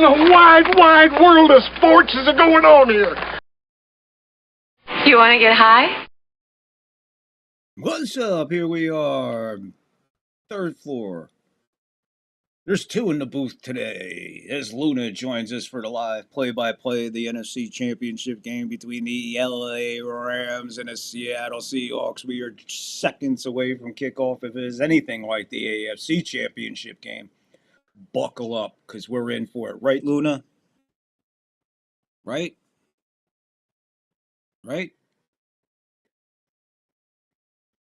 the wide, wide world of sports is going on here? You want to get high? What's up? Here we are. Third floor. There's two in the booth today. As Luna joins us for the live play-by-play of the NFC Championship game between the LA Rams and the Seattle Seahawks. We are seconds away from kickoff. If it is anything like the AFC Championship game, buckle up because we're in for it. Right, Luna? Right? Right?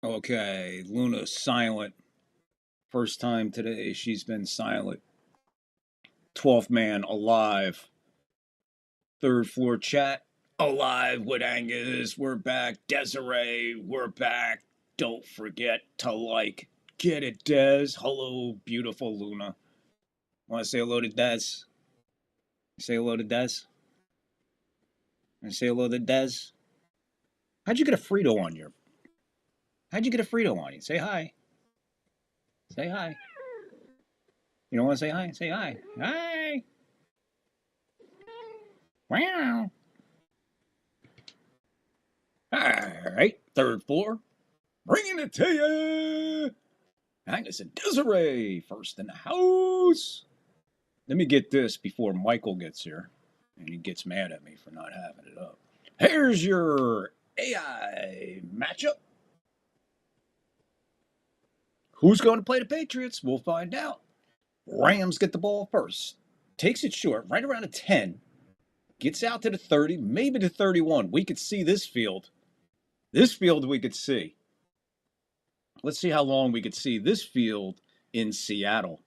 Okay, Luna's silent. First time today she's been silent. 12th man alive. Third floor chat alive with Angus. We're back. Desiree, we're back. Don't forget to like. Get it, Des. Hello, beautiful Luna. Want to say hello to Des? Say hello to Des? And say hello to Des? How'd you get a Frito on you? How'd you get a Frito on you? Say hi. Say hi. You don't want to say hi? Say hi. Hi. Wow. All right. Third floor. Bringing it to you. Angus and Desiree. First in the house. Let me get this before Michael gets here. And he gets mad at me for not having it up. Here's your AI matchup. Who's going to play the Patriots? We'll find out. Rams get the ball first. Takes it short, right around a 10. Gets out to the 30, maybe the 31. We could see this field. This field we could see. Let's see how long we could see this field in Seattle.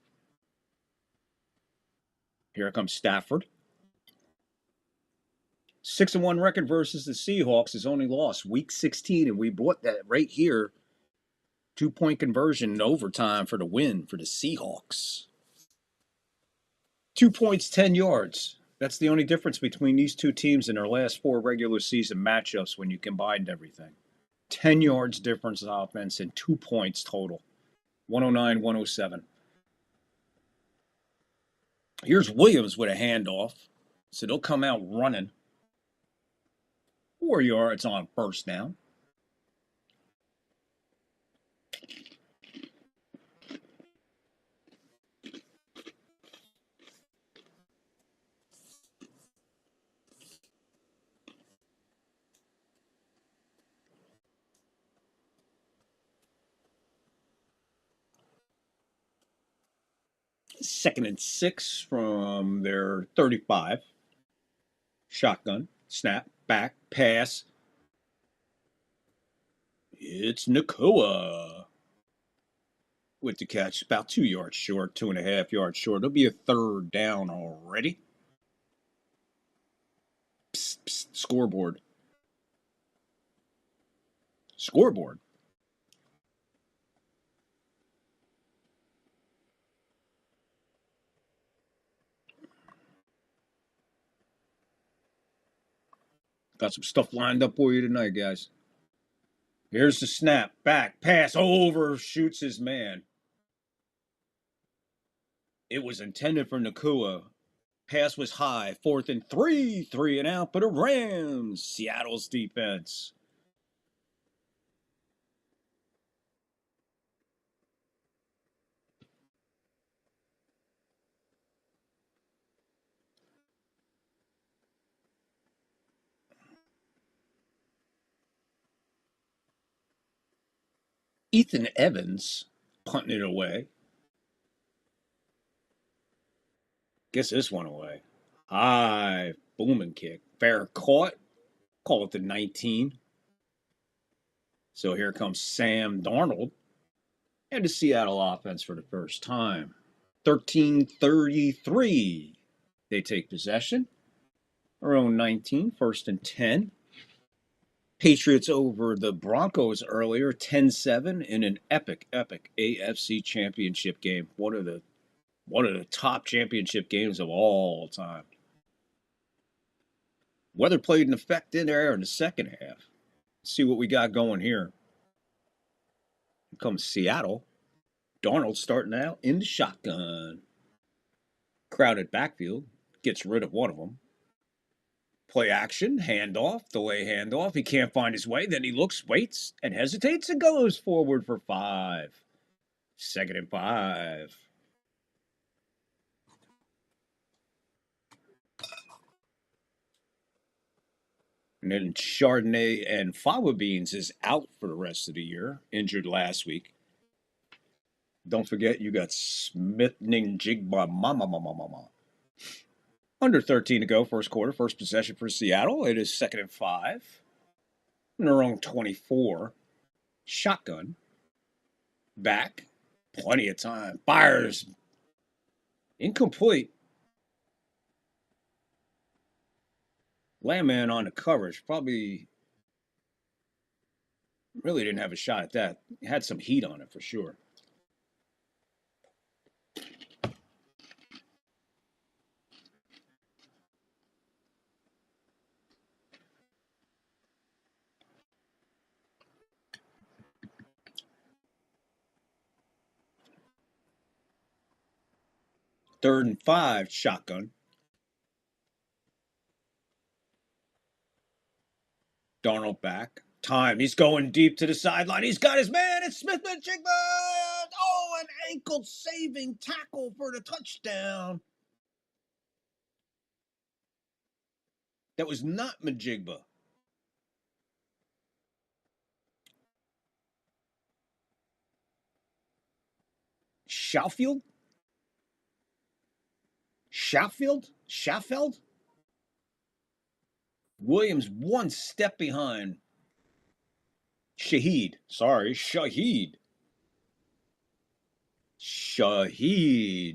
Here comes Stafford. 6-1 record versus the Seahawks. His only loss, week 16, and we brought that right here. 2-point conversion in overtime for the win for the Seahawks. 2 points, 10 yards. That's the only difference between these two teams in their last 4 regular season matchups when you combined everything. 10 yards difference in offense and 2 points total. 109-107. Here's Williams with a handoff. So they'll come out running. 4 yards on first down. Second and 6 from their 35. Shotgun, snap, back, pass. It's Nacua with the catch. About 2 yards short, 2.5 yards short. It'll be a third down already. Psst, psst, scoreboard. Scoreboard. Got some stuff lined up for you tonight, guys. Here's the snap. Back. Pass. Over. Shoots his man. It was intended for Nacua. Pass was high. 4th and 3. 3 and out. But a Rams. Seattle's defense. Ethan Evans punting it away. Gets this one away. High booming kick. Fair caught. Call it the 19. So here comes Sam Darnold and the Seattle offense for the first time. 13-33. They take possession. Their own 19, 1st and 10. Patriots over the Broncos earlier, 10-7 in an epic AFC championship game. One of the top championship games of all time. Weather played an effect in there in the second half. Let's see what we got going here. Here comes Seattle. Darnold starting out in the shotgun. Crowded backfield. Gets rid of one of them. Play action, handoff, delay handoff. He can't find his way. Then he looks, waits, and hesitates and goes forward for 5. 2nd and 5. And then Chardonnay and Fava Beans is out for the rest of the year, injured last week. Don't forget, you got Smith-Njigba Mama. Under 13 to go, first quarter, first possession for Seattle. It is 2nd and 5. In their own 24. Shotgun. Back. Plenty of time. Fires. Incomplete. Landman on the coverage. Probably really didn't have a shot at that. Had some heat on it for sure. Third and 5, shotgun. Darnold back. Time. He's going deep to the sideline. He's got his man. It's Smith-Njigba. Oh, an ankle-saving tackle for the touchdown. That was not Njigba. Schaufield? Schaffeld? Williams one step behind. Shaheed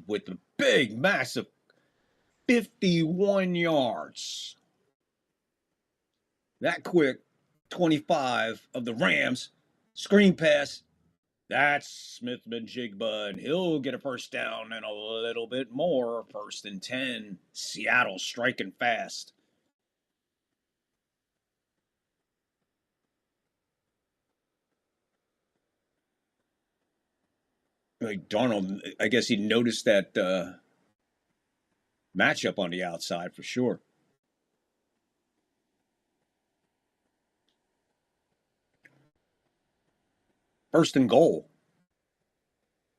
with the big, massive 51 yards. That quick, 25 of the Rams. Screen pass. That's Smith-Njigba, and he'll get a first down and a little bit more. 1st and 10. Seattle striking fast. Like Darnold, I guess he noticed that matchup on the outside for sure. First and goal.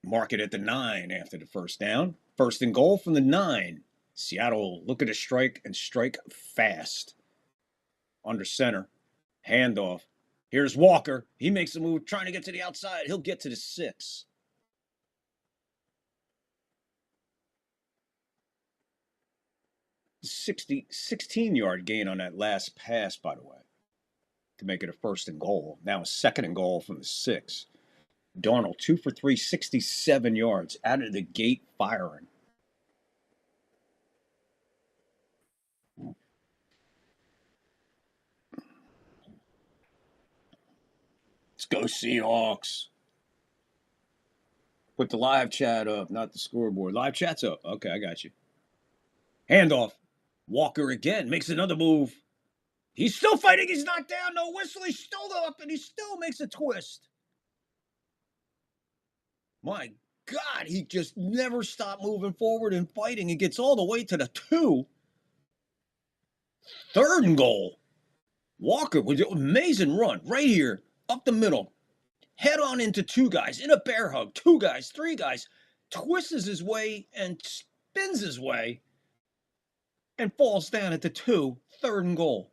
Mark it at the 9 after the first down. First and goal from the 9. Seattle looking to strike and strike fast. Under center. Handoff. Here's Walker. He makes a move trying to get to the outside. He'll get to the 6. $16-yard gain on that last pass, by the way, to make it a 1st and goal. Now a 2nd and goal from the 6. Darnold, 2 for 3, 67 yards. Out of the gate firing. Let's go Seahawks. Put the live chat up, not the scoreboard. Live chat's up. Okay, I got you. Handoff. Walker again makes another move. He's still fighting. He's not down. No whistle. He's still up, and he still makes a twist. My God, he just never stopped moving forward and fighting. He gets all the way to the 2. 3rd and goal. Walker with an amazing run right here, up the middle. Head on into 2 guys, in a bear hug. 2 guys, 3 guys. Twists his way and spins his way. And falls down at the 2, 3rd and goal.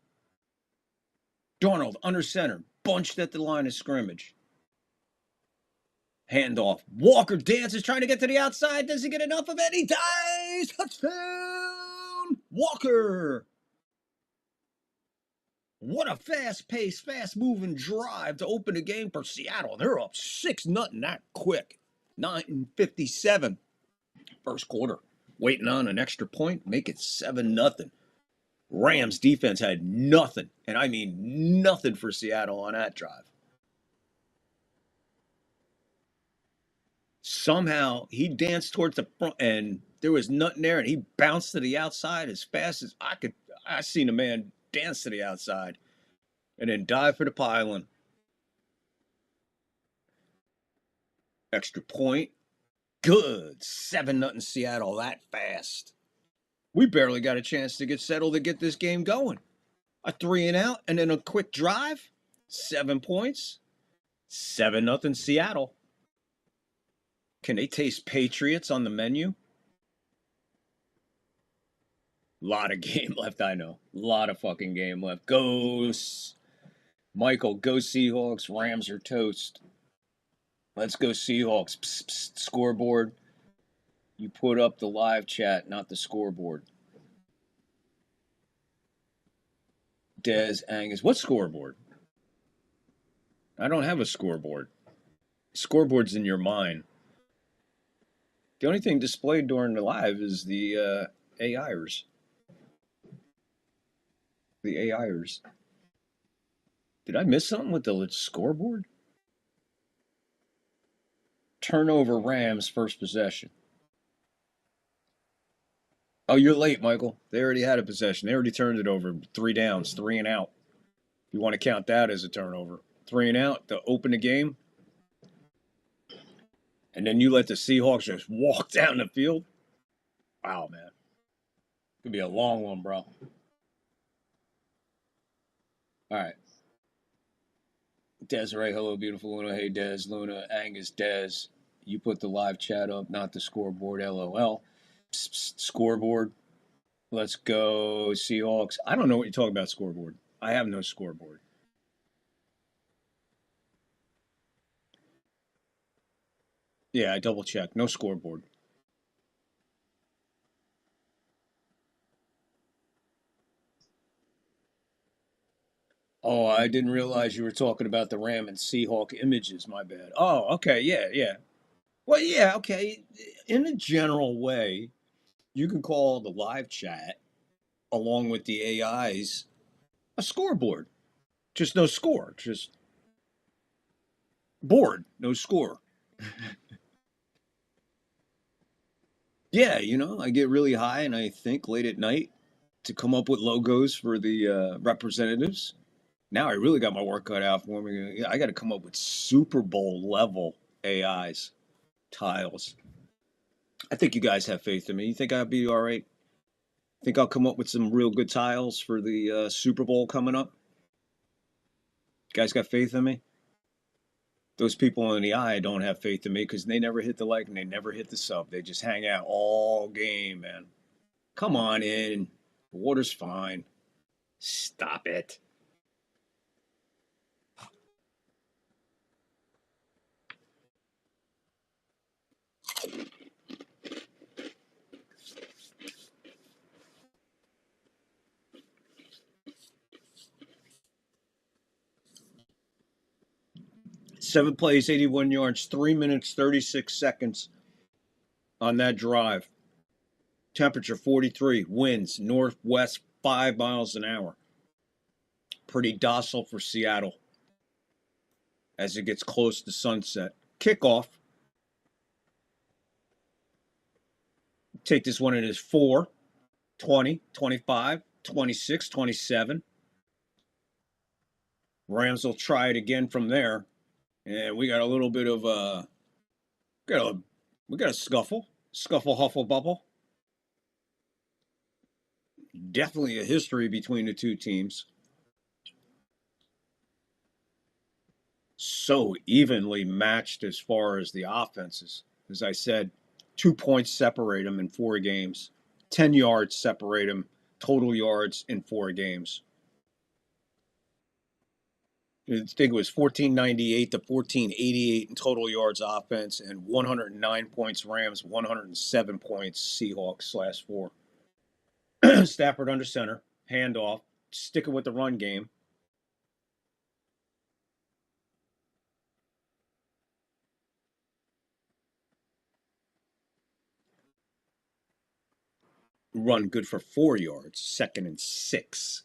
Darnold under center, bunched at the line of scrimmage. Handoff. Walker dances, trying to get to the outside. Does he get enough of it? He dies. Touchdown, Walker. What a fast-paced, fast-moving drive to open the game for Seattle. They're up 6-0 that quick. 9:57, first quarter. Waiting on an extra point, make it 7-0. Rams defense had nothing, and I mean nothing for Seattle on that drive. Somehow he danced towards the front, and there was nothing there, and he bounced to the outside as fast as I could. I seen a man dance to the outside and then dive for the pylon. Extra point. Good. 7-0 Seattle that fast. We barely got a chance to get settled to get this game going. A 3-and-out and then a quick drive. 7 points. 7-0 Seattle. Can they taste Patriots on the menu? Lot of game left, I know. Lot of fucking game left. Go, Michael, go Seahawks. Rams are toast. Let's go Seahawks. Psst, psst, scoreboard. You put up the live chat, not the scoreboard. Des Angus. What scoreboard? I don't have a scoreboard. Scoreboard's in your mind. The only thing displayed during the live is the AIers. The AIers. Did I miss something with the scoreboard? Turnover Rams, first possession. Oh, you're late, Michael. They already had a possession. They already turned it over. 3 downs, 3-and-out. If you want to count that as a turnover. 3-and-out to open the game. And then you let the Seahawks just walk down the field. Wow, man. Could be a long one, bro. All right. Desiree, hello, beautiful Luna. Hey, Des, Luna, Angus, Des. You put the live chat up, not the scoreboard, LOL. Psst, psst, scoreboard. Let's go, Seahawks. I don't know what you're talking about, scoreboard. I have no scoreboard. Yeah, I double checked. No scoreboard. Oh, I didn't realize you were talking about the Ram and Seahawk images. My bad. Oh, okay. Yeah. Well, yeah, okay. In a general way, you can call the live chat along with the AIs a scoreboard. Just no score. Just board, no score. Yeah, I get really high and I think late at night to come up with logos for the representatives. Now I really got my work cut out for me. I got to come up with Super Bowl level AIs, tiles. I think you guys have faith in me. You think I'll be all right? Think I'll come up with some real good tiles for the Super Bowl coming up? You guys got faith in me? Those people in the eye don't have faith in me because they never hit the like and they never hit the sub. They just hang out all game, man. Come on in. The water's fine. Stop it. Seven plays, 81 yards, 3 minutes, 36 seconds on that drive. Temperature 43, winds northwest 5 miles an hour. Pretty docile for Seattle as it gets close to sunset. Kickoff. Take this one, it is 4, 20, 25, 26, 27. Rams will try it again from there. And we got a little bit of we got a scuffle, huffle, bubble. Definitely a history between the two teams. So evenly matched as far as the offenses. As I said, 2 points separate them in 4 games. 10 yards separate them, total yards in 4 games. I think it was 1498 to 1488 in total yards offense and 109 points Rams, 107 points Seahawks /4. Stafford under center, handoff, sticking with the run game. Run good for 4 yards, 2nd and 6.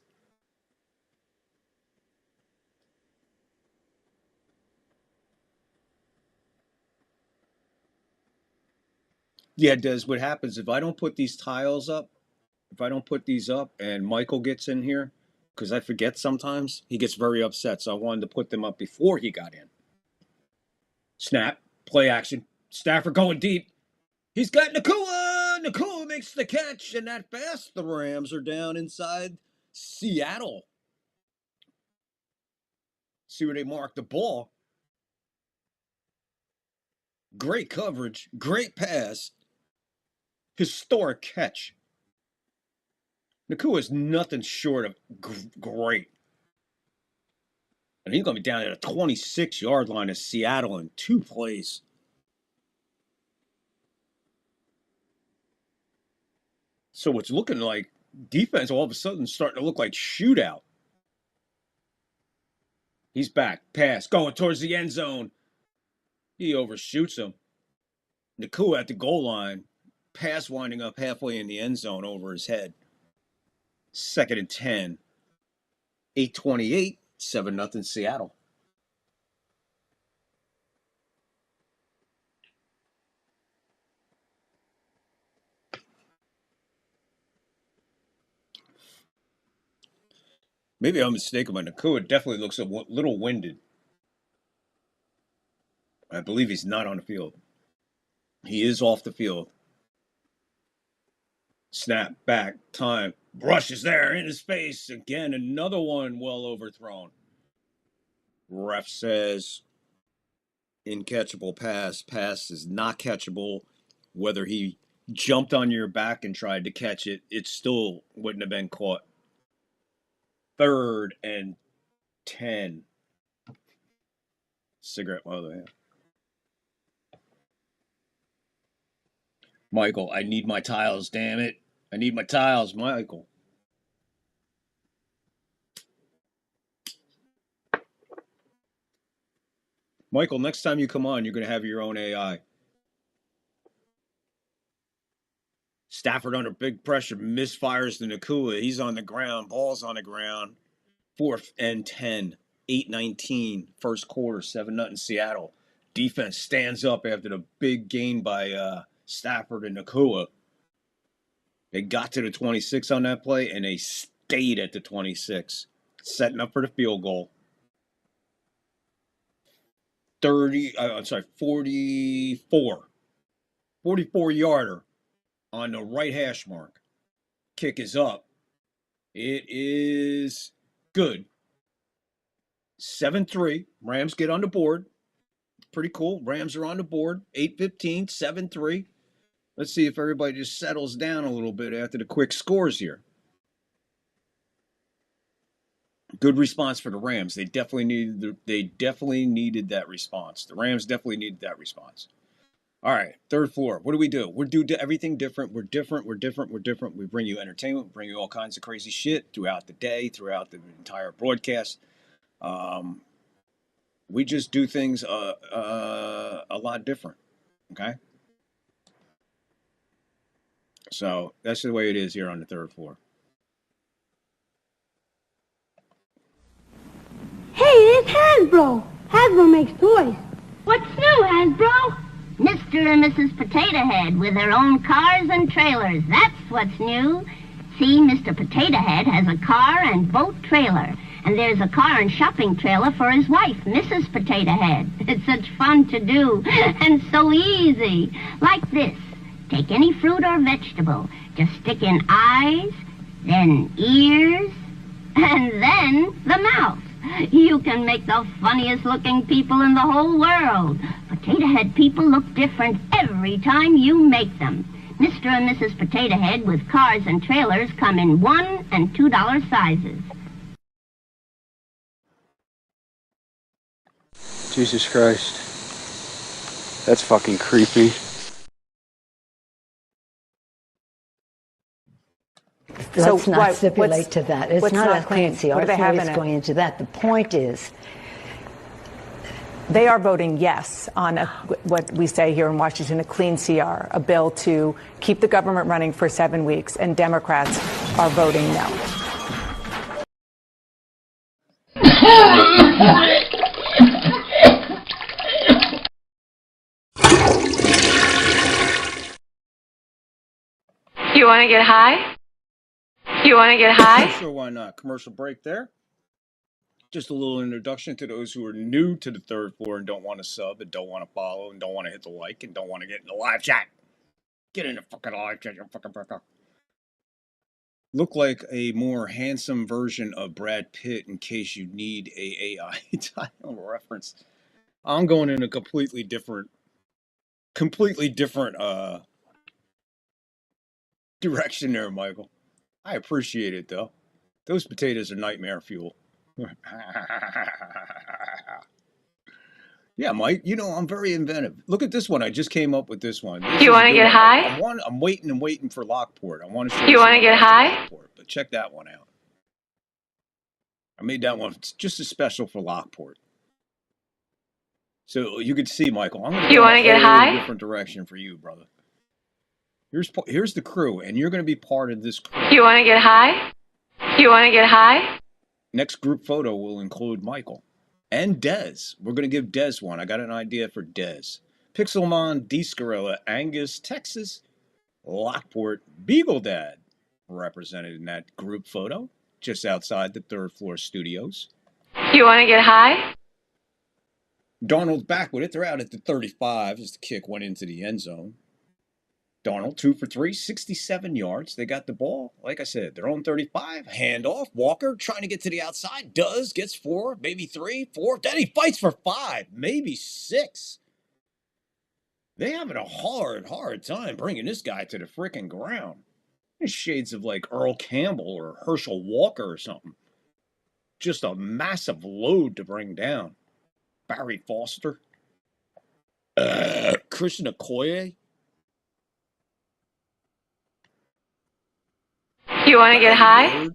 Yeah, Des, what happens if I don't put these tiles up, if I don't put these up and Michael gets in here, because I forget sometimes, he gets very upset. So I wanted to put them up before he got in. Snap, play action. Stafford going deep. He's got Nacua. Nakua makes the catch, and that fast, the Rams are down inside Seattle. See where they mark the ball. Great coverage, great pass, historic catch. Nakua is nothing short of great. And he's going to be down at a 26-yard line of Seattle in 2 plays. So it's looking like defense all of a sudden starting to look like shootout. He's back. Pass. Going towards the end zone. He overshoots him. Nakua at the goal line. Pass winding up halfway in the end zone over his head. 2nd and 10. 8:28. 7-0 Seattle. Maybe I'm mistaken, but Nakua definitely looks a little winded. I believe he's not on the field. He is off the field. Snap, back, time. Rush is there in his face. Again, another one well overthrown. Ref says incatchable pass. Pass is not catchable. Whether he jumped on your back and tried to catch it, it still wouldn't have been caught. 3rd and 10. Cigarette while they have. Michael, I need my tiles, damn it. I need my tiles, Michael. Michael, next time you come on, you're going to have your own AI. Stafford under big pressure, misfires to Nakua. He's on the ground. Ball's on the ground. 4th and 10. 8:19. First quarter. 7-0 Seattle. Defense stands up after the big gain by Stafford and Nakua. They got to the 26 on that play, and they stayed at the 26, setting up for the field goal. 44-yarder on the right hash mark. Kick is up. It is good. 7-3. Rams get on the board. Pretty cool. Rams are on the board. 8:15, 7-3. Let's see if everybody just settles down a little bit after the quick scores here. Good response for the Rams. They definitely needed that response. The Rams definitely needed that response. All right, third floor. What do? We do everything different. We're different. We bring you entertainment. We bring you all kinds of crazy shit throughout the day, throughout the entire broadcast. We just do things a lot different. Okay? So that's the way it is here on the third floor. Hey, it's Hasbro. Hasbro makes toys. What's new, Hasbro? Mr. and Mrs. Potato Head with their own cars and trailers. That's what's new. See, Mr. Potato Head has a car and boat trailer. And there's a car and shopping trailer for his wife, Mrs. Potato Head. It's such fun to do and so easy. Like this. Take any fruit or vegetable. Just stick in eyes, then ears, and then the mouth. You can make the funniest looking people in the whole world. Potato Head people look different every time you make them. Mr. and Mrs. Potato Head with cars and trailers come in $1 and $2 sizes. Jesus Christ. That's fucking creepy. Let's not stipulate to that. It's not a fancy What do they have in it? going into that. The point is, they are voting yes on what we say here in Washington, a clean CR, a bill to keep the government running for 7 weeks, and Democrats are voting no. You want to get high? You want to get high? Sure, why not? Commercial break there. Just a little introduction to those who are new to the third floor and don't want to sub and don't want to follow and don't want to hit the like and don't want to get in the live chat. Get in the fucking live chat, you fucking fucker. Look like a more handsome version of Brad Pitt in case you need a AI title reference. I'm going in a completely different direction there, Michael. I appreciate it though. Those potatoes are nightmare fuel. Yeah, Mike, you know, I'm very inventive. Look at this one. I just came up with this one. This You is a want to good get one. high? I'm waiting for Lockport. I want to show You want to get high? Lockport, but check that one out. I made that one just as special for Lockport. So you could see, Michael, I'm going to You go want in to a get whole high? different direction for you, brother. Here's the crew, and you're going to be part of this crew. You want to get high? You want to get high? Next group photo will include Michael and Dez. We're going to give Dez one. I got an idea for Dez. Pixelmon, Descarilla, Angus, Texas, Lockport, Beagle Dad, represented in that group photo just outside the third floor studios. You want to get high? Darnold's back with it. They're out at the 35 as the kick went into the end zone. Darnold, 2 for 3, 67 yards. They got the ball. Like I said, their own 35. Handoff. Walker trying to get to the outside. Gets 4, maybe 3, 4. Then he fights for 5, maybe 6. They having a hard time bringing this guy to the freaking ground. There's shades of like Earl Campbell or Herschel Walker or something. Just a massive load to bring down. Barry Foster. Christian Okoye. You want to get high?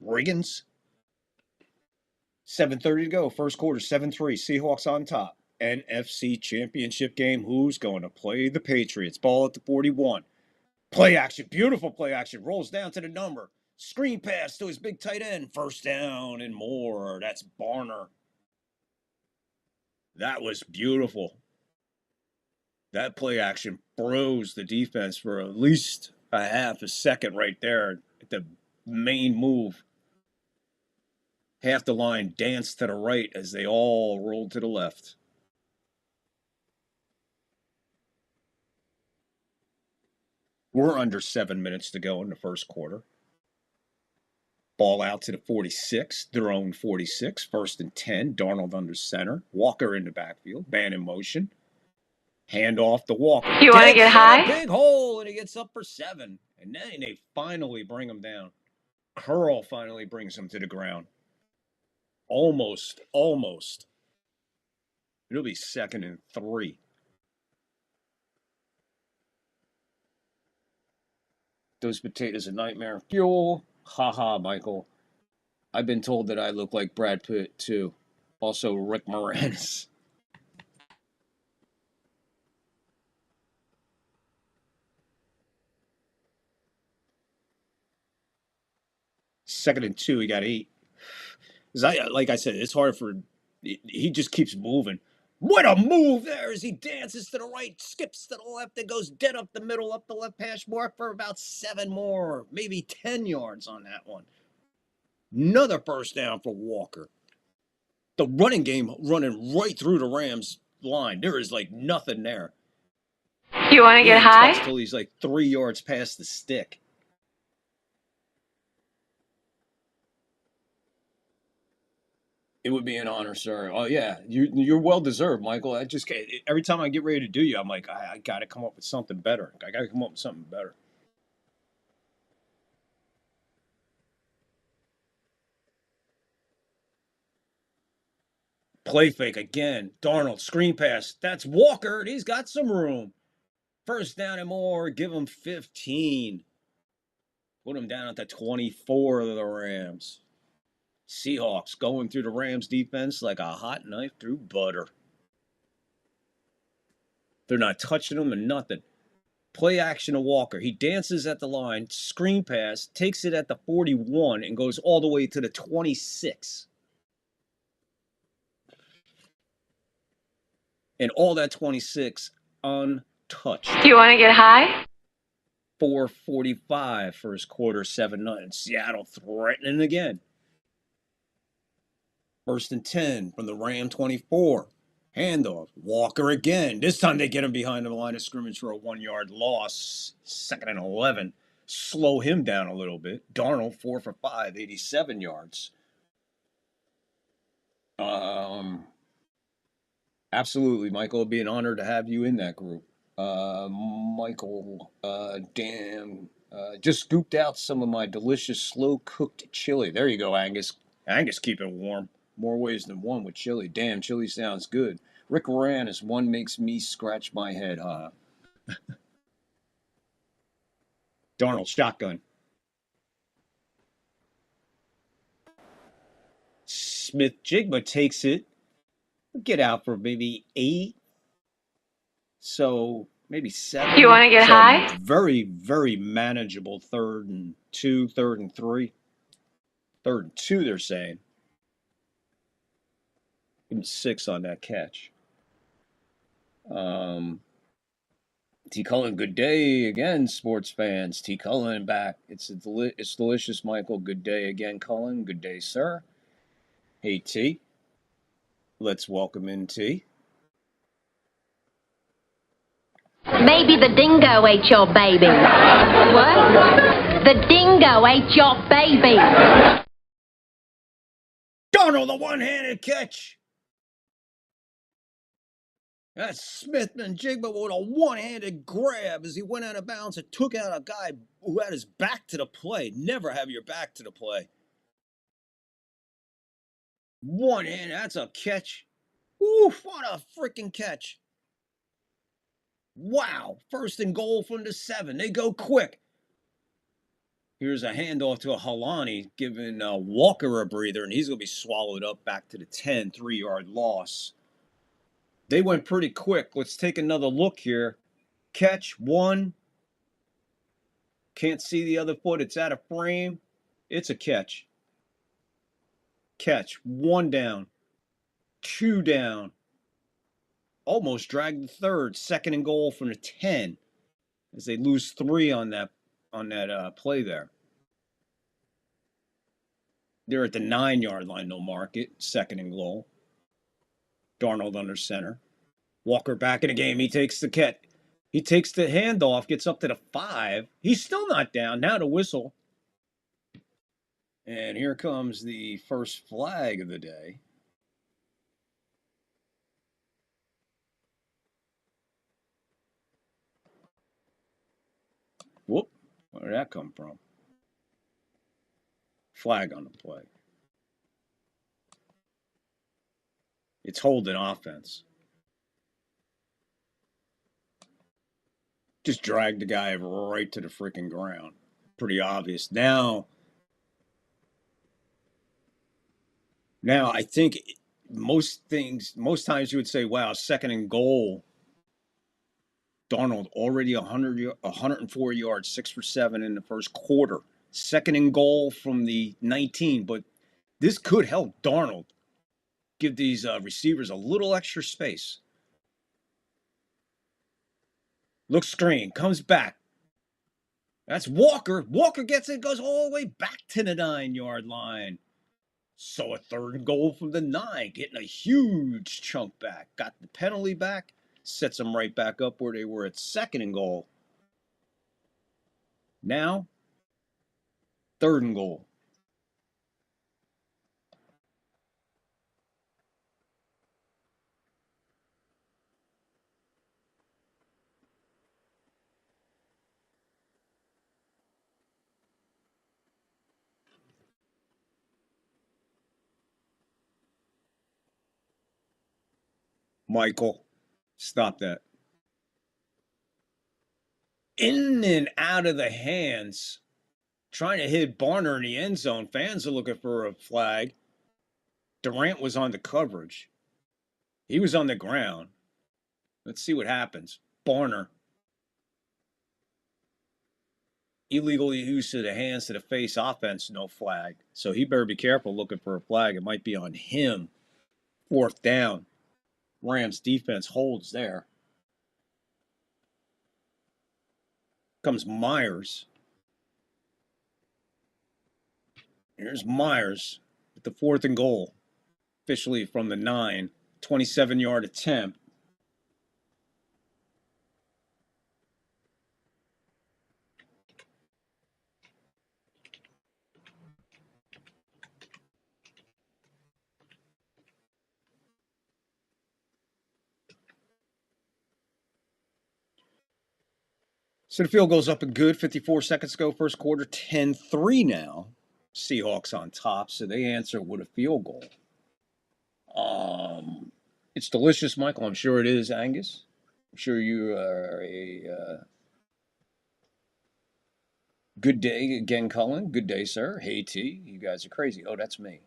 Riggins. 7:30 to go. First quarter, 7-3. Seahawks on top. NFC Championship game. Who's going to play the Patriots? Ball at the 41. Play action. Beautiful play action. Rolls down to the number. Screen pass to his big tight end. First down and more. That's Barner. That was beautiful. That play action froze the defense for at least a half a second right there at the main move. Half the line danced to the right as they all rolled to the left. We're under 7 minutes to go in the first quarter. Ball out to the 46, their own 46, 1st and 10. Darnold under center. Walker in the backfield, man in motion. Hand off to Walker. You want to get high? Big hole, and he gets up for 7. And then they finally bring him down. Curl finally brings him to the ground. Almost. It'll be 2nd and 3. Those potatoes are nightmare fuel. Haha, Michael. I've been told that I look like Brad Pitt, too. Also, Rick Moranis. Second and 2, he got 8. Like I said, it's hard for... He just keeps moving. What a move there as he dances to the right, skips to the left, and goes dead up the middle, up the left hash mark for about 7 more, maybe 10 yards on that one. Another first down for Walker. The running game running right through the Rams line. There is like nothing there. You want to get high? Until he's like 3 yards past the stick. It would be an honor, sir. Oh yeah, you're well deserved, Michael. I just can't, every time I get ready to do you, I'm like, I got to come up with something better. I got to come up with something better. Play fake again. Darnold, screen pass. That's Walker. He's got some room. First down and more. Give him 15. Put him down at the 24 of the Rams. Seahawks going through the Rams defense like a hot knife through butter. They're not touching him and nothing. Play action to Walker. He dances at the line, screen pass, takes it at the 41 and goes all the way to the 26. And all that 26 untouched. Do you want to get high? 4:45 first quarter, 7-9. Seattle threatening again. 1st and 10 from the Ram 24. Handoff. Walker again. This time they get him behind the line of scrimmage for a 1-yard loss. 2nd and 11. Slow him down a little bit. Darnold, 4 for 5, 87 yards. Absolutely, Michael. It'd be an honor to have you in that group. Michael, just scooped out some of my delicious slow-cooked chili. There you go, Angus. Angus, keep it warm. More ways than one with chili. Damn, chili sounds good. Rick Moranis, one makes me scratch my head, huh? Darnold, shotgun. Smith-Jigma takes it. Get out for maybe 8. So maybe 7. You want to get high? Very, very manageable 3rd and 2, 3rd and 3. 3rd and 2, they're saying. Give him 6 on that catch. T. Cullen, good day again, sports fans. T. Cullen back. It's delicious, Michael. Good day again, Cullen. Good day, sir. Hey, T. Let's welcome in T. Maybe the dingo ate your baby. What? The dingo ate your baby. Darnold, the one-handed catch. That's Smith-Njigba with a one-handed grab as he went out of bounds and took out a guy who had his back to the play. Never have your back to the play. One hand, that's a catch. Oof, what a freaking catch. Wow, 1st and goal from the 7. They go quick. Here's a handoff to a Halani, giving Walker a breather, and he's going to be swallowed up back to the 10, 3-yard loss. They went pretty quick. Let's take another look here. Catch 1. Can't see the other foot. It's out of frame. It's a catch. Catch. 1 down. 2 down. Almost dragged the 3rd. 2nd and goal from the 10 as they lose 3 on that play there. They're at the 9-yard line. They'll mark it. 2nd and goal. Darnold under center. Walker back in the game. He takes the catch. He takes the handoff, gets up to the 5. He's still not down. Now the whistle. And here comes the first flag of the day. Whoop. Where did that come from? Flag on the play. It's holding offense. Just dragged the guy right to the freaking ground. Pretty obvious. Now I think most times you would say, wow, 2nd and goal. Darnold already 104 yards, 6 for 7 in the first quarter. 2nd and goal from the 19, but this could help Darnold give these receivers a little extra space. Looks screen, comes back. That's Walker. Walker gets it, goes all the way back to the 9-yard line. So a 3rd and goal from the 9, getting a huge chunk back. Got the penalty back, sets them right back up where they were at 2nd and goal. Now, 3rd and goal. Michael, stop that. In and out of the hands. Trying to hit Barner in the end zone. Fans are looking for a flag. Durant was on the coverage. He was on the ground. Let's see what happens. Barner. Illegal use of the hands to the face offense, no flag. So he better be careful looking for a flag. It might be on him. 4th down. Rams defense holds there. Comes Myers. Here's Myers with the 4th and goal. Officially from the 9. 27-yard attempt. So the field goes up and good. 54 seconds ago, first quarter, 10-3 now. Seahawks on top, so they answer with a field goal. It's delicious, Michael. I'm sure it is, Angus. I'm sure you are a good day again, Cullen. Good day, sir. Hey, T. You guys are crazy. Oh, that's me.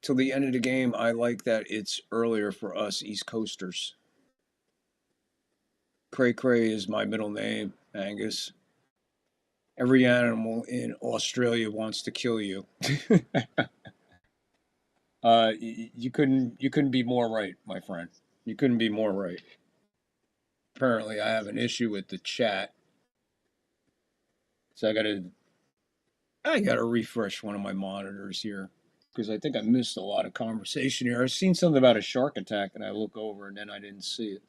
Till the end of the game, I like that it's earlier for us East Coasters. Cray Cray is my middle name, Angus. Every animal in Australia wants to kill you. You couldn't be more right, my friend. You couldn't be more right. Apparently, I have an issue with the chat, so I gotta refresh one of my monitors here because I think I missed a lot of conversation here. I've seen something about a shark attack, and I look over and then I didn't see it.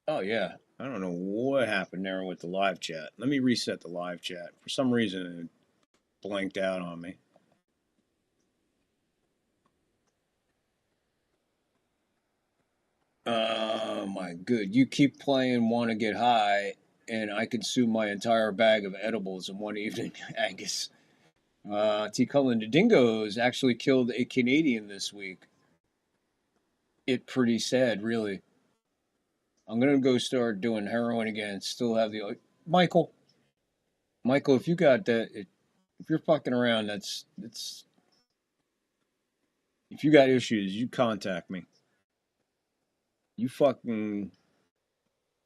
Oh, yeah. I don't know what happened there with the live chat. Let me reset the live chat. For some reason, it blanked out on me. My good. You keep playing Wanna Get High, and I consume my entire bag of edibles in one evening, Angus. T. Cullen, the dingoes actually killed a Canadian this week. It pretty sad, really. I'm going to go start doing heroin again. Still have the... Michael, if you got that... If you're fucking around, that's... If you got issues, you contact me. You fucking...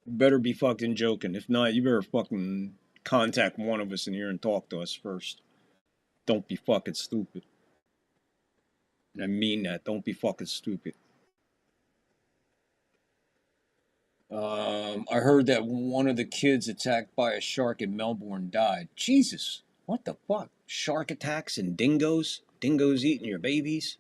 better be fucking joking. If not, you better fucking contact one of us in here and talk to us first. Don't be fucking stupid. And I mean that. Don't be fucking stupid. I heard that one of the kids attacked by a shark in Melbourne died. Jesus, what the fuck? Shark attacks and dingoes? Dingoes eating your babies?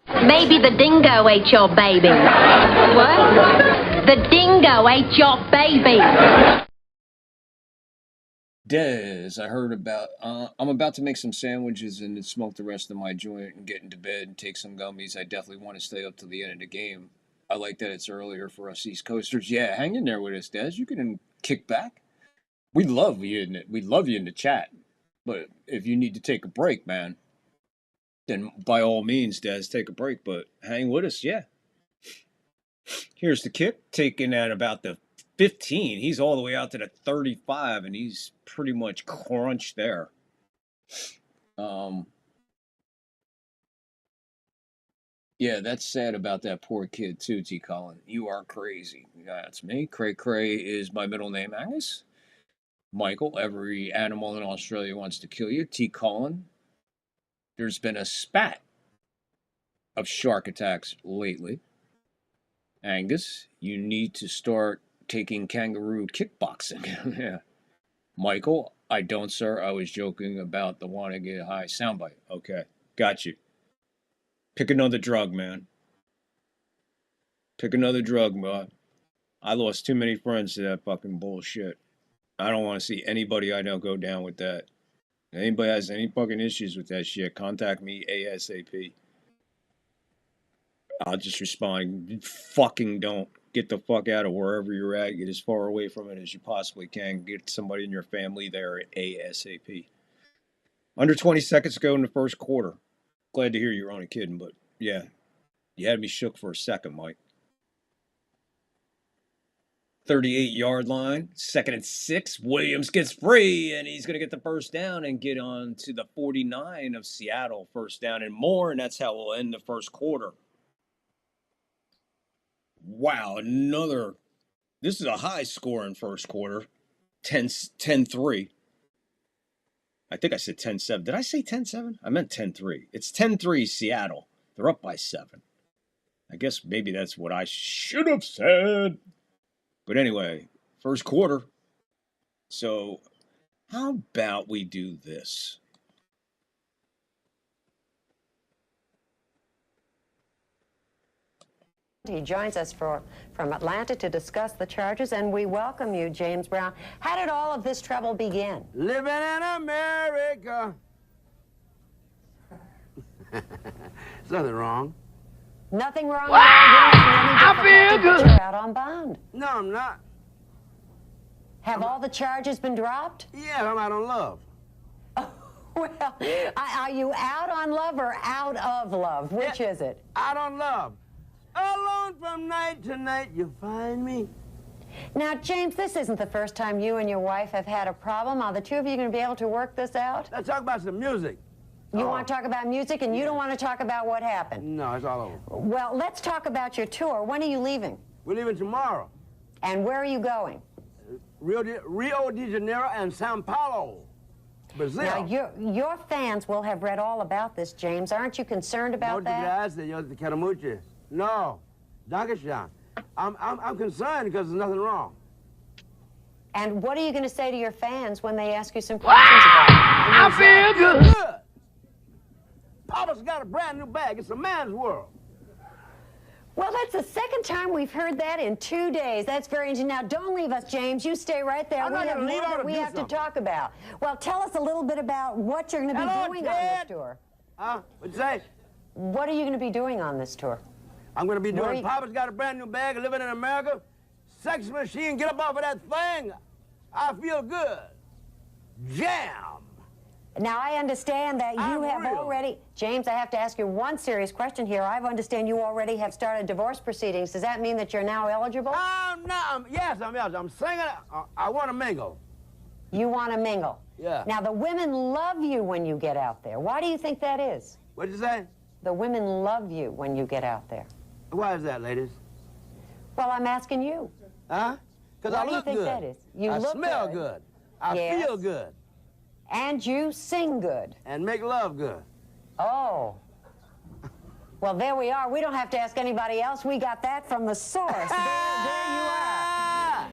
Maybe the dingo ate your baby. What? The dingo ate your baby. Dez, I heard about... I'm about to make some sandwiches and then smoke the rest of my joint and get into bed and take some gummies. I definitely want to stay up to the end of the game. I like that it's earlier for us East Coasters. Yeah, hang in there with us, Des. You can kick back. We love you in it. We love you in the chat. But if you need to take a break, man, then by all means, Des, take a break. But hang with us, yeah. Here's the kick, taking at about the 15. He's all the way out to the 35, and he's pretty much crunched there. Yeah, that's sad about that poor kid too, T. Colin. You are crazy. Yeah, that's me. Cray Cray is my middle name, Angus. Michael, every animal in Australia wants to kill you. T. Colin, there's been a spat of shark attacks lately. Angus, you need to start taking kangaroo kickboxing. Yeah. Michael, I don't, sir. I was joking about the Wanna Get High soundbite. Okay, got you. Pick another drug, man. Pick another drug, man. I lost too many friends to that fucking bullshit. I don't want to see anybody I know go down with that. If anybody has any fucking issues with that shit, contact me ASAP. I'll just respond, fucking don't. Get the fuck out of wherever you're at. Get as far away from it as you possibly can. Get somebody in your family there ASAP. Under 20 seconds ago in the first quarter. Glad to hear you're only kidding, but yeah, you had me shook for a second, Mike. 38-yard line, 2nd and 6. Williams gets free, and he's going to get the first down and get on to the 49 of Seattle. First down and more, and that's how we'll end the first quarter. Wow, this is a high scoring first quarter, 10-3. I think I said 10-7. Did I say 10-7? I meant 10-3. It's 10-3 Seattle. They're up by 7. I guess maybe that's what I should have said. But anyway, first quarter. So how about we do this? He joins us from Atlanta to discuss the charges, and we welcome you, James Brown. How did all of this trouble begin? Living in America. There's nothing wrong. Nothing wrong. I feel good. You're out on bond. No, I'm not. Have all the charges been dropped? Yeah, I'm out on love. Well, are you out on love or out of love? Which is it? Out on love. Alone from night to night, you find me. Now, James, this isn't the first time you and your wife have had a problem. Are the two of you going to be able to work this out? Let's talk about some music. You want to talk about music, and you don't want to talk about what happened? No, it's all over. Well, let's talk about your tour. When are you leaving? We're leaving tomorrow. And where are you going? Rio de Janeiro and Sao Paulo, Brazil. Now, your fans will have read all about this, James. Aren't you concerned about that? No, Dankeschön. I'm concerned because there's nothing wrong. And what are you going to say to your fans when they ask you some questions about it? I feel good. Papa's got a brand new bag. It's a man's world. Well, that's the second time we've heard that in 2 days. That's very interesting. Now, don't leave us, James. You stay right there. I'm not going to leave out we have to talk about. Well, tell us a little bit about what you're going to be doing on this tour. What'd you say? What are you going to be doing on this tour? I'm going to be doing Papa's Got a Brand New Bag, Living in America, Sex Machine, Get Up Off of That Thing, I Feel Good, Jam. Now, I understand that you have already... James, I have to ask you one serious question here. I understand you already have started divorce proceedings. Does that mean that you're now eligible? Yes, I'm eligible. I'm singing. I want to mingle. You want to mingle? Yeah. Now, the women love you when you get out there. Why do you think that is? What'd you say? The women love you when you get out there. Why is that, ladies? Well, I'm asking you. Huh? Because I look good. Why do you think that is? You look smell good. I feel good. And you sing good. And make love good. Oh. Well, there we are. We don't have to ask anybody else. We got that from the source. there you are.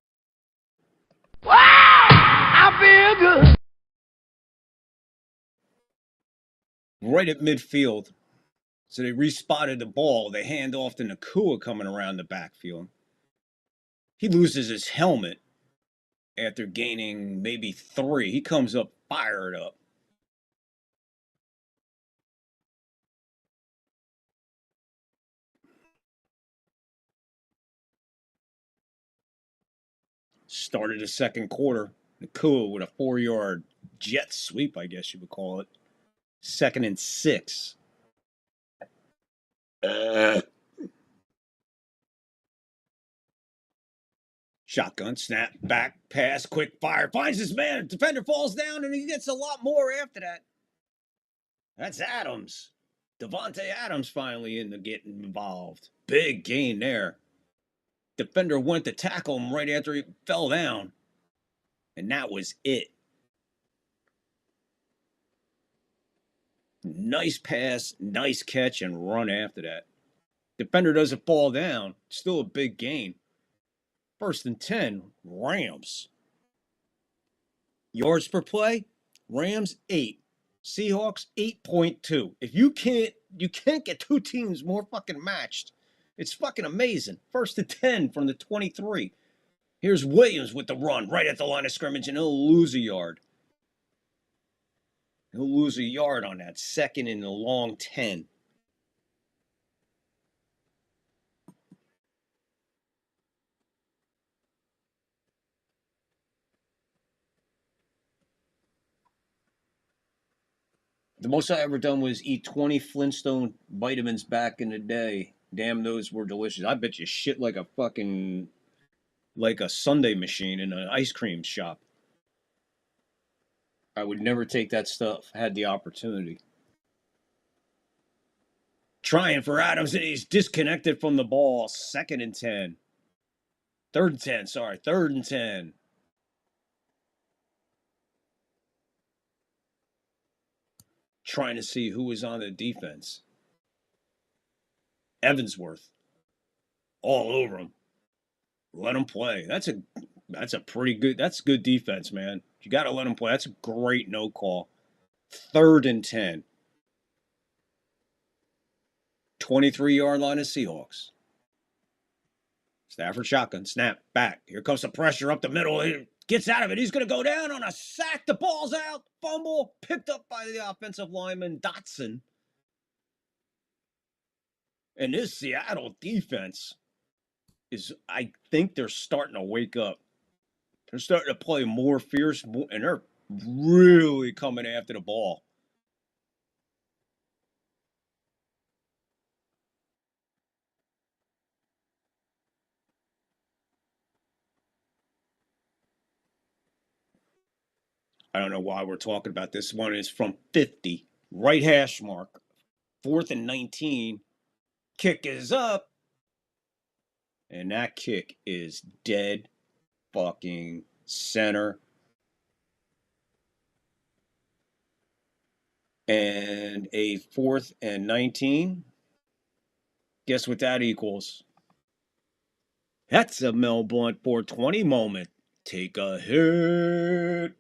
Wow! I feel good. Right at midfield. So they respotted the ball. They hand off to Nakua coming around the backfield. He loses his helmet after gaining maybe 3. He comes up fired up. Started the second quarter. Nakua with a 4-yard jet sweep, I guess you would call it. 2nd and 6. Shotgun, snap, back, pass, quick fire. Finds his man. Defender falls down, and he gets a lot more after that. That's Adams. Devontae Adams finally in to get involved. Big gain there. Defender went to tackle him right after he fell down. And that was it. Nice pass, nice catch, and run after that. Defender doesn't fall down. Still a big gain. 1st and 10, Rams. Yards per play, Rams 8. Seahawks 8.2. If you can't get two teams more fucking matched. It's fucking amazing. 1st and 10 from the 23. Here's Williams with the run right at the line of scrimmage, and he'll lose a yard. He'll lose a yard on that 2nd and a long 10. The most I ever done was eat 20 Flintstone vitamins back in the day. Damn, those were delicious. I bet you shit like a sundae machine in an ice cream shop. I would never take that stuff. I had the opportunity. Trying for Adams, and he's disconnected from the ball. 2nd and 10. 3rd and 10, sorry. 3rd and 10. trying to see who was on the defense. Evansworth. All over him. Let him play. That's a pretty good, that's good defense, man. You got to let him play. That's a great no call. 3rd and 10. 23-yard line of Seahawks. Stafford shotgun, snap, back. Here comes the pressure up the middle. He gets out of it. He's going to go down on a sack. The ball's out. Fumble. Picked up by the offensive lineman, Dotson. And this Seattle defense is, I think they're starting to wake up. They're starting to play more fierce, and they're really coming after the ball. I don't know why we're talking about this one. It's from 50, right hash mark, 4th and 19. Kick is up. And that kick is dead fucking center. And a 4th and 19. Guess what that equals? That's a Mel Blount 420 moment. Take a hit.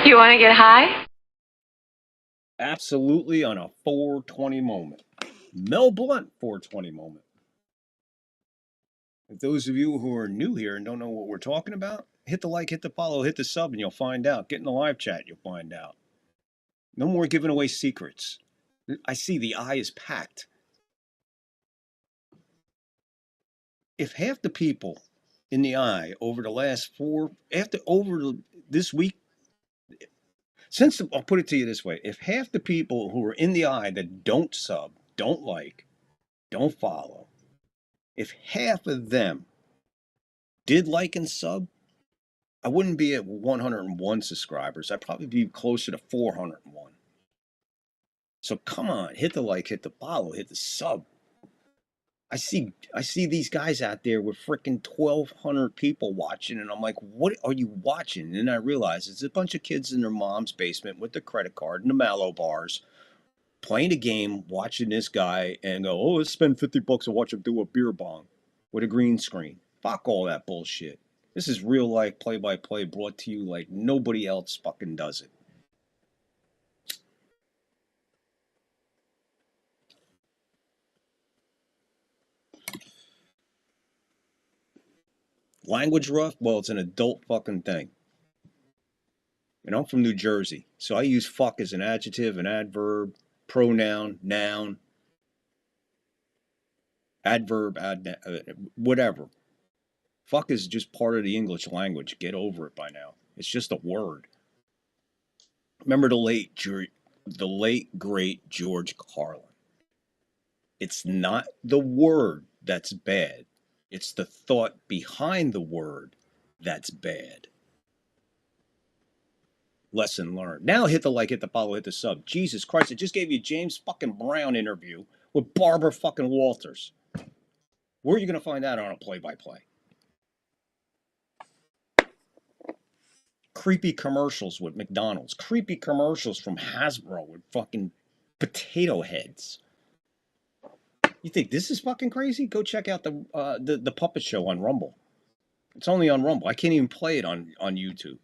You want to get high? Absolutely on a 420 moment. Mel Blount 420 moment. If those of you who are new here and don't know what we're talking about, hit the like, hit the follow, hit the sub, and you'll find out. Get in the live chat, you'll find out. No more giving away secrets. I see the eye is packed. If half the people in the eye over the last this week, I'll put it to you this way, if half the people who are in the eye that don't sub, don't like, don't follow, if half of them did like and sub, I wouldn't be at 101 subscribers. I'd probably be closer to 401. So come on, hit the like, hit the follow, hit the sub. I see these guys out there with freaking 1,200 people watching, and I'm like, what are you watching? And then I realize it's a bunch of kids in their mom's basement with the credit card and the Mallow bars, playing a game, watching this guy, and go, oh, let's spend $50 to watch him do a beer bong with a green screen. Fuck all that bullshit. This is real life play-by-play brought to you like nobody else fucking does it. Language rough? Well, it's an adult fucking thing. And I'm from New Jersey, so I use fuck as an adjective, an adverb, pronoun, noun, adverb, whatever. Fuck is just part of the English language. Get over it by now. It's just a word. Remember the late great George Carlin. It's not the word that's bad. It's the thought behind the word that's bad. Lesson learned. Now hit the like, hit the follow, hit the sub. Jesus Christ, I just gave you a James fucking Brown interview with Barbara fucking Walters. Where are you going to find that on a play-by-play? Creepy commercials with McDonald's. Creepy commercials from Hasbro with fucking potato heads. You think this is fucking crazy? Go check out the Puppet Show on Rumble. It's only on Rumble. I can't even play it on YouTube.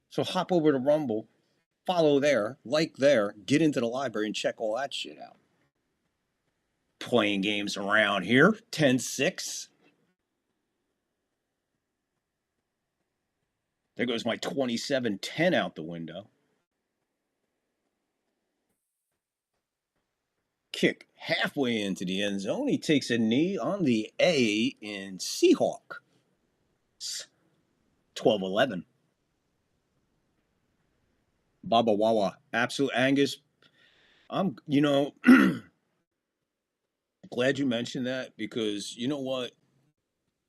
So hop over to Rumble, follow there, like there, get into the library and check all that shit out. Playing games around here, 10-6. There goes my 27-10 out the window. Kick halfway into the end zone. He takes a knee on the A in Seahawk. 12-11. Baba Wawa. Absolute Angus. I'm glad you mentioned that, because you know what?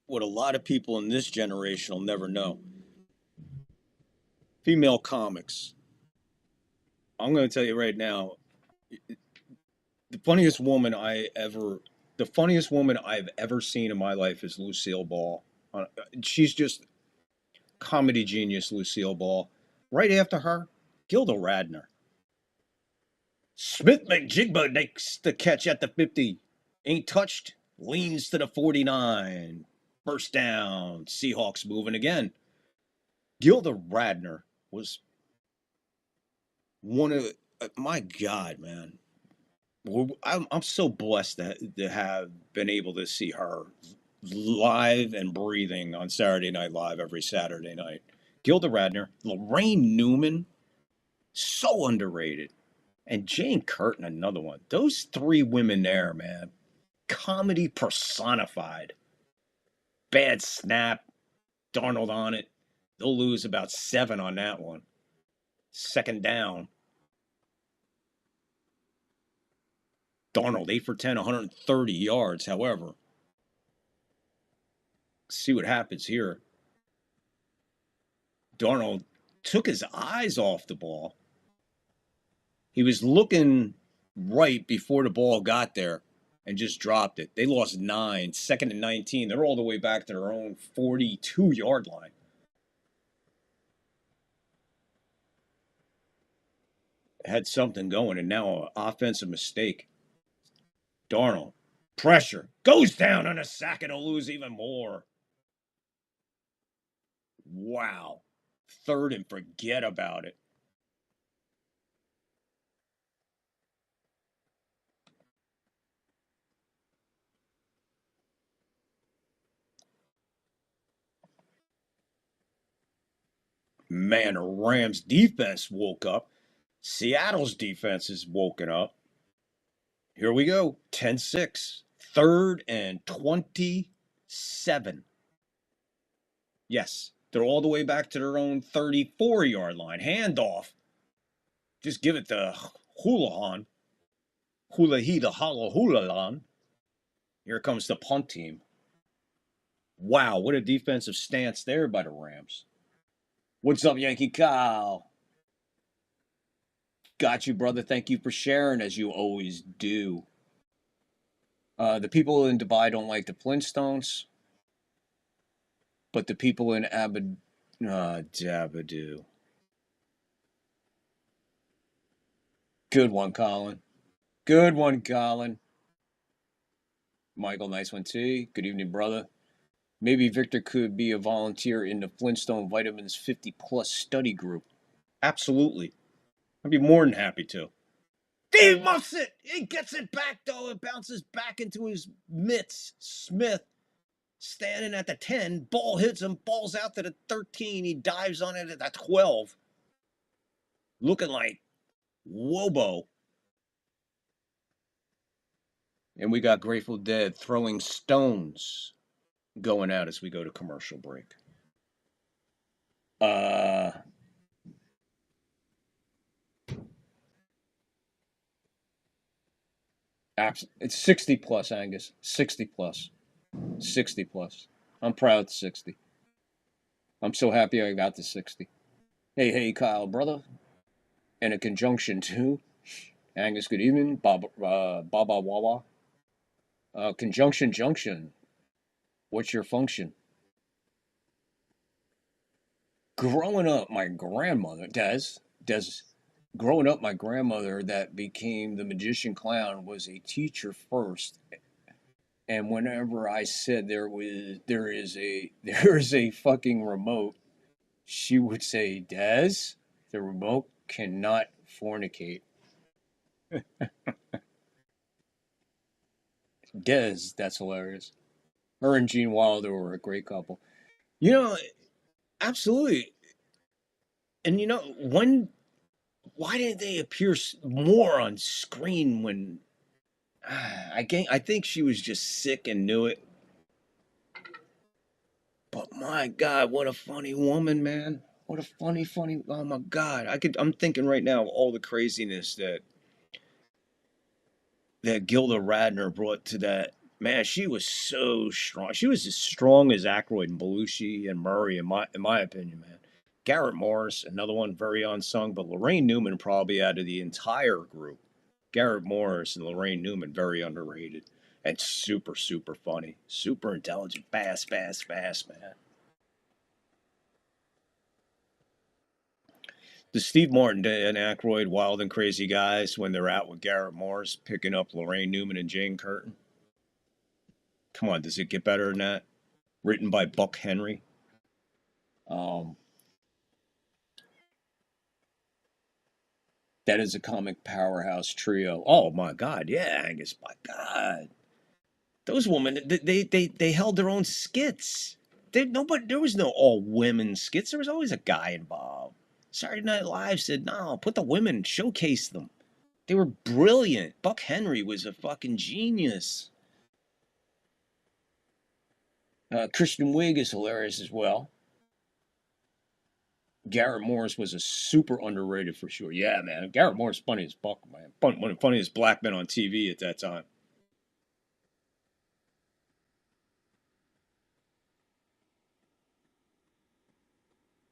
What a lot of people in this generation will never know. Female comics. I'm going to tell you right now, the funniest woman I've ever seen in my life is Lucille Ball. She's just comedy genius, Lucille Ball. Right after her, Gilda Radner. Smith McJigba makes the catch at the 50. Ain't touched. Leans to the 49. First down. Seahawks moving again. Gilda Radner was one of, my God, man. I'm so blessed to have been able to see her live and breathing on Saturday Night Live every Saturday night. Gilda Radner, Lorraine Newman, so underrated. And Jane Curtin, another one. Those three women there, man. Comedy personified. Bad snap. Darnold on it. They'll lose about 7 on that one. Second down. Darnold, 8 for 10, 130 yards. However, see what happens here. Darnold took his eyes off the ball. He was looking right before the ball got there and just dropped it. They lost 9, 2nd and 19. They're all the way back to their own 42-yard line. Had something going, and now an offensive mistake. Darnold, pressure, goes down on a sack, and he'll lose even more. Wow. 3rd and forget about it. Man, the Rams defense woke up. Seattle's defense is woken up. Here we go. 10-6. 3rd and 27. Yes, they're all the way back to their own 34-yard line. Handoff. Just give it to Houlihan. Houlihan. Here comes the punt team. Wow, what a defensive stance there by the Rams. What's up, Yankee Kyle? Got you, brother. Thank you for sharing, as you always do. The people in Dubai don't like the Flintstones, but the people in Dabadoo. Good one, Colin. Good one, Colin. Michael, nice one, T. Good evening, brother. Maybe Victor could be a volunteer in the Flintstone Vitamins 50-plus study group. Absolutely. I'd be more than happy to. Dave muffs it. He gets it back, though. It bounces back into his mitts. Smith standing at the 10. Ball hits him. Ball's out to the 13. He dives on it at the 12. Looking like Wobo. And we got Grateful Dead throwing stones going out as we go to commercial break. It's 60 plus, Angus. 60 plus. 60 plus. I'm proud 60. I'm so happy I got to 60. Hey, Kyle, brother. And a conjunction too. Angus, good evening. Baba Wawa. Conjunction junction. What's your function? Growing up, my grandmother, growing up, my grandmother that became the magician clown was a teacher first. And whenever I said there is a fucking remote, she would say, Des, the remote cannot fornicate. Des, that's hilarious. Her and Gene Wilder were a great couple. You know, absolutely. And you know, why didn't they appear more on screen when I think she was just sick and knew it. But my God, what a funny woman, man. What a funny, oh my God. I'm thinking right now of all the craziness that Gilda Radner brought to that. Man, she was so strong. She was as strong as Aykroyd and Belushi and Murray, in my opinion, man. Garrett Morris, another one, very unsung, but Lorraine Newman probably out of the entire group. Garrett Morris and Lorraine Newman, very underrated. And super, super funny. Super intelligent. Fast, man. The Steve Martin and Aykroyd Wild and Crazy Guys when they're out with Garrett Morris picking up Lorraine Newman and Jane Curtin. Come on, does it get better than that? Written by Buck Henry. That is a comic powerhouse trio. Oh my God, yeah, Angus, my God. Those women, they held their own skits. There was no all women skits. There was always a guy involved. Saturday Night Live said, no, put the women, showcase them. They were brilliant. Buck Henry was a fucking genius. Kristen Wiig is hilarious as well. Garrett Morris was a super underrated for sure. Yeah, man. Garrett Morris funny as fuck, man. One of the funniest black men on TV at that time.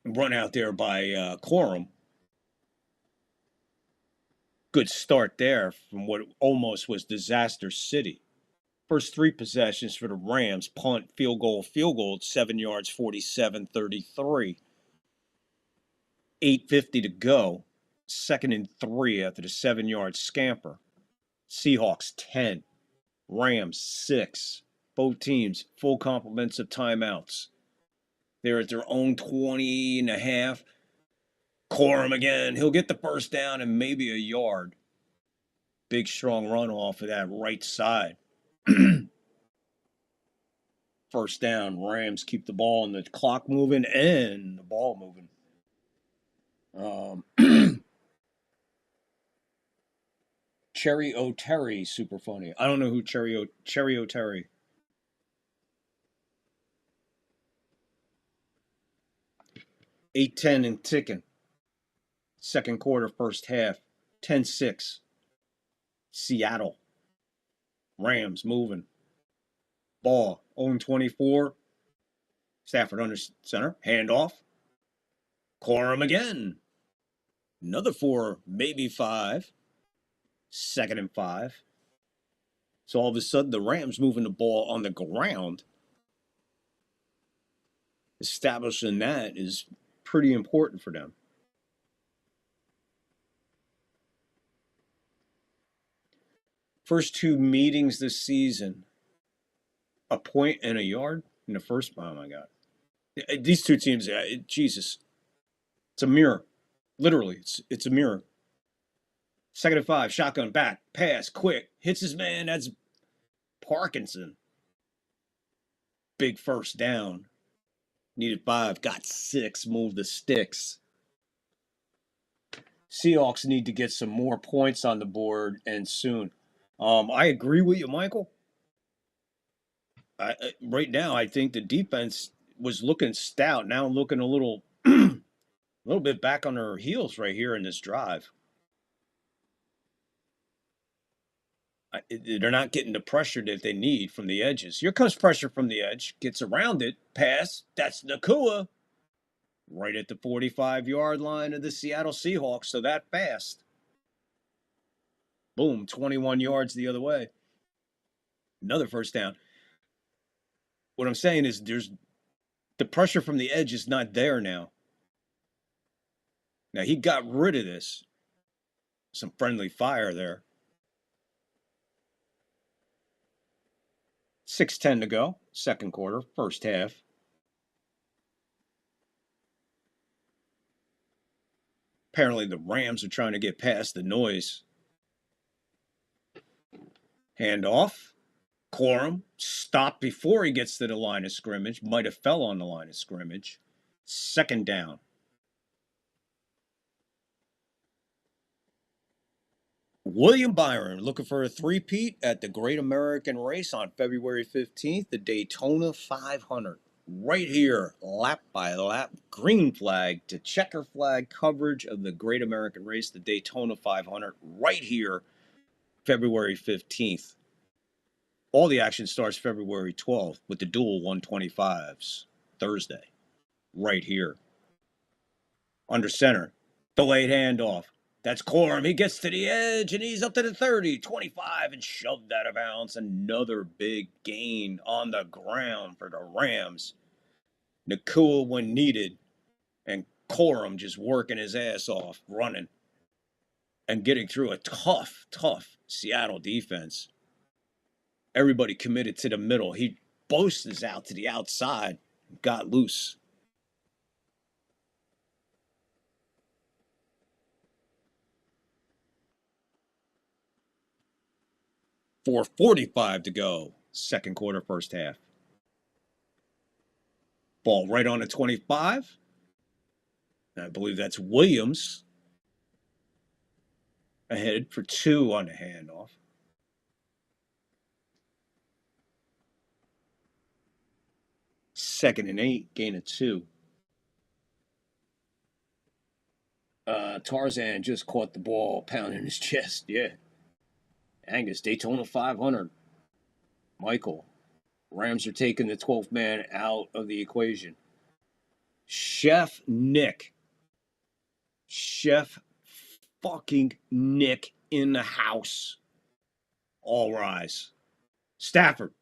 Run out there by Corum. Good start there from what almost was disaster city. First 3 possessions for the Rams. Punt, field goal, 7 yards, 47-33. 8:50 to go. 2nd and 3 after the 7-yard scamper. Seahawks 10. Rams 6. Both teams full complements of timeouts. They're at their own 20.5. Corum again. He'll get the first down and maybe a yard. Big strong run off of that right side. First down. Rams keep the ball and the clock moving and the ball moving. Cherry O'Terry, super funny. I don't know who Cherry O'Terry. $8-10 and ticking. Second quarter, first half. 10-6. Seattle. Rams moving. Ball. 0-24. Stafford under center. Handoff. Corum again. Another 4, maybe 5. 2nd and 5. So all of a sudden, the Rams moving the ball on the ground. Establishing that is pretty important for them. First 2 meetings this season, a point and a yard in the first. Oh my God, these 2 teams, Jesus, it's a mirror. Literally, it's a mirror. 2nd and 5, shotgun back, pass, quick, hits his man. That's Parkinson. Big first down. Needed 5, got 6. Move the sticks. Seahawks need to get some more points on the board and soon. I agree with you, Michael. Right now, I think the defense was looking stout. Now looking a little bit back on their heels right here in this drive. They're not getting the pressure that they need from the edges. Here comes pressure from the edge. Gets around it. Pass. That's Nacua. Right at the 45-yard line of the Seattle Seahawks. So that fast. Boom. 21 yards the other way. Another first down. What I'm saying is there's the pressure from the edge is not there now. Now, he got rid of this. Some friendly fire there. 6:10 to go. Second quarter, first half. Apparently, the Rams are trying to get past the noise. Handoff. Corum stopped before he gets to the line of scrimmage. Might have fell on the line of scrimmage. 2nd down. William Byron looking for a three-peat at the Great American Race on February 15th, the Daytona 500. Right here, lap by lap, green flag to checker flag coverage of the Great American Race, the Daytona 500, right here, February 15th. All the action starts February 12th with the dual 125s, Thursday, right here. Under center, delayed handoff. That's Corum. He gets to the edge, and he's up to the 30, 25, and shoved out of bounds. Another big gain on the ground for the Rams. Nacua when needed, and Corum just working his ass off, running and getting through a tough Seattle defense. Everybody committed to the middle. He boasts out to the outside, got loose. .445 to go. Second quarter, first half. Ball right on the 25. I believe that's Williams. Ahead for 2 on the handoff. Second and 8, gain of 2. Tarzan just caught the ball, pounding his chest. Yeah. Angus, Daytona 500. Michael. Rams are taking the 12th man out of the equation. Chef Nick. Chef fucking Nick in the house. All rise. Stafford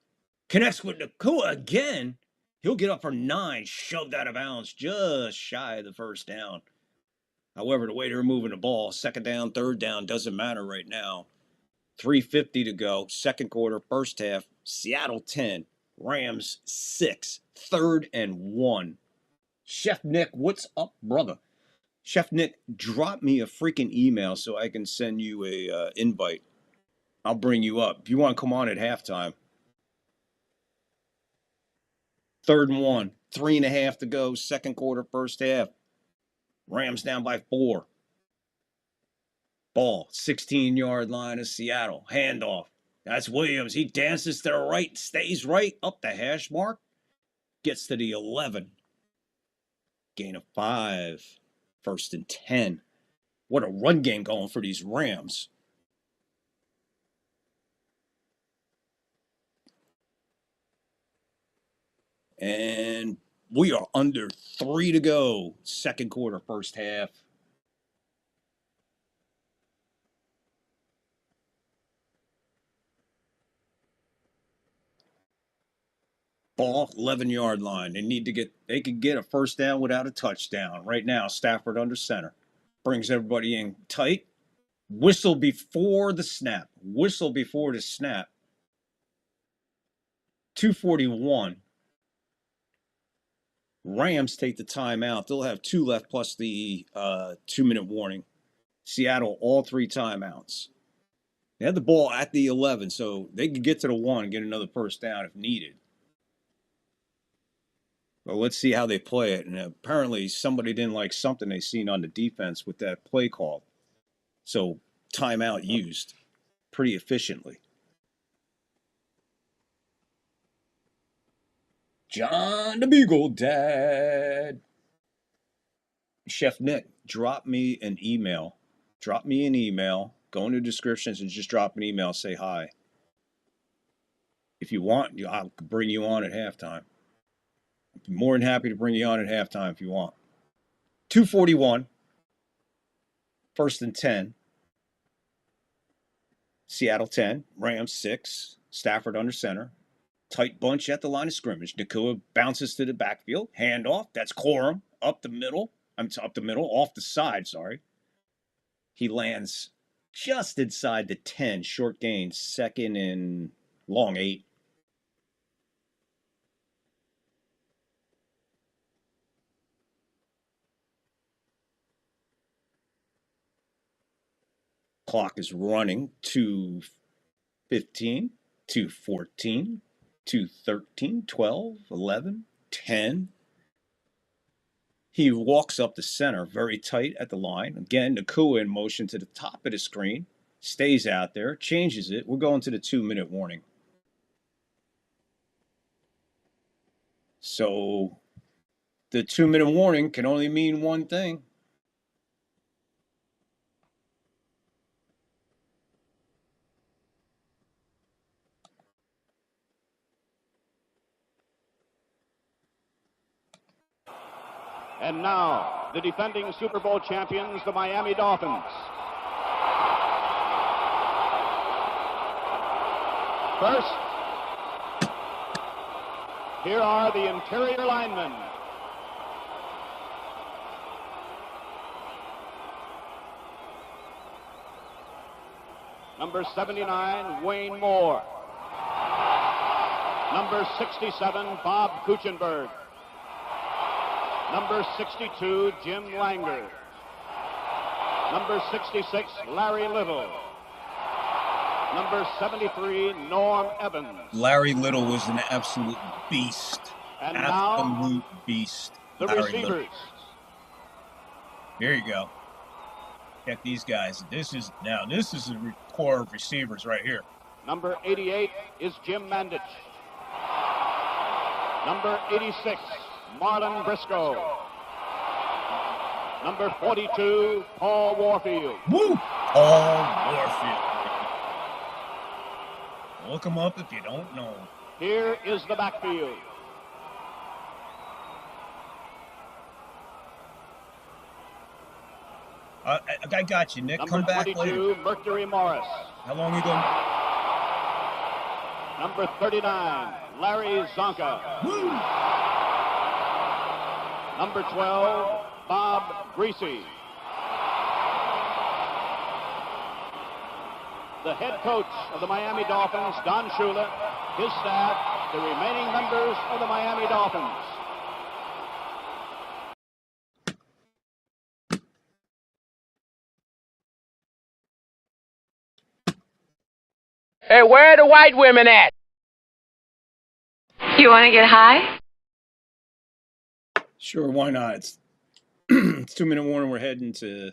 connects with Nacua again. He'll get up for 9, shoved out of bounds, just shy of the first down. However, the way they're moving the ball, second down, third down, doesn't matter right now. 3:50 to go, second quarter, first half. Seattle 10, Rams 6, 3rd and 1. Chef Nick, what's up, brother? Chef Nick, drop me a freaking email so I can send you a invite. I'll bring you up. If you want to come on at halftime. 3rd and 1, 3.5 to go, second quarter, first half. Rams down by 4. Ball, 16-yard line of Seattle. Handoff. That's Williams. He dances to the right, stays right up the hash mark. Gets to the 11. Gain of 5. 1st and 10. What a run game going for these Rams. And we are under 3 to go. Second quarter, first half. Ball, 11-yard line. They could get a first down without a touchdown. Right now, Stafford under center. Brings everybody in tight. Whistle before the snap. 2:41. Rams take the timeout. They'll have 2 left plus the 2-minute warning. Seattle, all 3 timeouts. They had the ball at the 11, so they could get to the 1 and get another first down if needed. Well, let's see how they play it. And apparently somebody didn't like something they seen on the defense with that play call. So timeout used pretty efficiently. John the Beagle Dad. Chef Nick, drop me an email. Go into descriptions and just drop an email. Say hi. If you want, I'll bring you on at halftime. I'd be more than happy to bring you on at halftime if you want. 2:41. 1st and 10. Seattle 10. Rams 6. Stafford under center. Tight bunch at the line of scrimmage. Nacua bounces to the backfield. Handoff. That's Corum. Off the middle. Off the side, sorry. He lands just inside the 10. Short gain. 2nd and long 8. Clock is running. 2:15, 2:14, 2:13, 12, 11, 10. He walks up the center, very tight at the line. Again, Nacua in motion to the top of the screen. Stays out there, changes it. We're going to the 2-minute warning. So the 2-minute warning can only mean one thing. And now, the defending Super Bowl champions, the Miami Dolphins. First, here are the interior linemen. Number 79, Wayne Moore. Number 67, Bob Kuchenberg. Number 62, Jim Langer. Number 66, Larry Little. Number 73, Norm Evans. Larry Little was an absolute beast. And absolute now, beast. the Larry receivers. Little. Here you go. Check these guys. This is a core of receivers right here. Number 88 is Jim Mandich. Number 86, Marlon Briscoe. Number 42, Paul Warfield. Woo! Paul Warfield. Look him up if you don't know. Here is the backfield. I got you, Nick. Number Come back 22, later. Mercury Morris. How long you going? Number 39, Larry Zonka. Woo! Number 12, Bob Greasy. The head coach of the Miami Dolphins, Don Shula, his staff, the remaining members of the Miami Dolphins. Hey, where are the white women at? You want to get high? Sure, why not? It's 2-minute warning. We're heading to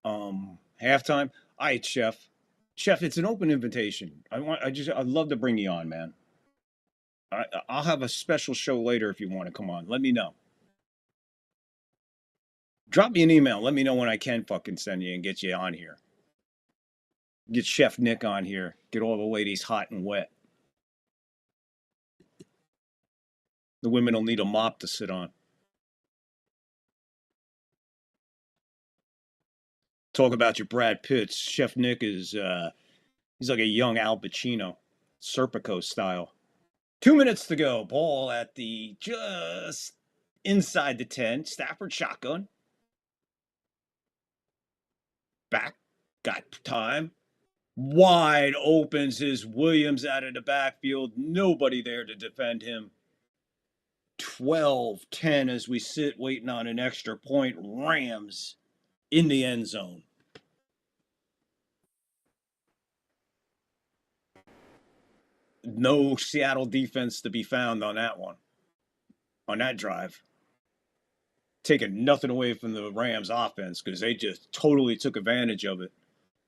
halftime. All right, Chef. Chef, it's an open invitation. I'd love to bring you on, man. I'll have a special show later if you want to come on. Let me know. Drop me an email. Let me know when I can fucking send you and get you on here. Get Chef Nick on here. Get all the ladies hot and wet. The women will need a mop to sit on. Talk about your Brad Pitts. Chef Nick is, he's like a young Al Pacino, Serpico style. 2 minutes to go. Ball at the just inside the 10. Stafford shotgun. Back. Got time. Wide opens his Williams out of the backfield. Nobody there to defend him. 12-10 as we sit waiting on an extra point. Rams in the end zone. No Seattle defense to be found on that one. On that drive. Taking nothing away from the Rams offense because they just totally took advantage of it.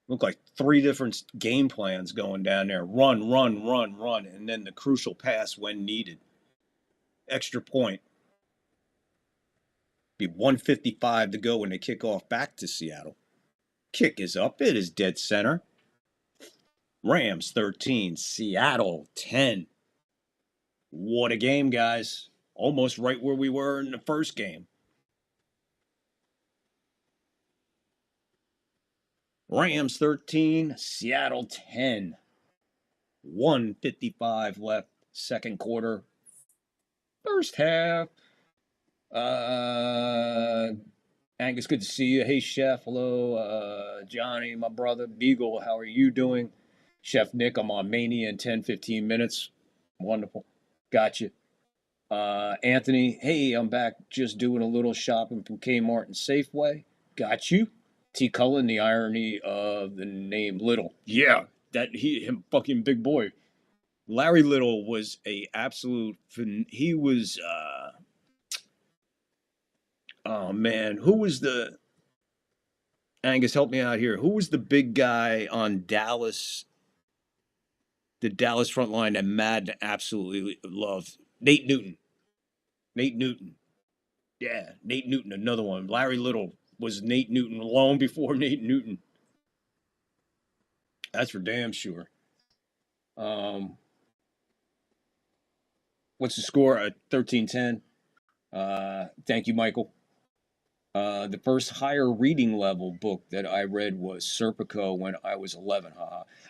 Looked like 3 different game plans going down there. Run, run, run, run. And then the crucial pass when needed. Extra point. Be 1:55 to go when they kick off back to Seattle. Kick is up. It is dead center. Rams 13, Seattle 10. What a game, guys. Almost right where we were in the first game. Rams 13, Seattle 10. 1:55 left, second quarter. First half. Angus, good to see you. Hey, Chef. Hello. Johnny, my brother. Beagle, how are you doing? Chef Nick, I'm on Mania in 10-15 minutes. Wonderful. Got you. Anthony, hey, I'm back just doing a little shopping from Kmart and Safeway. Got you. T. Cullen, the irony of the name Little. Yeah, him fucking big boy. Larry Little was a absolute, he was, oh man, who was the, Angus, help me out here. Who was the big guy on Dallas, the Dallas front line that Madden absolutely loved? Nate Newton. Yeah, Nate Newton, another one. Larry Little was Nate Newton long before Nate Newton. That's for damn sure. What's the score? 13-10. Thank you, Michael. The first higher reading level book that I read was Serpico when I was 11.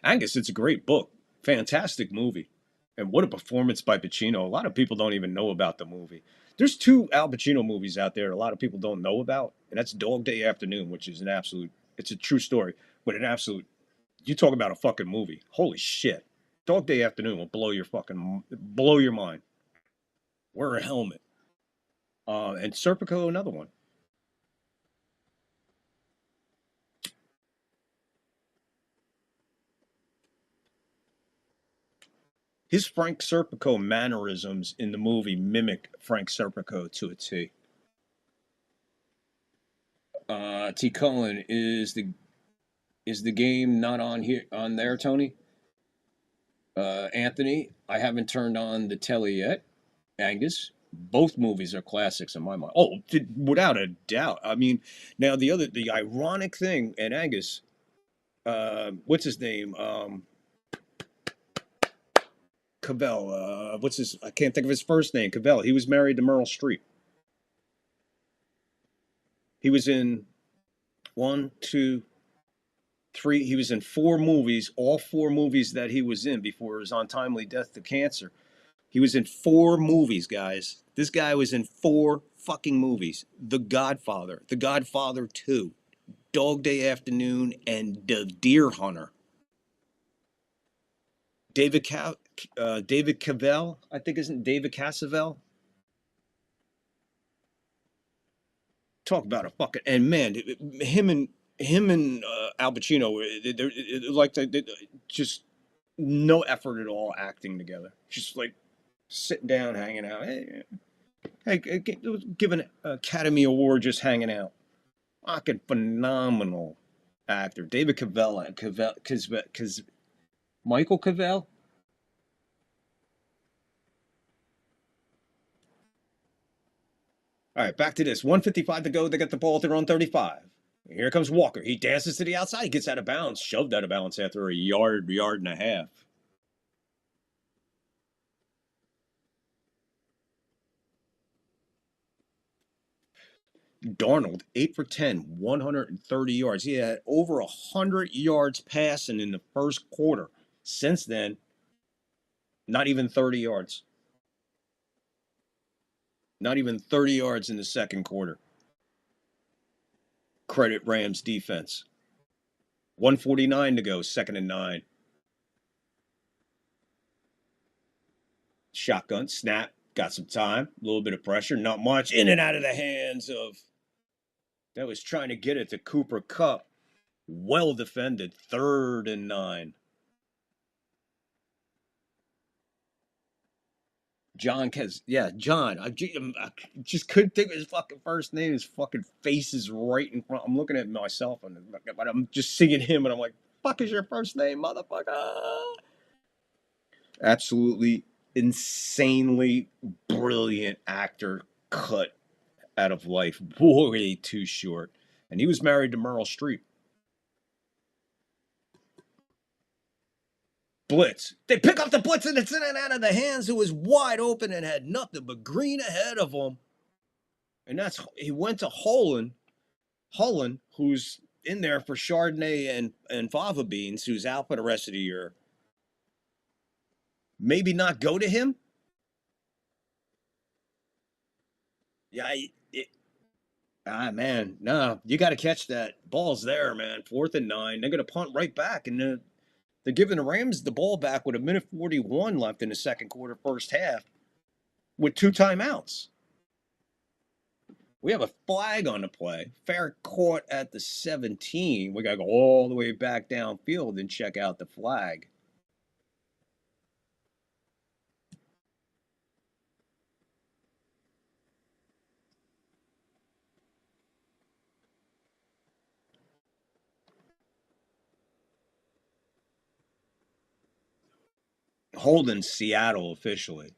Angus, it's a great book. Fantastic movie. And what a performance by Pacino. A lot of people don't even know about the movie. There's 2 Al Pacino movies out there a lot of people don't know about. And that's Dog Day Afternoon, which is it's a true story, but an absolute You talk about a fucking movie. Holy shit. Dog Day Afternoon will blow your mind. Wear a helmet. And Serpico, another one. His Frank Serpico mannerisms in the movie mimic Frank Serpico to a T. T. Cullen, is the game not on here on there, Tony? Anthony, I haven't turned on the telly yet. Angus, both movies are classics in my mind. Oh, without a doubt. I mean, now the ironic thing, and Angus, what's his name? Cavell. I can't think of his first name. Cavell. He was married to Meryl Streep. He was in 1, 2, 3. He was in 4 movies. All 4 movies that he was in before his untimely death to cancer. He was in 4 movies, guys. This guy was in 4 fucking movies. The Godfather, The Godfather 2, Dog Day Afternoon, and The Deer Hunter. David Cavell, I think, isn't David Cassavel? Talk about a fucking, and man, him and Al Pacino, they're just no effort at all acting together. Just like sitting down, hanging out. Hey, give an Academy Award just hanging out. Fucking phenomenal actor, David Cavell, Michael Cavell. All right, back to this. 1:55 to go. They got the ball at their own 35. Here comes Walker. He dances to the outside. He gets out of bounds. Shoved out of bounds after a yard and a half. Darnold, 8 for 10, 130 yards. He had over 100 yards passing in the first quarter. Since then, not even 30 yards. Not even 30 yards in the second quarter. Credit Rams defense. 1:49 to go, 2nd and 9. Shotgun, snap, got some time, a little bit of pressure, not much. In and out of the hands of, that was trying to get it to Cooper Kupp. Well defended, 3rd and 9. John. I just couldn't think of his fucking first name. His fucking face is right in front. I'm looking at myself, but I'm just singing him, and I'm like, fuck is your first name, motherfucker? Absolutely insanely brilliant actor, cut out of life way too short. And he was married to Meryl Streep. Blitz. They pick up the blitz, and it's in and out of the hands, who was wide open and had nothing but green ahead of him. And he went to Holland, who's in there for Chardonnay and fava beans, who's out for the rest of the year. Maybe not go to him? Yeah, man, no, you got to catch that. Ball's there, man. 4th and 9. They're going to punt right back, and they're giving the Rams the ball back with 1:41 left in the second quarter, first half, with 2 timeouts. We have a flag on the play. Fair caught at the 17. We got to go all the way back downfield and check out the flag. Holding Seattle officially.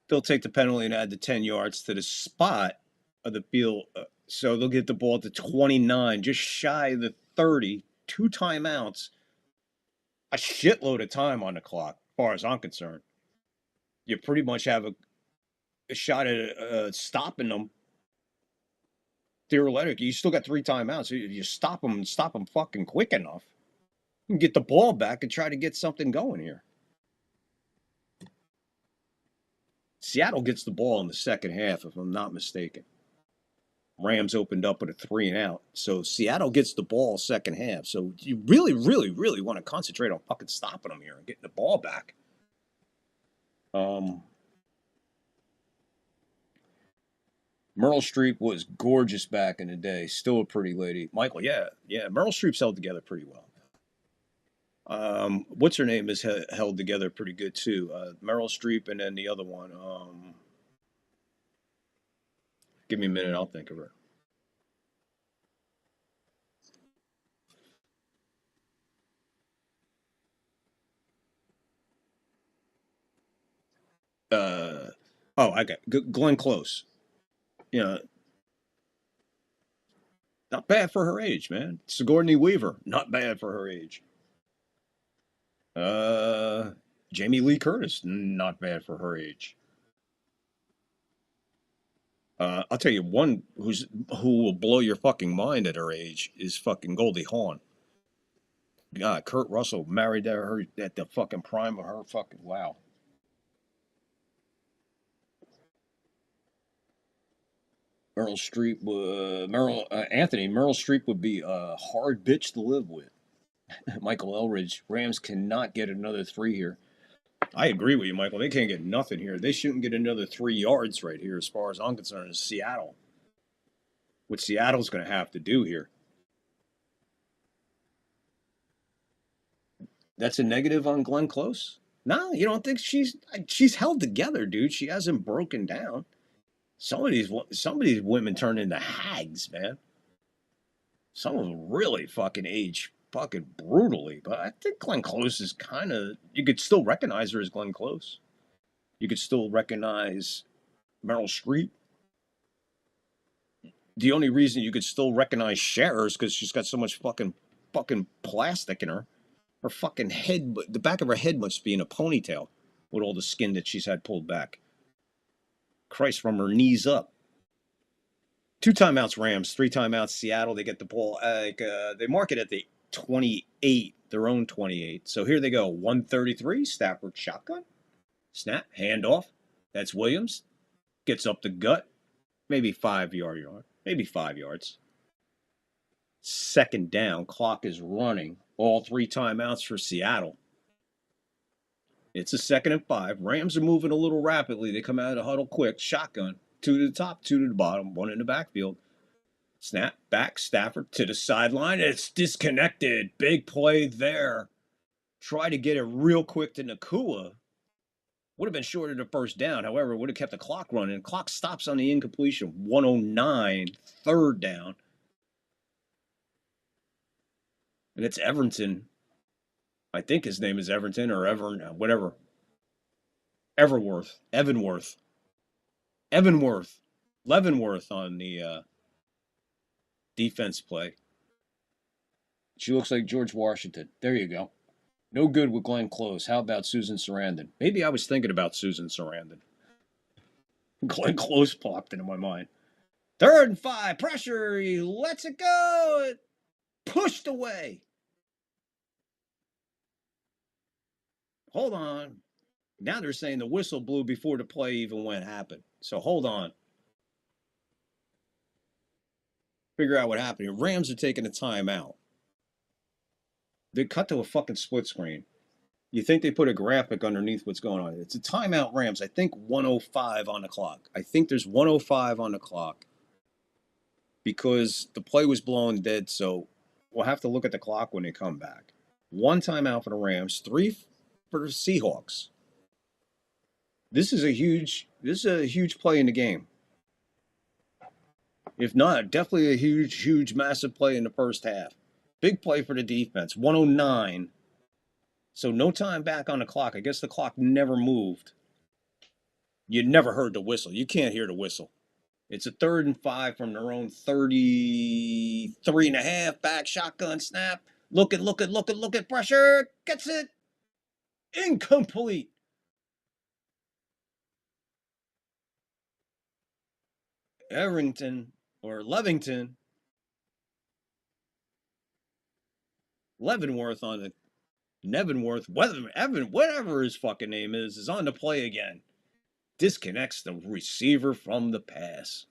They'll take the penalty and add the 10 yards to the spot of the field. So they'll get the ball to 29, just shy of the 30. 2 timeouts. A shitload of time on the clock, as far as I'm concerned. You pretty much have a shot at stopping them. Theoretically, you still got 3 timeouts. You stop them fucking quick enough. You can get the ball back and try to get something going here. Seattle gets the ball in the second half, if I'm not mistaken. Rams opened up with a 3 and out. So Seattle gets the ball second half. So you really, really, really want to concentrate on fucking stopping them here and getting the ball back. Meryl Streep was gorgeous back in the day. Still a pretty lady. Michael, yeah. Meryl Streep's held together pretty well. What's her name is held together pretty good too. Meryl Streep and then the other one. Give me a minute, I'll think of her. Okay. Glenn Close. Not bad for her age, man. Sigourney Weaver, not bad for her age. Jamie Lee Curtis, not bad for her age. I'll tell you one who will blow your fucking mind at her age is fucking Goldie Hawn. God, Kurt Russell married her at the fucking prime of her fucking wow. Meryl Streep, Meryl Streep would be a hard bitch to live with. Michael Elridge, Rams cannot get another 3 here. I agree with you, Michael. They can't get nothing here. They shouldn't get another 3 yards right here, as far as I'm concerned, is Seattle. What Seattle's going to have to do here. That's a negative on Glenn Close? No, you don't think she's held together, dude. She hasn't broken down. Some of these women turn into hags, man. Some of them really fucking age fucking brutally. But I think Glenn Close is kind of... You could still recognize her as Glenn Close. You could still recognize Meryl Streep. The only reason you could still recognize Cher is because she's got so much fucking plastic in her. Her fucking head... The back of her head must be in a ponytail with all the skin that she's had pulled back. Christ, from her knees up. 2 timeouts Rams, 3 timeouts Seattle. They get the ball. They mark it at the 28, their own 28. So here they go. 133, Stafford shotgun. Snap, handoff. That's Williams. Gets up the gut. Maybe 5 yard. Maybe 5 yards. Second down. Clock is running. All 3 timeouts for Seattle. It's a 2nd and 5. Rams are moving a little rapidly. They come out of the huddle quick. Shotgun. 2 to the top, 2 to the bottom, 1 in the backfield. Snap back. Stafford to the sideline. It's disconnected. Big play there. Try to get it real quick to Nacua. Would have been short of the first down. However, would have kept the clock running. The clock stops on the incompletion. 109. 3rd down. And it's Everton. I think his name is Everton or whatever. Evanworth on the defense play. She looks like George Washington. There you go. No good with Glenn Close. How about Susan Sarandon? Maybe I was thinking about Susan Sarandon. Glenn Close popped into my mind. 3rd and 5. Pressure. He lets it go. Pushed away. Hold on. Now they're saying the whistle blew before the play even happened. So hold on. Figure out what happened here. Rams are taking a timeout. They cut to a fucking split screen. You think they put a graphic underneath what's going on. It's a timeout Rams. I think 105 on the clock. I think there's 105 on the clock. Because the play was blown dead, so we'll have to look at the clock when they come back. 1 timeout for the Rams, 3 for the Seahawks. This is a huge play in the game. If not, definitely a huge, massive play in the first half. Big play for the defense. 109. So no time back on the clock. I guess the clock never moved. You never heard the whistle. You can't hear the whistle. It's a 3rd and 5 from their own 33.5. Back shotgun snap. Look at pressure. Gets it. Incomplete. Levenworth on the Nevenworth, whatever his fucking name is on the play again. disconnects the receiver from the pass.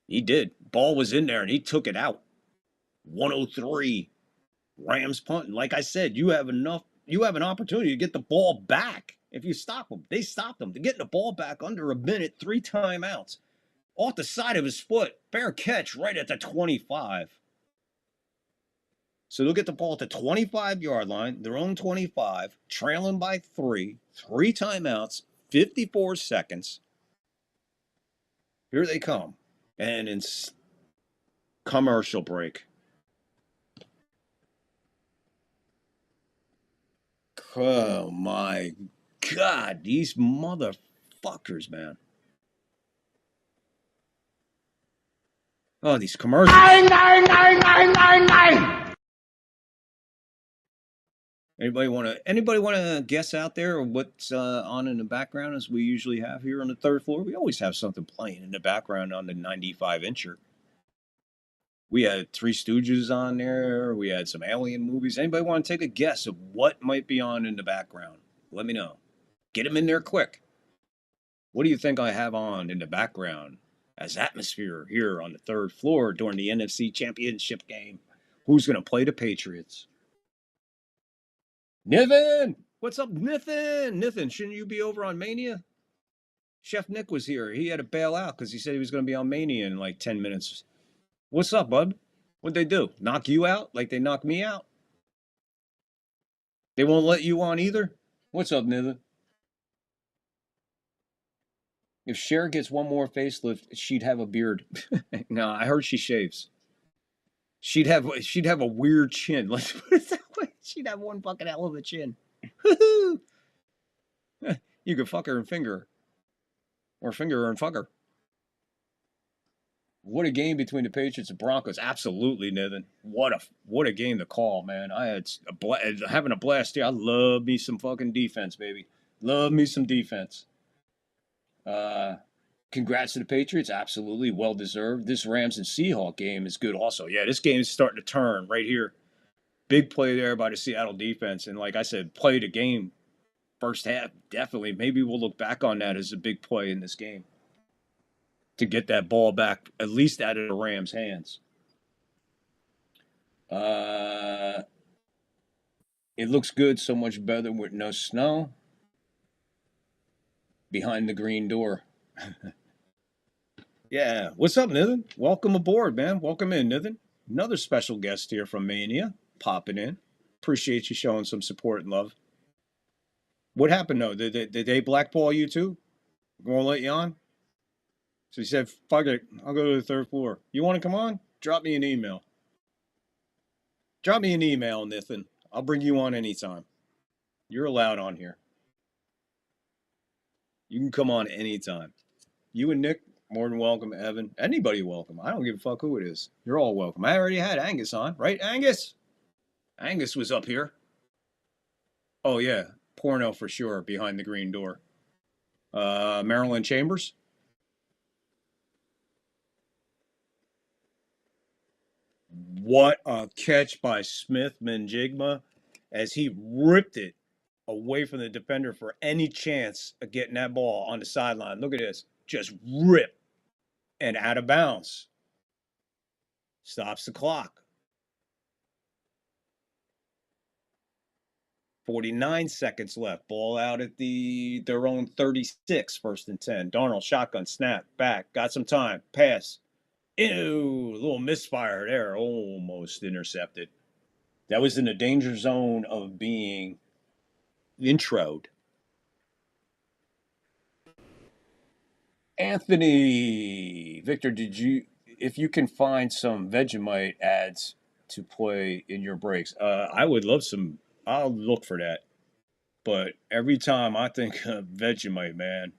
He did. Ball was in there, and he took it out. 103. Rams punting. Like I said, you have an opportunity to get the ball back if you stop them. They stopped them. They're getting the ball back under a minute, 3 timeouts. Off the side of his foot. Fair catch right at the 25. So they'll get the ball at the 25-yard line, their own 25, trailing by 3, 3 timeouts, 54 seconds. Here they come. And it's commercial break. Oh, my God. These motherfuckers, man. Oh, these commercials. 9. Anybody want to guess out there what's on in the background as we usually have here on the 3rd floor? We always have something playing in the background on the 95-incher. We had Three Stooges on there. We had some Alien movies. Anybody want to take a guess of what might be on in the background? Let me know. Get them in there quick. What do you think I have on in the background as atmosphere here on the 3rd floor during the NFC Championship game? Who's going to play the Patriots? Niven! What's up, Niven? Niven, shouldn't you be over on Mania? Chef Nick was here. He had to bail out because he said he was going to be on Mania in like 10 minutes. What's up, bud? What'd they do? Knock you out like they knocked me out? They won't let you on either? What's up, Niven? If Cher gets one more facelift, she'd have a beard. No, I heard she shaves. She'd have a weird chin. Let's put it that way. She'd have one fucking hell of a chin. You could fuck her and finger her. Or finger her and fuck her. What a game between the Patriots and Broncos. Absolutely, Niven. What a game to call, man. I had having a blast here. I love me some fucking defense, baby. Love me some defense. Congrats to the Patriots. Absolutely well-deserved. This Rams and Seahawks game is good also. Yeah, this game is starting to turn right here. Big play there by the Seattle defense. And like I said, play the game first half. Definitely. Maybe we'll look back on that as a big play in this game. To get that ball back, at least out of the Rams' hands. It looks good. So much better with no snow. Behind the green door. Yeah. What's up, Niven? Welcome aboard, man. Welcome in, Niven. Another special guest here from Mania. Popping in. Appreciate you showing some support and love. What happened, though? Did they blackball you, too? Gonna let you on? So he said, fuck it. I'll go to the 3rd floor. You want to come on? Drop me an email. Drop me an email, Niven. I'll bring you on anytime. You're allowed on here. You can come on anytime. You and Nick, more than welcome. Evan, anybody welcome. I don't give a fuck who it is. You're all welcome. I already had Angus on, right, Angus? Angus was up here. Oh, yeah. Porno for sure, behind the green door. Marilyn Chambers. What a catch by Smith-Njigba as he ripped it away from the defender for any chance of getting that ball on the sideline. Look at this. Just rip and out of bounds. Stops the clock. 49 seconds left. Ball out at their own 36, 1st and 10. Darnold, shotgun, snap, back. Got some time. Pass. Ew, a little misfire there. Almost intercepted. That was in the danger zone of being introed. Anthony, Victor, if you can find some Vegemite ads to play in your breaks, I would love some. I'll look for that. But every time I think of Vegemite, man.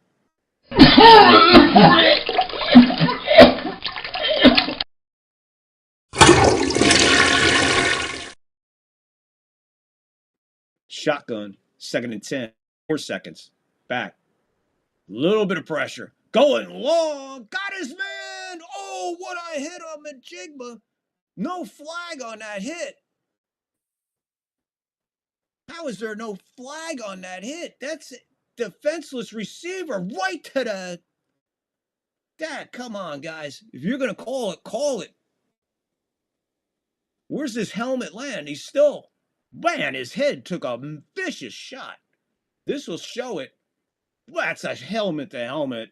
Shotgun, 2nd and 10, 4 seconds. Back. Little bit of pressure. Going long. Got his man. Oh, what a hit on Njigba. No flag on that hit. How is there no flag on that hit? That's defenseless receiver right to the... Dad, come on, guys. If you're going to call it, call it. Where's his helmet land? He's still... Man, his head took a vicious shot. This will show it. That's a helmet to helmet.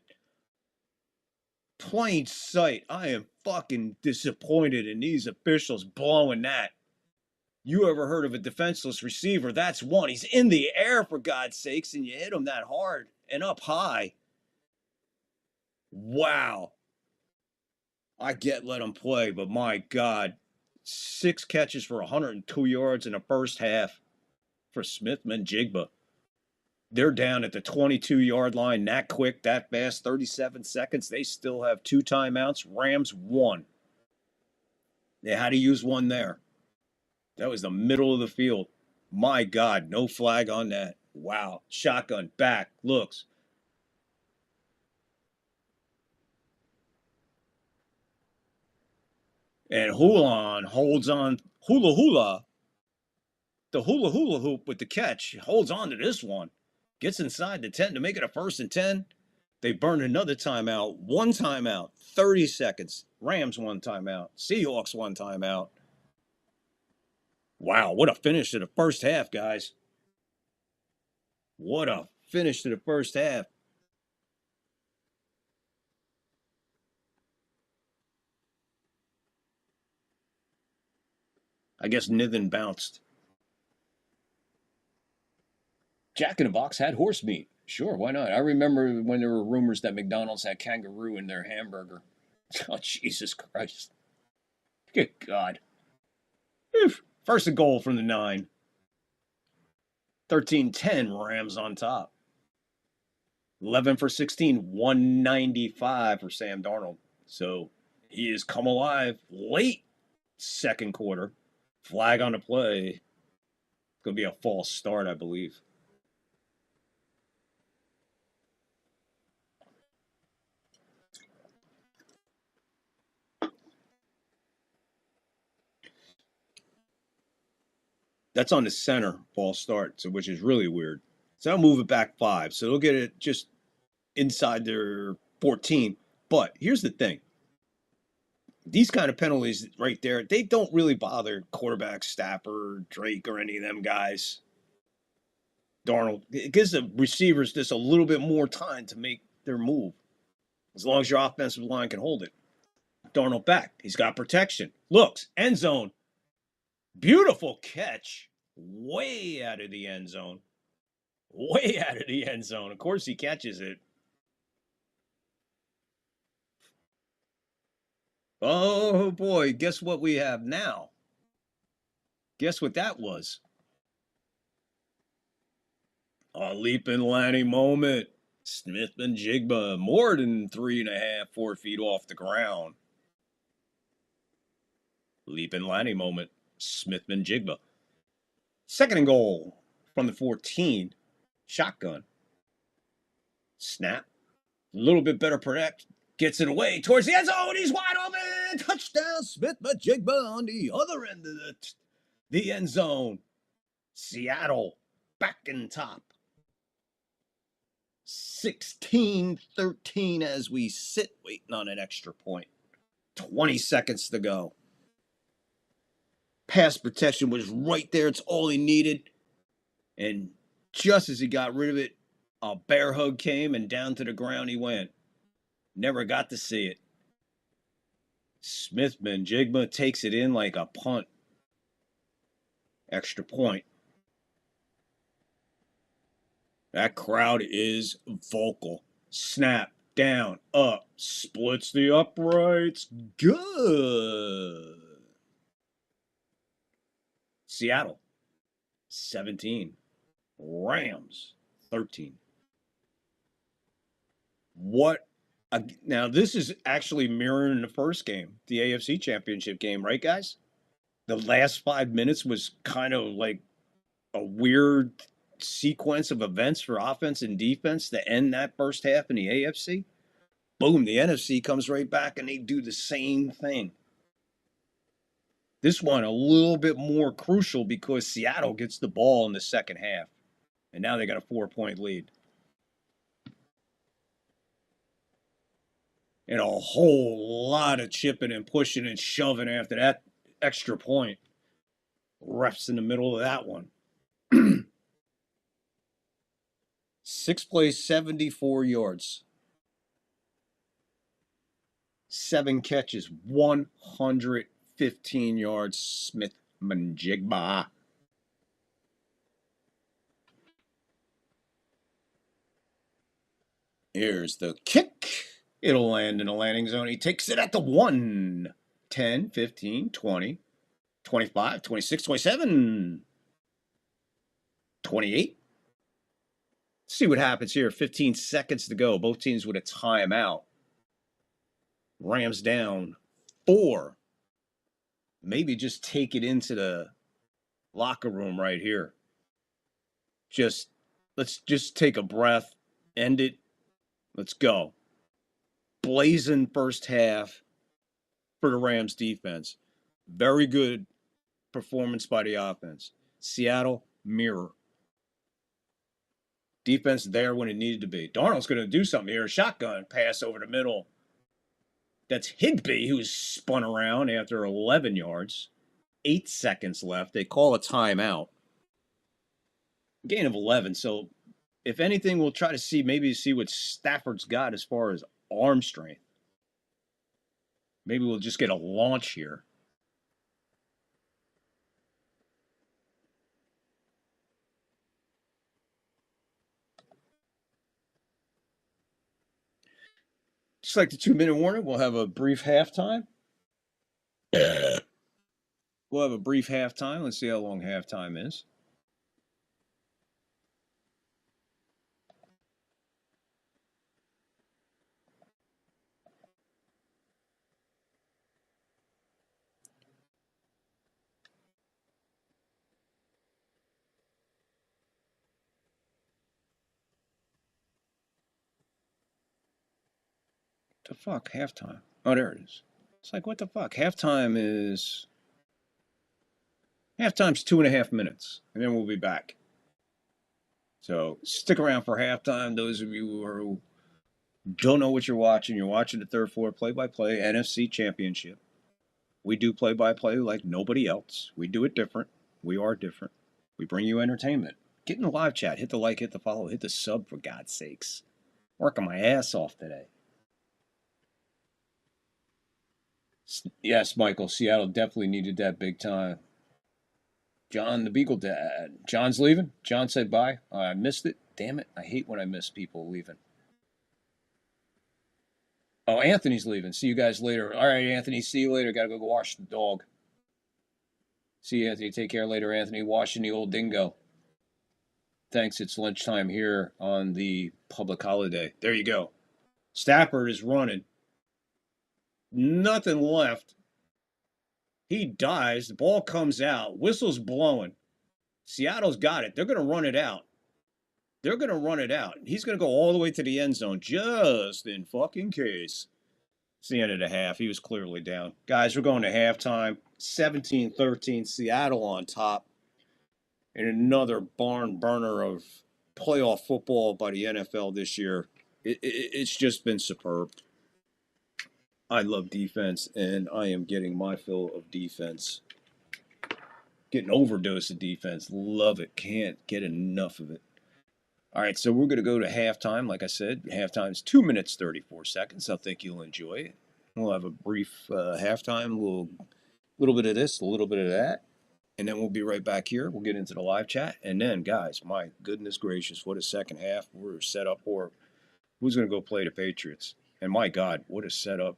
Plain sight. I am fucking disappointed in these officials blowing that. You ever heard of a defenseless receiver? That's one. He's in the air, for God's sakes, and you hit him that hard and up high. Wow. I get let him play, but my God. 6 catches for 102 yards in the first half for Smith-Njigba. They're down at the 22-yard line that quick, that fast, 37 seconds. They still have 2 timeouts. Rams 1. They had to use one there. That was the middle of the field. My God, no flag on that. Wow. Shotgun, back, looks. And Hulan holds on. The hula hoop with the catch. Holds on to this one. Gets inside the 10 to make it a 1st and 10. They burn another timeout. 1 timeout. 30 seconds. Rams 1 timeout. Seahawks 1 timeout. Wow, what a finish to the first half, guys. What a finish to the first half. I guess Niven bounced. Jack in the Box had horse meat. Sure, why not? I remember when there were rumors that McDonald's had kangaroo in their hamburger. Oh, Jesus Christ. Good God. Oof. 1st and goal from the 9. 13-10, Rams on top. 11 for 16, 195 for Sam Darnold. So he has come alive late 2nd quarter. Flag on the play. It's going to be a false start, I believe. That's on the center false start, so which is really weird. So I'll move it back 5. So they'll get it just inside their 14. But here's the thing. These kind of penalties right there, they don't really bother quarterback Stafford, Drake, or any of them guys. Darnold. It gives the receivers just a little bit more time to make their move. As long as your offensive line can hold it. Darnold back. He's got protection. Looks. End zone. Beautiful catch. Way out of the end zone. Way out of the end zone. Of course he catches it. Oh, boy. Guess what we have now? Guess what that was? A Leaping Lanny moment. Smith-Njigba, more than 3.5, 4 feet off the ground. Leaping Lanny moment. Smith-Njigba. 2nd and goal from the 14. Shotgun. Snap. A little bit better protect. Gets it away towards the end zone. He's wide open. Touchdown. Smith-Njigba on the other end of the end zone. Seattle back in top. 16-13 as we sit waiting on an extra point. 20 seconds to go. Pass protection was right there. It's all he needed. And just as he got rid of it, a bear hug came and down to the ground he went. Never got to see it. Smith-Njigba takes it in like a punt. Extra point. That crowd is vocal. Snap, down, up, splits the uprights. Good. Seattle, 17. Rams, 13. What? Now, this is actually mirroring the first game, the AFC Championship game, right, guys? The last 5 minutes was kind of like a weird sequence of events for offense and defense to end that first half in the AFC. Boom, the NFC comes right back and they do the same thing. This one a little bit more crucial because Seattle gets the ball in the second half. And now they got a 4-point lead. and a whole lot of chipping and pushing and shoving after that extra point. Refs in the middle of that one. 6 plays, 74 yards. 7 catches, 115 yards. Smith-Njigba. Here's the kick. It'll land in the landing zone. He takes it at the 1. 10, 15, 20, 25, 26, 27, 28. See what happens here. 15 seconds to go. Both teams with a timeout. Rams down 4. Maybe just take it into the locker room right here. Let's just take a breath. End it. Let's go. Blazing first half for the Rams defense. Very good performance by the offense. Seattle, mirror. Defense there when it needed to be. Darnold's going to do something here. Shotgun pass over the middle. That's Higbee, who's spun around after 11 yards. 8 seconds left. They call a timeout. Gain of 11. So, if anything, we'll try to see what Stafford's got as far as arm strength. Maybe we'll just get a launch here. Just like the 2-minute warning, we'll have a brief halftime. We'll have a brief halftime. Let's see how long halftime is. The fuck? Halftime. Oh, there it is. It's like, what the fuck? Halftime's 2.5 minutes, and then we'll be back. So stick around for halftime. Those of you who don't know what you're watching the Third Floor Play-by-Play NFC Championship. We do play-by-play like nobody else. We do it different. We are different. We bring you entertainment. Get in the live chat. Hit the like, hit the follow, hit the sub, for God's sakes. Working my ass off today. Yes, Michael, Seattle definitely needed that big time. John, the Beagle Dad. John's leaving. John said bye. I missed it. Damn it. I hate when I miss people leaving. Oh, Anthony's leaving. See you guys later. All right, Anthony. See you later. Got to go wash the dog. See you, Anthony. Take care later, Anthony. Washing the old dingo. Thanks. It's lunchtime here on the public holiday. There you go. Stafford is running. Nothing left. He dives. The ball comes out. Whistle's blowing. Seattle's got it. They're going to run it out. He's going to go all the way to the end zone just in fucking case. It's the end of the half. He was clearly down. Guys, we're going to halftime. 17-13. Seattle on top. And another barn burner of playoff football by the NFL this year. It's just been superb. I love defense, and I am getting my fill of defense. Getting an overdose of defense. Love it. Can't get enough of it. All right, so we're going to go to halftime. Like I said, halftime's 2 minutes, 34 seconds. I think you'll enjoy it. We'll have a brief halftime, a little bit of this, a little bit of that, and then we'll be right back here. We'll get into the live chat. And then, guys, my goodness gracious, what a second half we're set up for. Who's going to go play the Patriots? And my God, what a setup.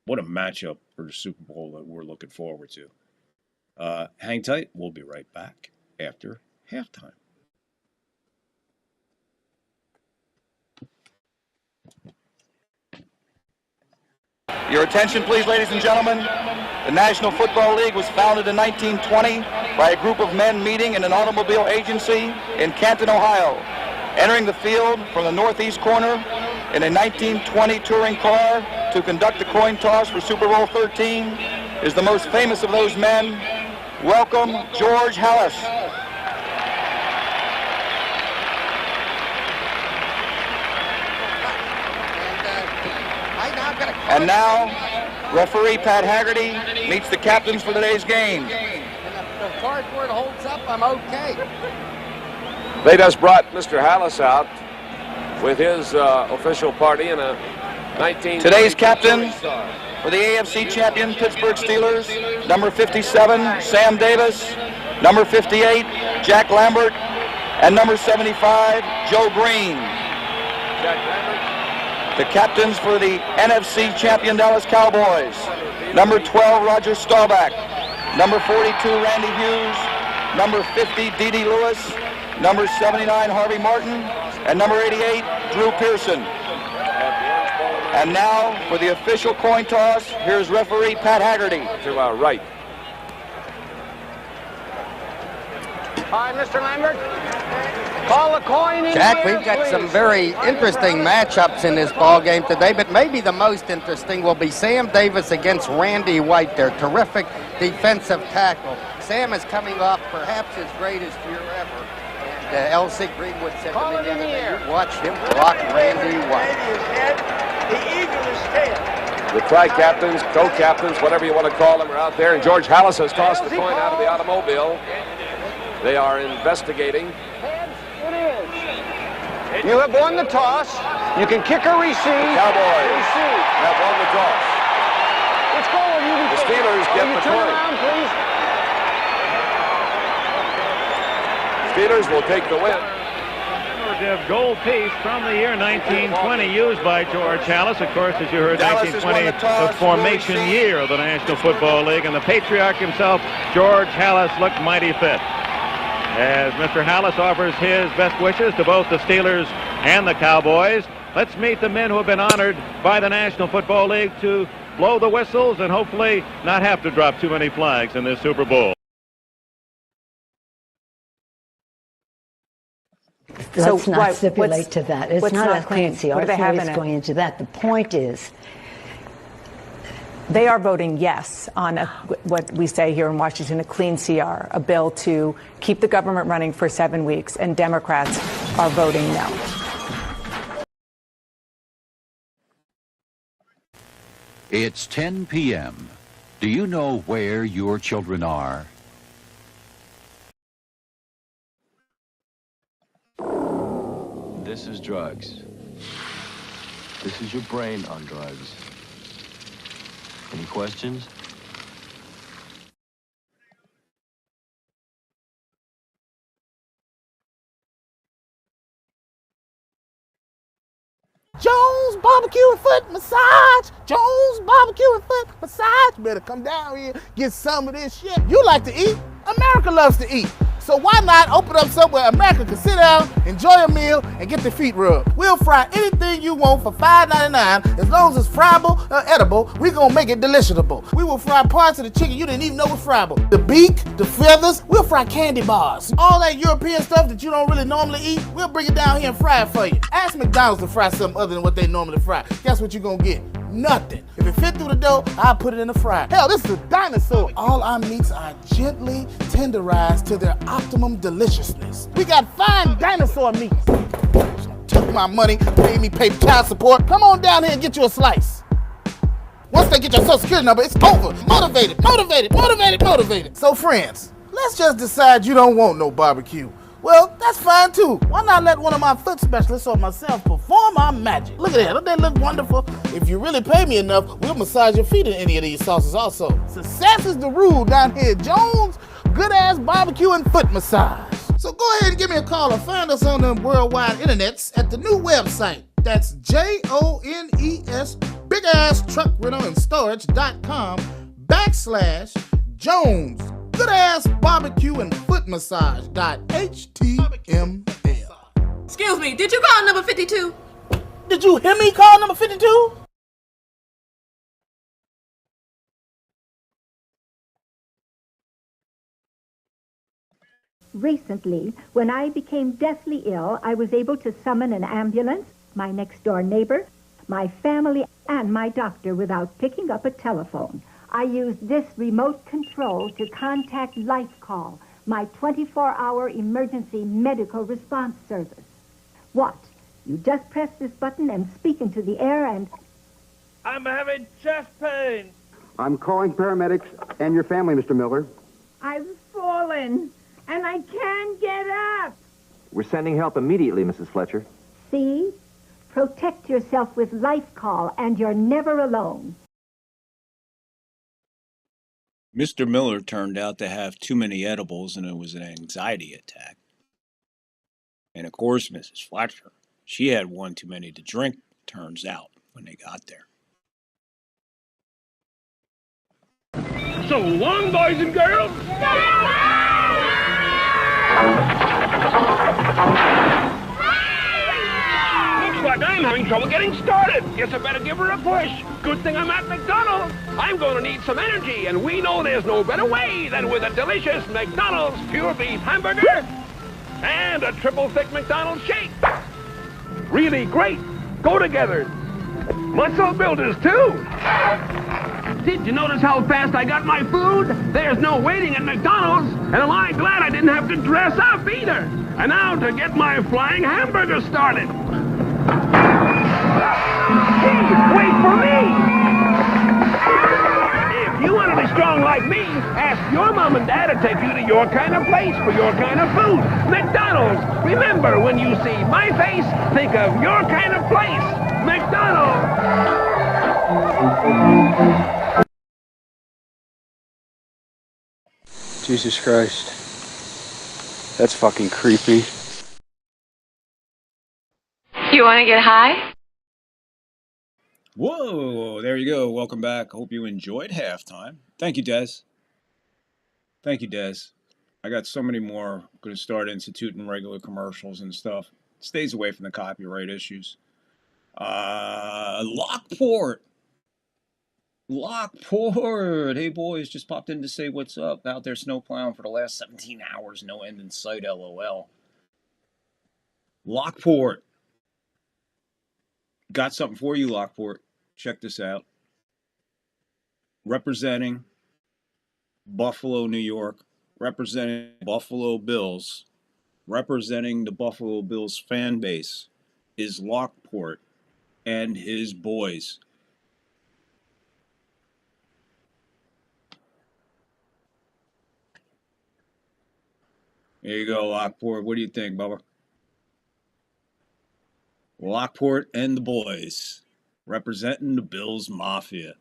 What a matchup for the Super Bowl that we're looking forward to. Hang tight. We'll be right back after halftime. Your attention, please, ladies and gentlemen. The National Football League was founded in 1920 by a group of men meeting in an automobile agency in Canton, Ohio. Entering the field from the northeast corner in a 1920 touring car to conduct the coin toss for Super Bowl 13 is the most famous of those men. Welcome, George Halas. I got And now, referee Pat Haggerty meets the captains for today's game. And if the cardboard holds up, I'm okay. They just brought Mr. Hallis out with his official party in a 19... Today's captain for the AFC champion Pittsburgh Steelers, number 57, Sam Davis, number 58, Jack Lambert, and number 75, Joe Green. Jack Lambert. The captains for the NFC champion Dallas Cowboys, number 12, Roger Staubach, number 42, Randy Hughes, number 50, Dee Lewis, number 79, Harvey Martin, and number 88, Drew Pearson. And now, for the official coin toss, here's referee Pat Haggerty. To our right. All right, Mr. Lambert. Call the coin in. Jack, here, we've got please. some very interesting matchups in this ball game today, but maybe the most interesting will be Sam Davis against Randy White, their terrific defensive tackle. Sam is coming off perhaps his greatest year ever. And L.C. Greenwood said to me the other day, watch him block Randy White. The eagle is tail. The tri-captains, co-captains, whatever you want to call them, are out there. And George Hallis has tossed the coin out of the automobile. They are investigating. You have won the toss. You can kick or receive. The Cowboys have won the toss. Let's go. The Steelers get the turn coin. around, please. Steelers will take the win. Commemorative gold piece from the year 1920 used by George Hallis. Of course, as you heard, Dallas 1920, has won the toss. the formation year of the National Football League, and the patriarch himself, George Hallis, looked mighty fit. As Mr. Hallis offers his best wishes to both the Steelers and the Cowboys, let's meet the men who have been honored by the National Football League to blow the whistles and hopefully not have to drop too many flags in this Super Bowl. Let's not stipulate to that. It's not a fancy What do they have in it's it? going into that. The point is, They are voting yes on what we say here in Washington, a clean CR, a bill to keep the government running for 7 weeks, and Democrats are voting no. It's 10 p.m. Do you know where your children are? This is drugs. This is your brain on drugs. Any questions? Jones Barbecue and Foot Massage. Jones Barbecue and Foot Massage. You better come down here, get some of this shit. You like to eat. America loves to eat. So why not open up somewhere America can sit down, enjoy a meal, and get their feet rubbed? We'll fry anything you want for $5.99. As long as it's friable or edible, we're gonna make it deliciable. We will fry parts of the chicken you didn't even know was friable. The beak, the feathers, we'll fry candy bars. All that European stuff that you don't really normally eat, we'll bring it down here and fry it for you. Ask McDonald's to fry something other than what they normally fry. Guess what you're gonna get? Nothing. If it fit through the dough, I'll put it in the fryer. Hell, this is a dinosaur. All our meats are gently tenderized to their optimum deliciousness. We got fine dinosaur meats. Took my money, made me pay child support. Come on down here and get you a slice. Once they get your social security number, it's over. Motivated, motivated, motivated, motivated. So friends, let's just decide you don't want no barbecue. Well, that's fine too. Why not let one of my foot specialists or myself perform our magic? Look at that, don't they look wonderful? If you really pay me enough, we'll massage your feet in any of these sauces also. Success is the rule down here at Jones Good Ass Barbecue and Foot Massage. So go ahead and give me a call or find us on the worldwide internets at the new website. That's JONES Big Ass Truck Rental and Storage.com/Jones Good Ass Barbecue and Foot Massage.html. Excuse me, did you call number 52? Did you hear me call number 52? Recently, when I became deathly ill, I was able to summon an ambulance, my next-door neighbor, my family, and my doctor without picking up a telephone. I used this remote control to contact LifeCall, my 24-hour emergency medical response service. What? You just press this button and speak into the air and... I'm having chest pain. I'm calling paramedics and your family, Mr. Miller. I've fallen, and I can't get up. We're sending help immediately, Mrs. Fletcher. See? Protect yourself with Life Call, and you're never alone. Mr. Miller turned out to have too many edibles, and it was an anxiety attack. And of course, Mrs. Fletcher, she had one too many to drink, turns out, when they got there. So long, boys and girls. Looks like I'm having trouble getting started. Guess I better give her a push. Good thing I'm at McDonald's. I'm going to need some energy, and we know there's no better way than with a delicious McDonald's pure beef hamburger and a triple thick McDonald's shake. Really great. Go together. Muscle builders, too. Did you notice how fast I got my food? There's no waiting at McDonald's, and am I glad I didn't have to dress up either. And now to get my flying hamburger started. Hey, wait for me! If you want to be strong like me, ask your mom and dad to take you to your kind of place for your kind of food. McDonald's. Remember, when you see my face, think of your kind of place. McDonald's. Jesus Christ. That's fucking creepy. You want to get high? Whoa, there you go. Welcome back. Hope you enjoyed halftime. Thank you, Des. Thank you, Des. I got so many more. I'm going to start instituting regular commercials and stuff. Stays away from the copyright issues. Lockport. Lockport. Hey, boys, just popped in to say what's up. Out there snow plowing for the last 17 hours. No end in sight, LOL. Lockport. Got something for you, Lockport. Check this out. Representing Buffalo, New York. Representing Buffalo Bills. Representing the Buffalo Bills fan base is Lockport and his boys. There you go, Lockport. What do you think, Bubba? Lockport and the boys. Representing the Bills Mafia.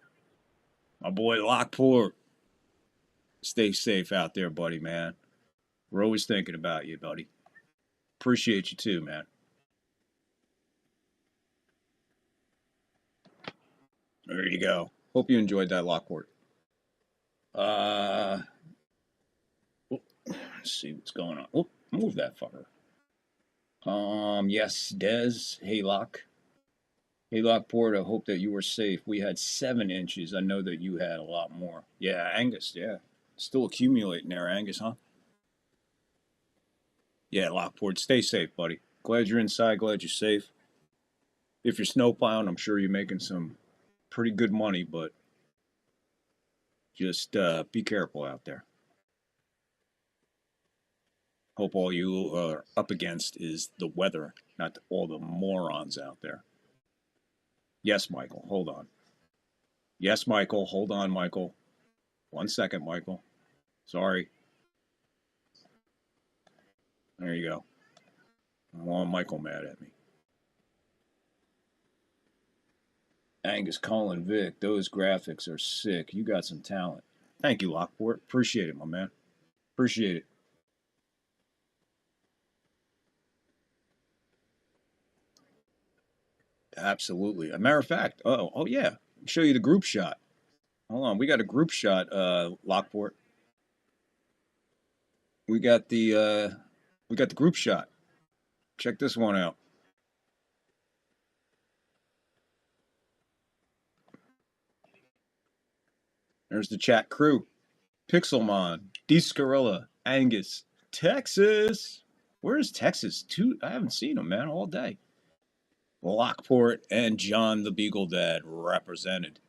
My boy Lockport. Stay safe out there, buddy, man. We're always thinking about you, buddy. Appreciate you too, man. There you go. Hope you enjoyed that, Lockport. Let's see what's going on. Oh, move that fucker. Yes, Des. Hey, Lock. Hey, Lockport, I hope that you were safe. We had 7 inches. I know that you had a lot more. Yeah, Angus, yeah. Still accumulating there, Angus, huh? Yeah, Lockport, stay safe, buddy. Glad you're inside. Glad you're safe. If you're snowplowing, I'm sure you're making some pretty good money, but just be careful out there. Hope all you are up against is the weather, not all the morons out there. Yes, Michael, hold on. Yes, Michael, hold on, Michael. 1 second, Michael. Sorry. There you go. I don't want Michael mad at me. Angus, Colin, Vic, those graphics are sick. You got some talent. Thank you, Lockport. Appreciate it, my man. Appreciate it. Absolutely. As a matter of fact, oh yeah. I'll show you the group shot. Hold on, we got a group shot, Lockport. We got the group shot. Check this one out. There's the chat crew. Pixelmon, Descarilla, Angus, Texas. Where's Texas? I haven't seen him, man, all day. Lockport and John the Beagle Dad represented.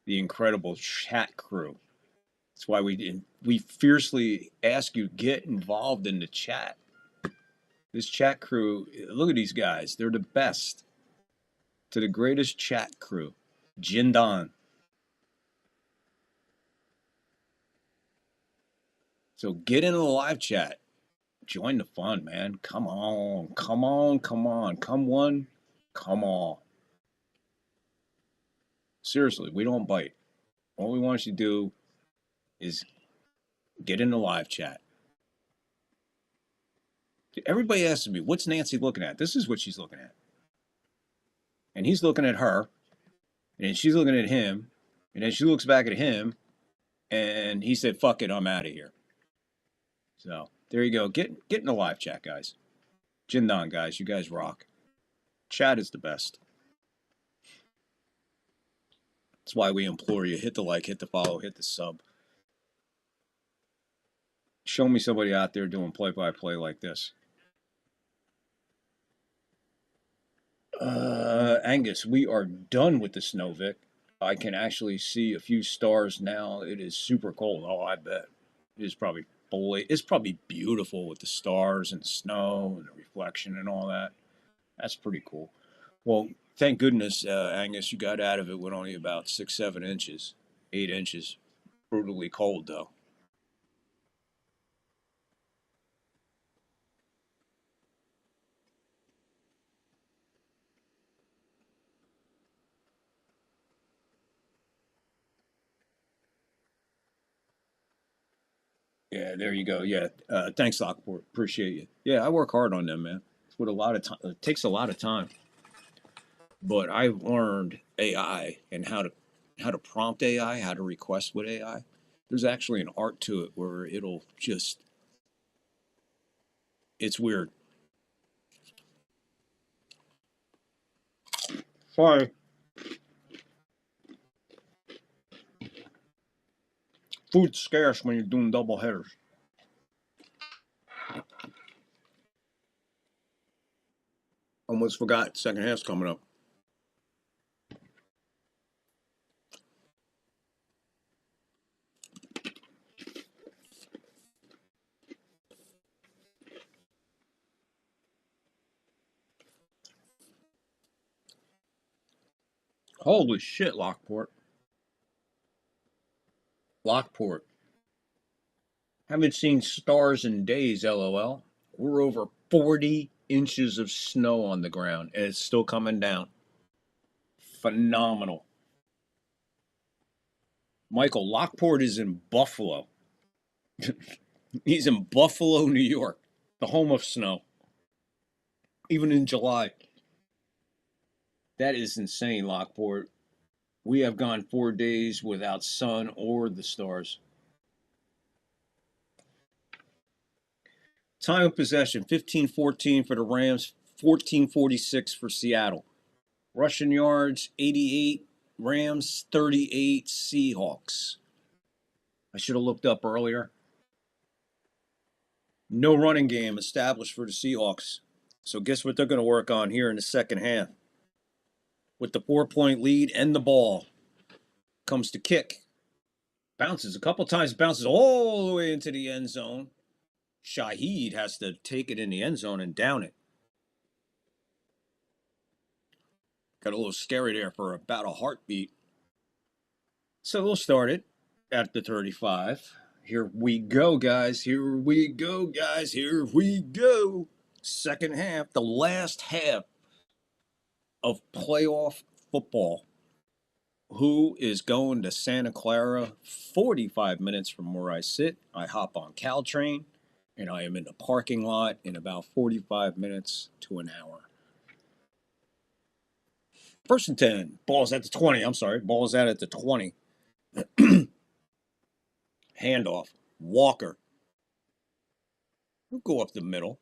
The incredible chat crew. That's why we fiercely ask you, get involved in the chat. This chat crew, look at these guys. They're the best. to the greatest chat crew, Jindan. So get into the live chat. Join the fun, man. Come on. Come on. Come on. Come one. Come all. Seriously, we don't bite. All we want you to do is get in the live chat. Everybody asks me, what's Nancy looking at? This is what she's looking at. And he's looking at her. And she's looking at him. And then she looks back at him. And he said, fuck it, I'm out of here. So, there you go. Get in the live chat, guys. Jindan, guys. You guys rock. Chat is the best. That's why we implore you. Hit the like, hit the follow, hit the sub. Show me somebody out there doing play-by-play like this. Angus, we are done with the snow, Vic. I can actually see a few stars now. It is super cold. Oh, I bet. It's probably beautiful with the stars and the snow and the reflection and all that. That's pretty cool. Well, thank goodness, Angus, you got out of it with only about 6-7 inches, 8 inches. Brutally cold, though. Yeah, there you go. Yeah, thanks, Lockport. Appreciate you. Yeah, I work hard on them, man. It's with a lot of time. It takes a lot of time. But I've learned AI and how to prompt AI, how to request with AI. There's actually an art to it where it'll just, it's weird. Sorry. Food's scarce when you're doing double headers. Almost forgot, second half's coming up. Holy shit, Lockport. Lockport. Haven't seen stars in days, LOL. We're over 40 inches of snow on the ground, and it's still coming down. Phenomenal. Michael, Lockport is in Buffalo. He's in Buffalo, New York, the home of snow. Even in July. That is insane, Lockport. We have gone 4 days without sun or the stars. Time of possession, 15-14 for the Rams, 14-46 for Seattle. Rushing yards, 88 Rams, 38 Seahawks. I should have looked up earlier. No running game established for the Seahawks. So guess what they're going to work on here in the second half? With the 4-point lead and the ball. Comes to kick. Bounces a couple times, bounces all the way into the end zone. Shaheed has to take it in the end zone and down it. Got a little scary there for about a heartbeat. So we'll start it at the 35. Here we go, guys. Here we go, guys. Here we go. Second half, the last half of playoff football. Who is going to Santa Clara? 45 minutes from where I sit. I hop on Caltrain, and I am in the parking lot in about 45 minutes to an hour. First and 10. Ball's at the 20. I'm sorry. Ball's out at the 20. Handoff. Walker. We'll go up the middle.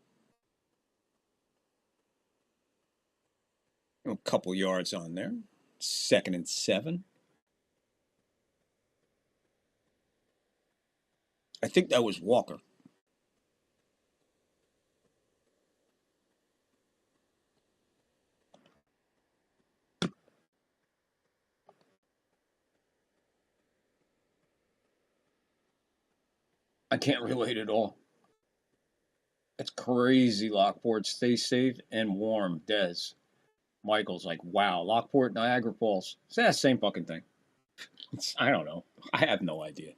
A couple yards on there. 2nd and 7. I think that was Walker. I can't relate at all. It's crazy, Lockport. Stay safe and warm, Des. Michael's like, wow, Lockport, Niagara Falls. It's that same fucking thing. I don't know. I have no idea.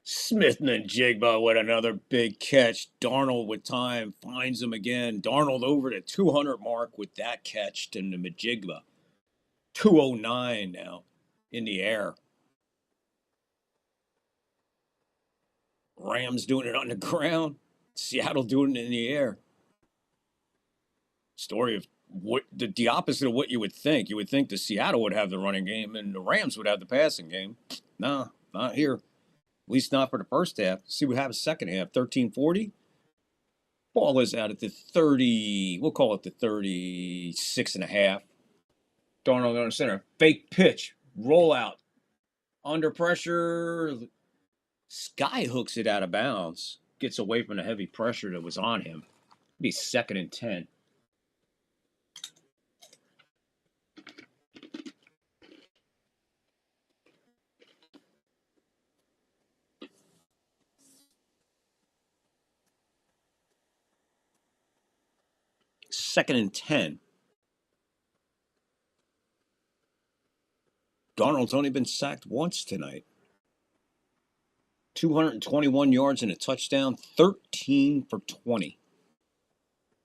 Smith-Njigba with another big catch. Darnold with time finds him again. Darnold over the 200 mark with that catch to Njigba. 209 now in the air. Rams doing it on the ground. Seattle doing it in the air. Story of what the opposite of what you would think. You would think the Seattle would have the running game and the Rams would have the passing game. No, not here. At least not for the first half. See what happens second half. 13-40. Ball is out at the 30. We'll call it the 36.5. Darnold on the center. Fake pitch. Roll out. Under pressure. Sky hooks it out of bounds. Gets away from the heavy pressure that was on him. It'd be 2nd and 10. Second and 10. Darnold's only been sacked once tonight. 221 yards and a touchdown, 13 for 20.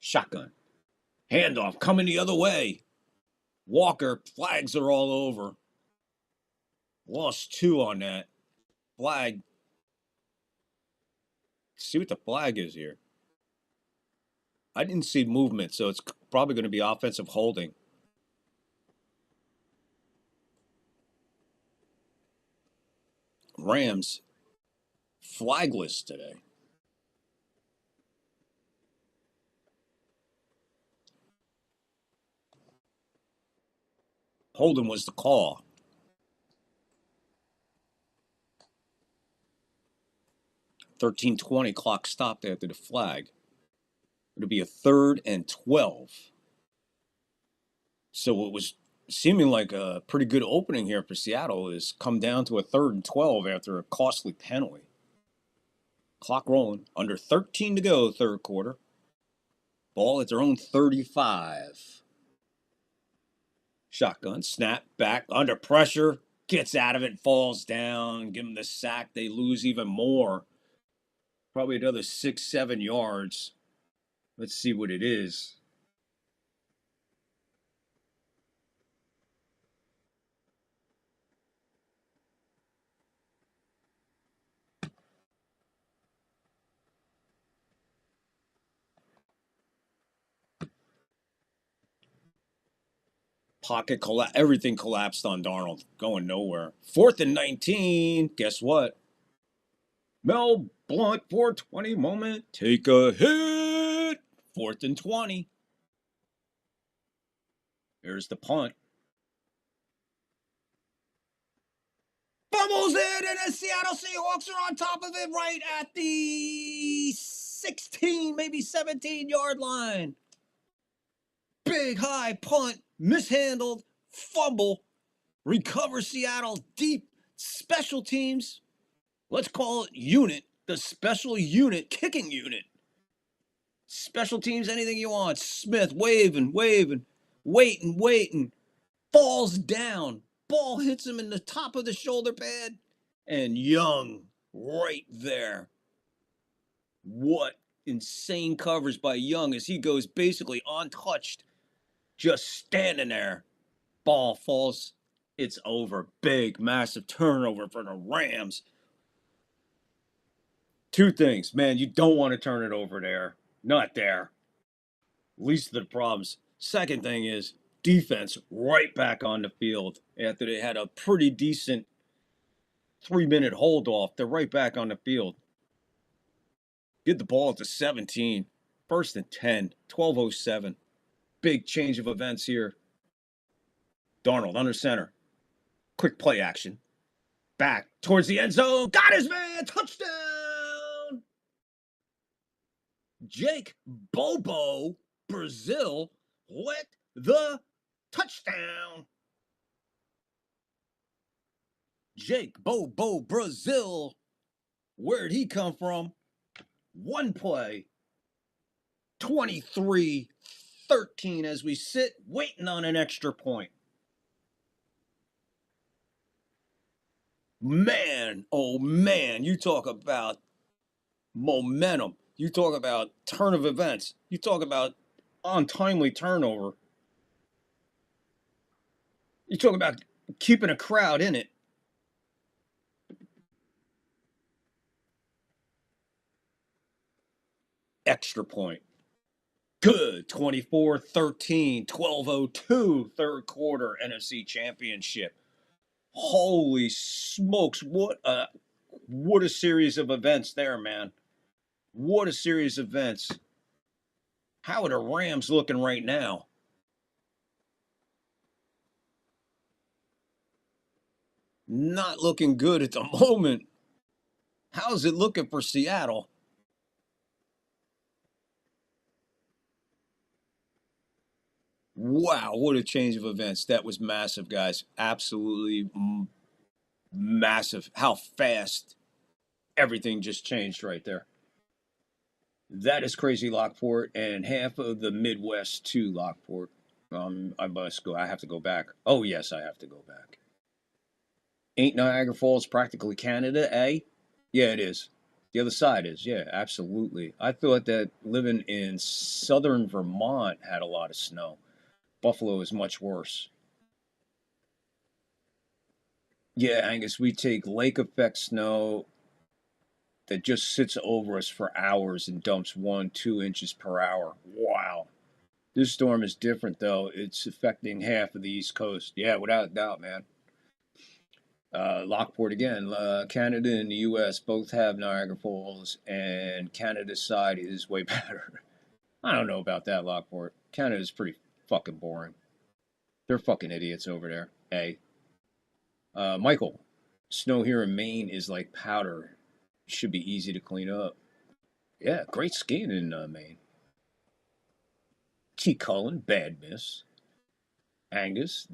Shotgun. Handoff coming the other way. Walker, flags are all over. Lost 2 on that. Flag. Let's see what the flag is here. I didn't see movement, so it's probably going to be offensive holding. Rams, flagless today. Holding was the call. 13:20, clock stopped after the flag. It'll be a 3rd and 12. So it was seeming like a pretty good opening here for Seattle is come down to a 3rd and 12 after a costly penalty. Clock rolling. Under 13 to go, third quarter. Ball at their own 35. Shotgun, snap, back, under pressure. Gets out of it, falls down. Give them the sack. They lose even more. Probably another 6-7 yards. Let's see what it is. Pocket everything collapsed on Darnold. Going nowhere. 4th and 19. Guess what? Mel Blount, 420 moment. Take a hit. 4th and 20. Here's the punt. Fumbles it, and the Seattle Seahawks are on top of it right at the 16, maybe 17-yard line. Big high punt, mishandled, fumble, recover Seattle deep, special teams. Let's call it unit, the special unit, kicking unit. Special teams, anything you want. Smith waving, waiting, falls down. Ball hits him in the top of the shoulder pad, and Young right there. What insane coverage by Young as he goes basically untouched, just standing there. Ball falls. It's over. Big, massive turnover for the Rams. 2 things. Man, you don't want to turn it over there. Not there. Least of the problems. Second thing is defense right back on the field after they had a pretty decent 3-minute hold off. They're right back on the field. Get the ball at the 17. 1st and 10. 12:07. Big change of events here. Darnold under center. Quick play action. Back towards the end zone. Got his man. Touchdown. Jake Bobo Brazil with the touchdown. Jake Bobo Brazil. Where'd he come from? One play. 23 13 as we sit waiting on an extra point. Man, oh man, you talk about momentum. You talk about turn of events. You talk about untimely turnover. You talk about keeping a crowd in it. Extra point. Good. 24-13, 12:02, third quarter NFC Championship. Holy smokes, what a series of events there, man. What a series of events. How are the Rams looking right now? Not looking good at the moment. How's it looking for Seattle? Wow, what a change of events. That was massive, guys. Absolutely massive. How fast everything just changed right there. That is crazy, Lockport, and half of the Midwest to Lockport. I must go. I have to go back. Oh, yes, I have to go back. Ain't Niagara Falls practically Canada, eh? Yeah, it is. The other side is, yeah, absolutely. I thought that living in southern Vermont had a lot of snow. Buffalo is much worse. Yeah, Angus, we take lake effect snow that just sits over us for hours and dumps 1-2 inches per hour. Wow. This storm is different, though. It's affecting half of the East Coast. Yeah, without a doubt, man. Lockport again. Canada and the U.S. both have Niagara Falls, and Canada's side is way better. I don't know about that, Lockport. Canada's pretty fucking boring. They're fucking idiots over there. Hey. Michael, snow here in Maine is like powder. Should be easy to clean up. Yeah, great skiing in Maine. T. Cullen, bad miss. Angus,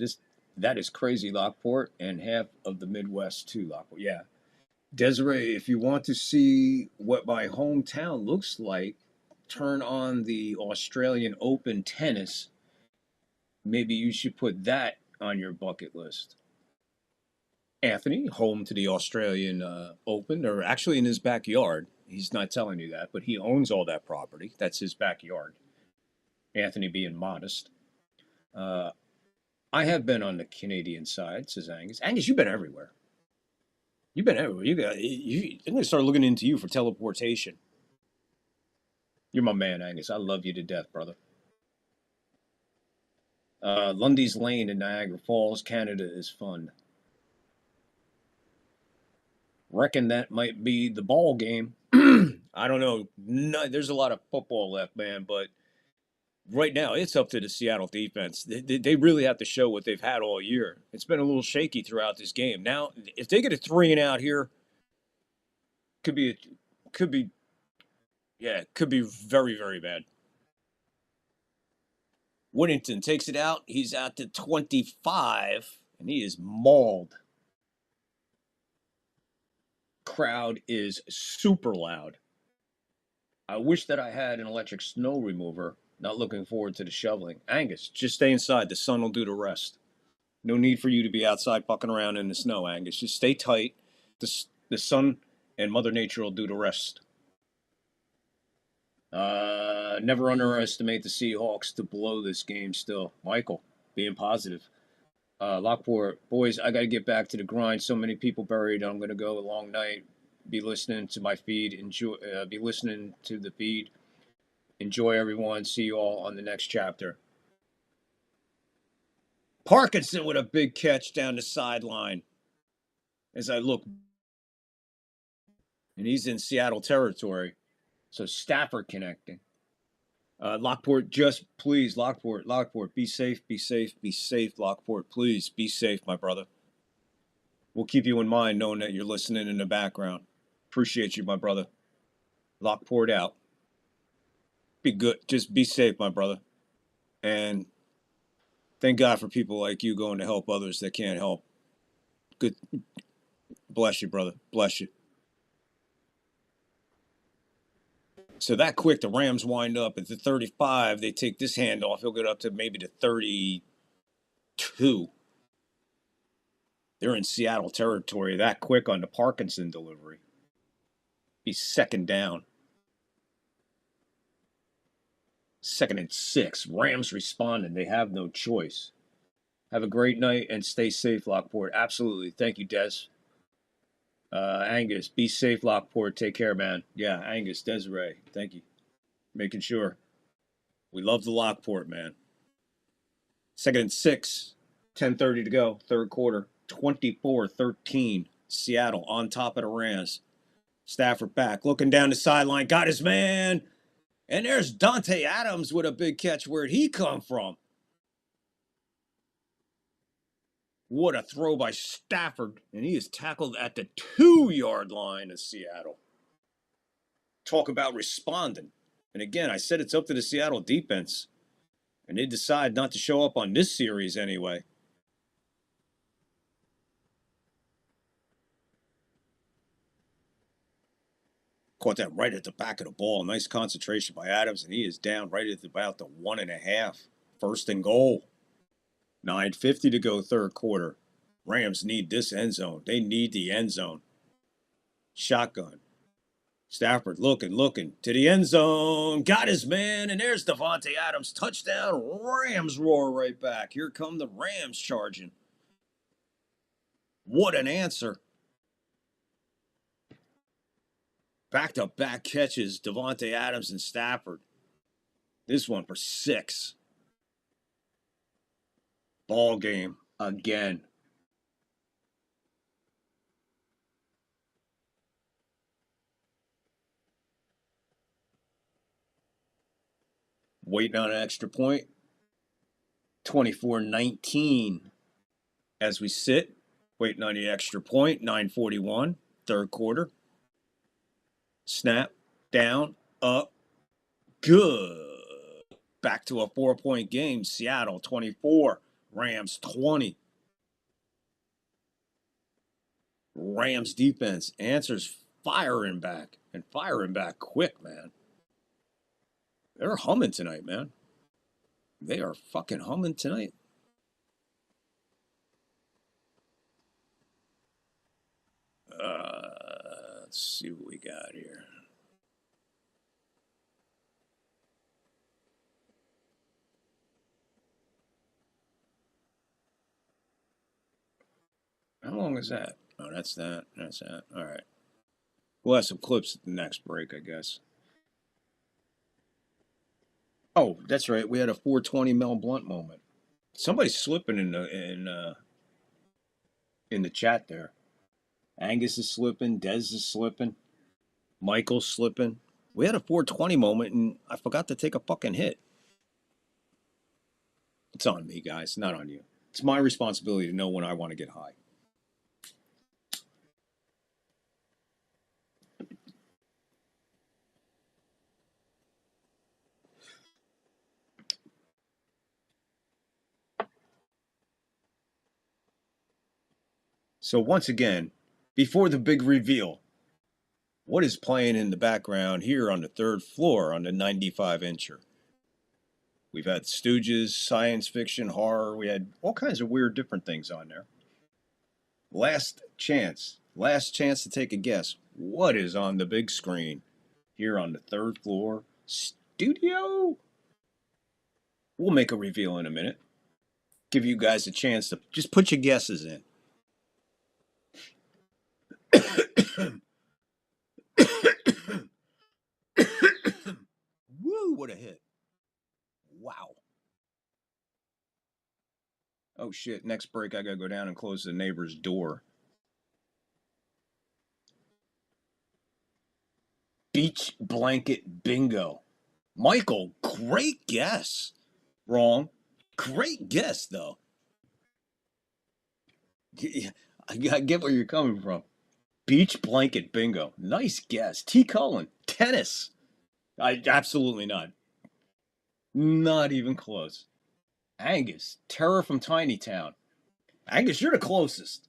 that is crazy, Lockport, and half of the Midwest too, Lockport. Yeah. Desiree, if you want to see what my hometown looks like, turn on the Australian Open tennis. Maybe you should put that on your bucket list. Anthony, home to the Australian Open, or actually in his backyard. He's not telling you that, but he owns all that property. That's his backyard. Anthony being modest. I have been on the Canadian side, says Angus. Angus, you've been everywhere. You've been everywhere. I'm going to start looking into you for teleportation. You're my man, Angus. I love you to death, brother. Lundy's Lane in Niagara Falls, Canada is fun. Reckon that might be the ball game. I don't know. No, there's a lot of football left, man, but right now it's up to the Seattle defense. They really have to show what they've had all year. It's been a little shaky throughout this game. Now, if they get a 3-and-out here, could be very, very bad. Whittington takes it out. He's out to 25, and he is mauled. Crowd is super loud. I wish that I had an electric snow remover. Not looking forward to the shoveling. Angus, just stay inside. The sun will do the rest. No need for you to be outside fucking around in the snow, Angus. Just stay tight. The sun and Mother Nature will do the rest. Never underestimate the Seahawks to blow this game still. Michael, being positive. Lockport, boys, I got to get back to the grind. So many people buried. I'm going to go a long night. Be listening to my feed. Be listening to the feed. Enjoy, everyone. See you all on the next chapter. Parkinson with a big catch down the sideline. As I look. And he's in Seattle territory. So Stafford connecting. Lockport, just please, Lockport, be safe, Lockport, please, be safe, my brother. We'll keep you in mind knowing that you're listening in the background. Appreciate you, my brother. Lockport out. Be good, just be safe, my brother. And thank God for people like you going to help others that can't help. Good. Bless you, brother. Bless you. So that quick, the Rams wind up at the 35. They take this handoff. He'll get up to maybe the 32. They're in Seattle territory that quick on the Parkinson delivery. He's second down. 2nd and 6. Rams responding. They have no choice. Have a great night and stay safe, Lockport. Absolutely. Thank you, Des. Angus, be safe, Lockport. Take care, man. Yeah, Angus, Desiree. Thank you. Making sure. We love the Lockport, man. 2nd and 6. 10:30 to go. Third quarter. 24-13. Seattle on top of the Rams. Stafford back. Looking down the sideline. Got his man. And there's Dante Adams with a big catch. Where'd he come from? What a throw by Stafford. And he is tackled at the 2-yard line of Seattle. Talk about responding. And again, I said it's up to the Seattle defense. And they decide not to show up on this series anyway. Caught that right at the back of the ball. Nice concentration by Adams. And he is down right at about the 1.5. 1st and goal. 9:50 to go, third quarter. Rams need this end zone. They need the end zone. Shotgun. Stafford looking to the end zone. Got his man, and there's Davante Adams. Touchdown. Rams roar right back. Here come the Rams charging. What an answer. Back-to-back catches, Davante Adams and Stafford. This one for 6. Ball game again. Waiting on an extra point. 24-19 as we sit. Waiting on the extra point. 9:41, third quarter. Snap, down, up, good. Back to a 4-point game. Seattle 24. Rams 20. Rams defense answers firing back and firing back quick, man. They're humming tonight, man. They are fucking humming tonight. Let's see what we got here. How long is that? Oh, that's that. That's that. All right. We'll have some clips at the next break, I guess. Oh, that's right. We had a 420 Mel Blunt moment. Somebody's slipping in the chat there. Angus is slipping. Des is slipping. Michael's slipping. We had a 420 moment, and I forgot to take a fucking hit. It's on me, guys, not on you. It's my responsibility to know when I want to get high. So once again, before the big reveal, what is playing in the background here on the third floor on the 95-incher? We've had Stooges, science fiction, horror. We had all kinds of weird different things on there. Last chance to take a guess. What is on the big screen here on the third floor studio? We'll make a reveal in a minute. Give you guys a chance to just put your guesses in. Woo, what a hit. Wow. Oh shit, next break I gotta go down and close the neighbor's door. Beach blanket bingo. Michael, great guess. Wrong. Great guess, though. I get where you're coming from. Beach blanket bingo. Nice guess. T. Cullen. Tennis. Absolutely not. Not even close. Angus. Terror from Tiny Town. Angus, you're the closest.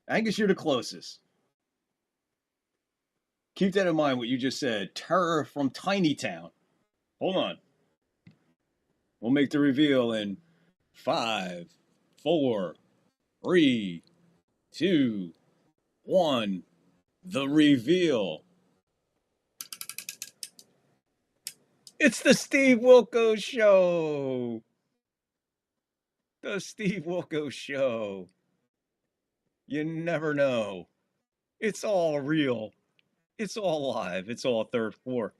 Angus, you're the closest. Keep that in mind, what you just said. Terror from Tiny Town. Hold on. We'll make the reveal in 5, 4, 3, 2, 1. The reveal. It's the Steve Wilkos Show. The Steve Wilkos Show. You never know. It's all real. It's all live. It's all third floor.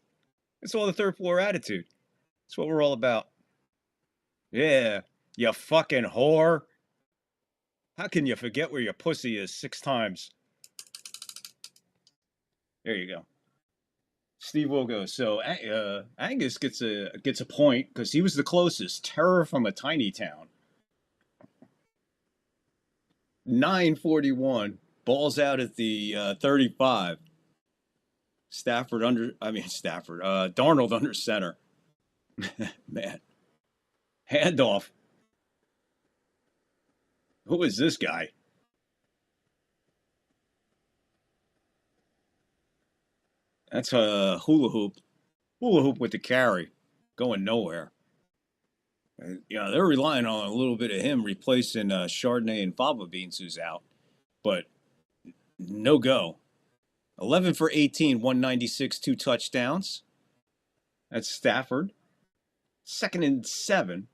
It's all the third floor attitude. It's what we're all about. Yeah, you fucking whore. How can you forget where your pussy is 6 times? There you go. Steve Wilkos. So Angus gets a point because he was the closest. Terror from a Tiny Town. 9:41. Ball's out at the 35. Darnold under center. Man. Handoff. Who is this guy? That's a hula hoop. Hula hoop with the carry. Going nowhere. They're relying on a little bit of him replacing Chardonnay and Fava Beans, who's out. But no go. 11 for 18, 196, 2 touchdowns. That's Stafford. 2nd and 7.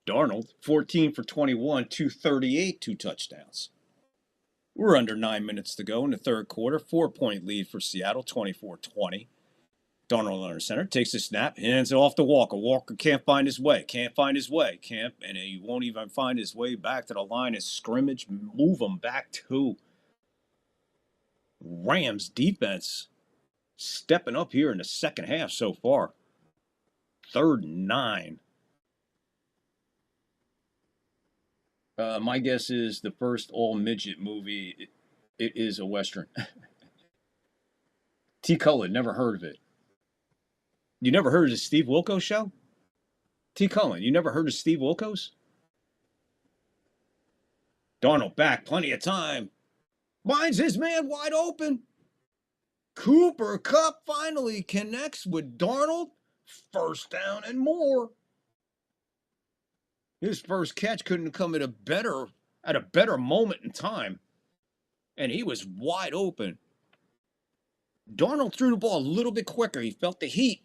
Darnold, 14 for 21, 238, 2 touchdowns. We're under 9 minutes to go in the third quarter. 4-point lead for Seattle, 24-20. Darnold under center, takes a snap, hands it off to Walker. Walker can't find his way, and he won't even find his way back to the line of scrimmage. Move him back to Rams defense. Stepping up here in the second half so far. 3rd and 9. My guess is the first all-midget movie, it is a Western. T. Cullen, never heard of it. You never heard of the Steve Wilkos Show? T. Cullen, you never heard of Steve Wilkos? Darnold back, plenty of time. Finds his man wide open. Cooper Kupp finally connects with Darnold. 1st down and more. His first catch couldn't come at a better moment in time. And he was wide open. Darnold threw the ball a little bit quicker. He felt the heat.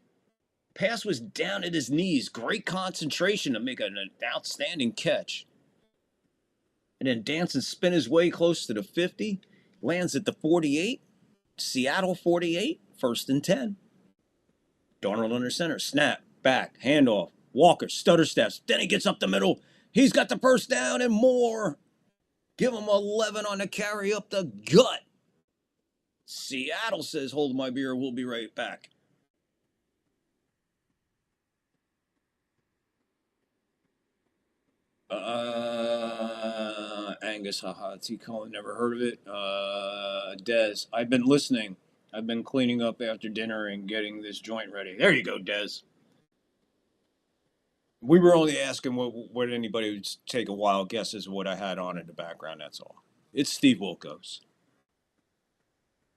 Pass was down at his knees. Great concentration to make an outstanding catch. And then dance and spin his way close to the 50. Lands at the 48. Seattle 48. 1st and 10. Darnold under center. Snap. Back. Handoff. Walker. Stutter steps. Then he gets up the middle. He's got the 1st down and more. Give him 11 on the carry up the gut. Seattle says, hold my beer. We'll be right back. Angus, haha, T. Cullen, never heard of it. Dez, I've been listening. I've been cleaning up after dinner and getting this joint ready. There you go, Dez. We were only asking what anybody would take a wild guess as what I had on in the background, that's all. It's Steve Wilkos.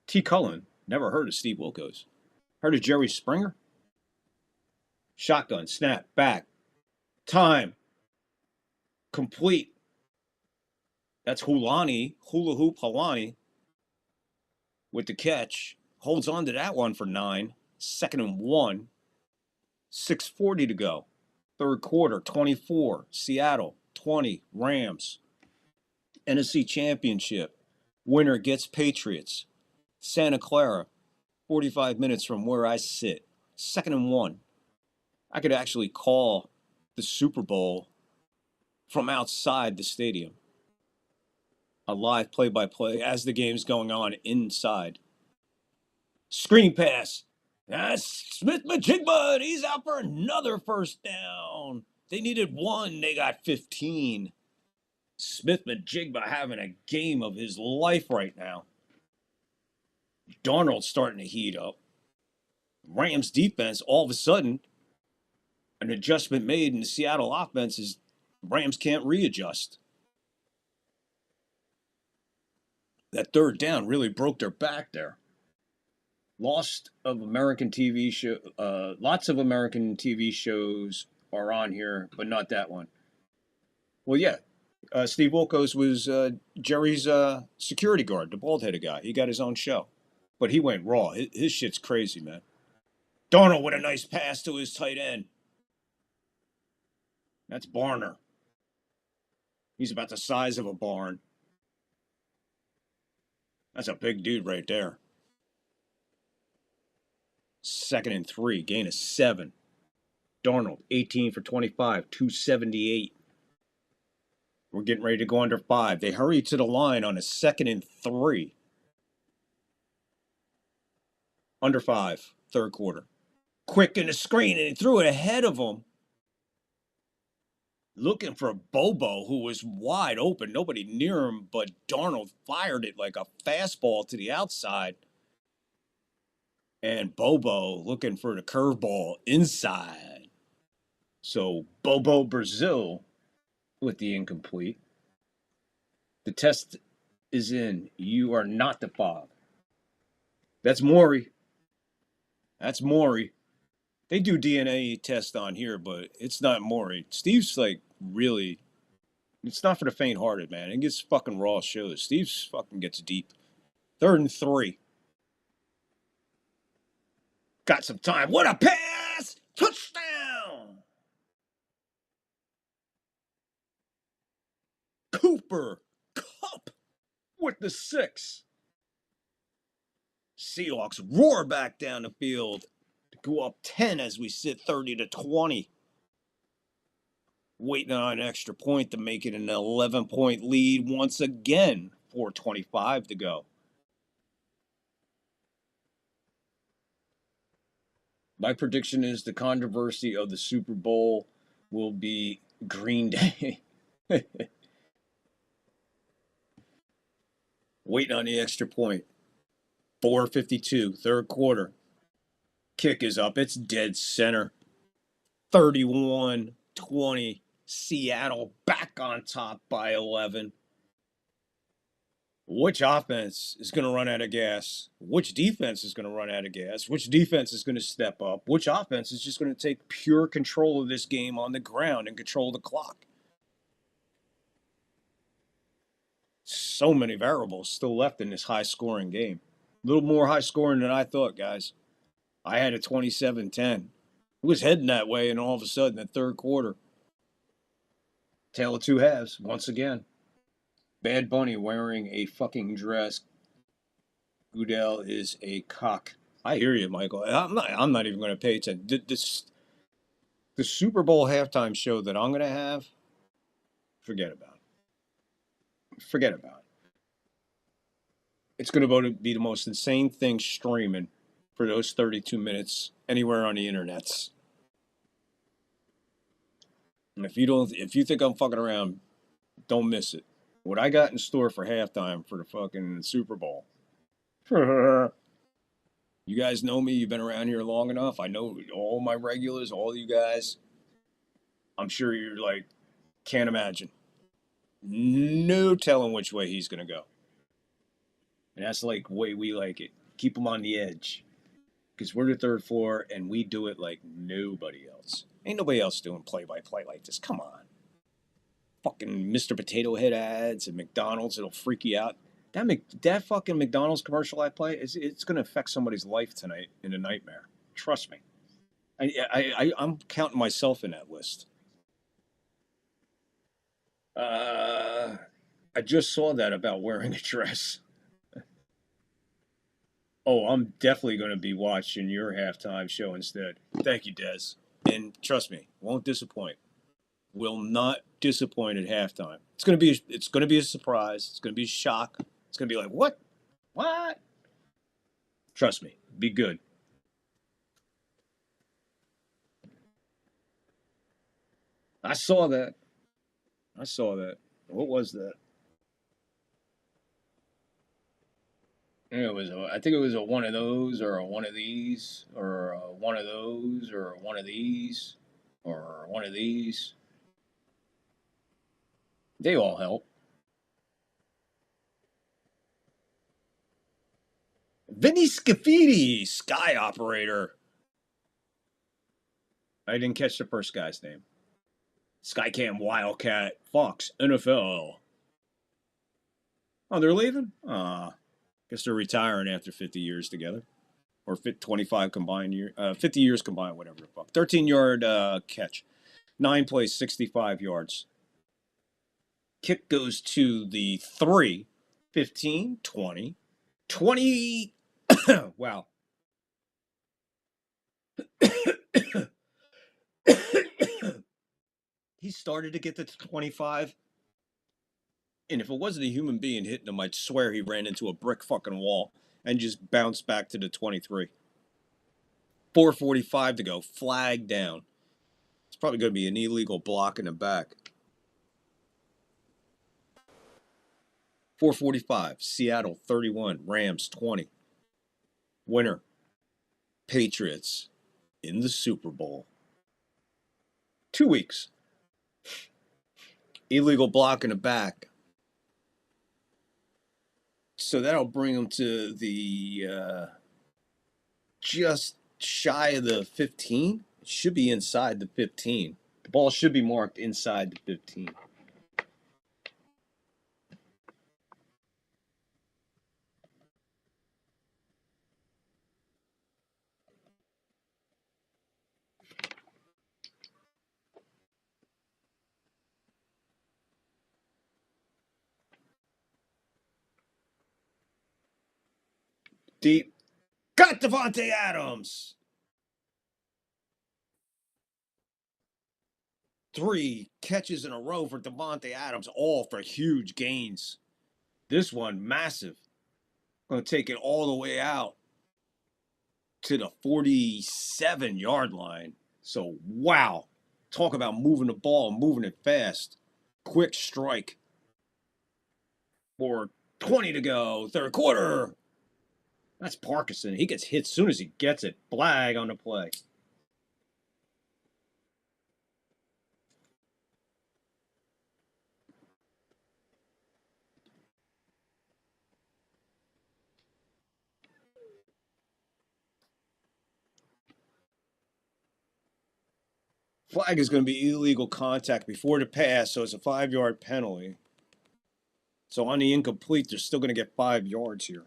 T. Cullen, never heard of Steve Wilkos. Heard of Jerry Springer? Shotgun, snap, back. Time. Complete. That's hula hoop Hulani with the catch. Holds on to that one for 9. 2nd and 1. 6:40 to go. Third quarter, 24. Seattle, 20. Rams. NFC Championship. Winner gets Patriots. Santa Clara, 45 minutes from where I sit. 2nd and 1. I could actually call the Super Bowl from outside the stadium. A live play-by-play as the game's going on inside. Screen pass. That's Smith-Njigba, and he's out for another 1st down. They needed 1. They got 15. Smith-Njigba having a game of his life right now. Darnold's starting to heat up. Rams defense, all of a sudden, an adjustment made in the Seattle offense is Rams can't readjust. That 3rd down really broke their back there. Lots of American TV shows are on here, but not that one. Well, yeah. Steve Wilkos was Jerry's security guard, the bald-headed guy. He got his own show. But he went raw. His shit's crazy, man. Darnold with a nice pass to his tight end. That's Barner. He's about the size of a barn. That's a big dude right there. 2nd and 3, gain of 7. Darnold, 18 for 25, 278. We're getting ready to go under 5. They hurry to the line on a 2nd and 3. Under 5, third quarter. Quick in the screen, and he threw it ahead of him. Looking for Bobo, who was wide open. Nobody near him, but Darnold fired it like a fastball to the outside. And Bobo looking for the curveball inside. So Bobo Brazil with the incomplete. The test is in. You are not the father. That's Maury. That's Maury. They do DNA test on here, but it's not Maury. Steve's like really, it's not for the faint-hearted, man. It gets fucking raw shows. Steve's fucking gets deep. 3rd and 3. Got some time. What a pass! Touchdown! Cooper Kupp with the 6. Seahawks roar back down the field to go up 10 as we sit 30-20. Waiting on an extra point to make it an 11-point lead once again. 4:25 to go. My prediction is the controversy of the Super Bowl will be Green Day. Waiting on the extra point. 4:52, third quarter. Kick is up. It's dead center. 31-20. Seattle back on top by 11. Which offense is going to run out of gas? Which defense is going to run out of gas? Which defense is going to step up? Which offense is just going to take pure control of this game on the ground and control the clock? So many variables still left in this high-scoring game. A little more high-scoring than I thought, guys. I had a 27-10. It was heading that way, and all of a sudden, the third quarter, tale of two halves, once again. Bad Bunny wearing a fucking dress. Goodell is a cock. I hear you, Michael. I'm not even going to pay attention. The Super Bowl halftime show that I'm going to have, forget about it. Forget about it. It's going to be the most insane thing streaming for those 32 minutes anywhere on the internets. And if you think I'm fucking around, don't miss it. What I got in store for halftime for the fucking Super Bowl. You guys know me. You've been around here long enough. I know all my regulars, all you guys. I'm sure you're like, can't imagine. No telling which way he's going to go. And that's like the way we like it. Keep him on the edge. Because we're the third floor and we do it like nobody else. Ain't nobody else doing play-by-play like this. Come on. Fucking Mr. Potato Head ads and McDonald's, it'll freak you out. That fucking McDonald's commercial I play, it's going to affect somebody's life tonight in a nightmare. Trust me. I'm counting myself in that list. I just saw that about wearing a dress. Oh, I'm definitely going to be watching your halftime show instead. Thank you, Des. And trust me, won't disappoint. Will not disappoint at halftime. It's going to be a surprise. It's going to be a shock. It's going to be like, what? What? Trust me, be good. I saw that. What was that? I think it was a one of those or a one of these or a one of those or a one of these or one of these. They all help. Vinny Scafidi, Sky Operator. I didn't catch the first guy's name. Skycam Wildcat, Fox, NFL. Oh, they're leaving? Guess they're retiring after 50 years together. Or 25 combined years. 50 years combined, whatever the fuck. 13-yard catch. 9 plays, 65 yards. Kick goes to the 3. 15, 20. 20. Wow. He started to get to 25. And if it wasn't a human being hitting him, I'd swear he ran into a brick fucking wall and just bounced back to the 23. 4:45 to go. Flag down. It's probably going to be an illegal block in the back. 4:45. Seattle 31. Rams 20. Winner. Patriots in the Super Bowl. 2 weeks. Illegal block in the back. So that'll bring them to the just shy of the 15. It should be inside the 15. The ball should be marked inside the 15. Deep. Got Davante Adams. 3 catches in a row for Davante Adams, all for huge gains. This one, massive. Going to take it all the way out to the 47-yard line. So, wow. Talk about moving the ball, moving it fast. Quick strike. 4:20 to go, third quarter. That's Parkinson. He gets hit as soon as he gets it. Flag on the play. Flag is going to be illegal contact before the pass, so it's a 5-yard penalty. So on the incomplete, they're still going to get 5 yards here.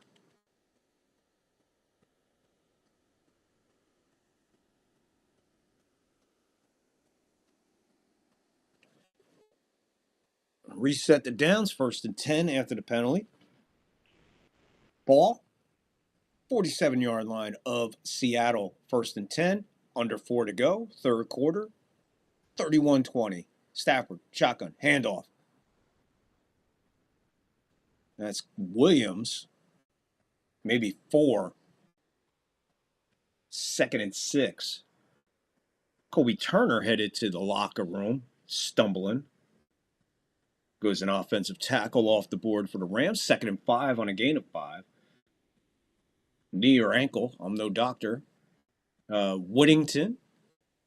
Reset the downs, 1st and 10 after the penalty. Ball, 47-yard line of Seattle, 1st and 10, under 4 to go, third quarter, 31-20. Stafford, shotgun, handoff. That's Williams, maybe 4. 2nd and 6. Kobe Turner headed to the locker room, stumbling. Goes an offensive tackle off the board for the Rams. 2nd and 5 on a gain of 5. Knee or ankle. I'm no doctor. Whittington.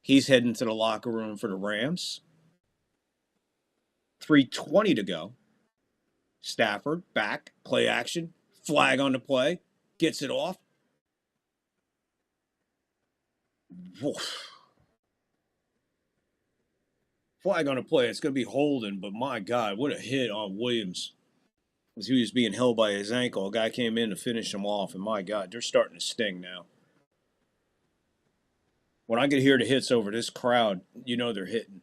He's heading to the locker room for the Rams. 3:20 to go. Stafford back. Play action. Flag on the play. Gets it off. Woof. Flag on the play. It's going to be holding, but my God, what a hit on Williams. As he was being held by his ankle. A guy came in to finish him off, and my God, they're starting to sting now. When I get hear the hits over this crowd, you know they're hitting.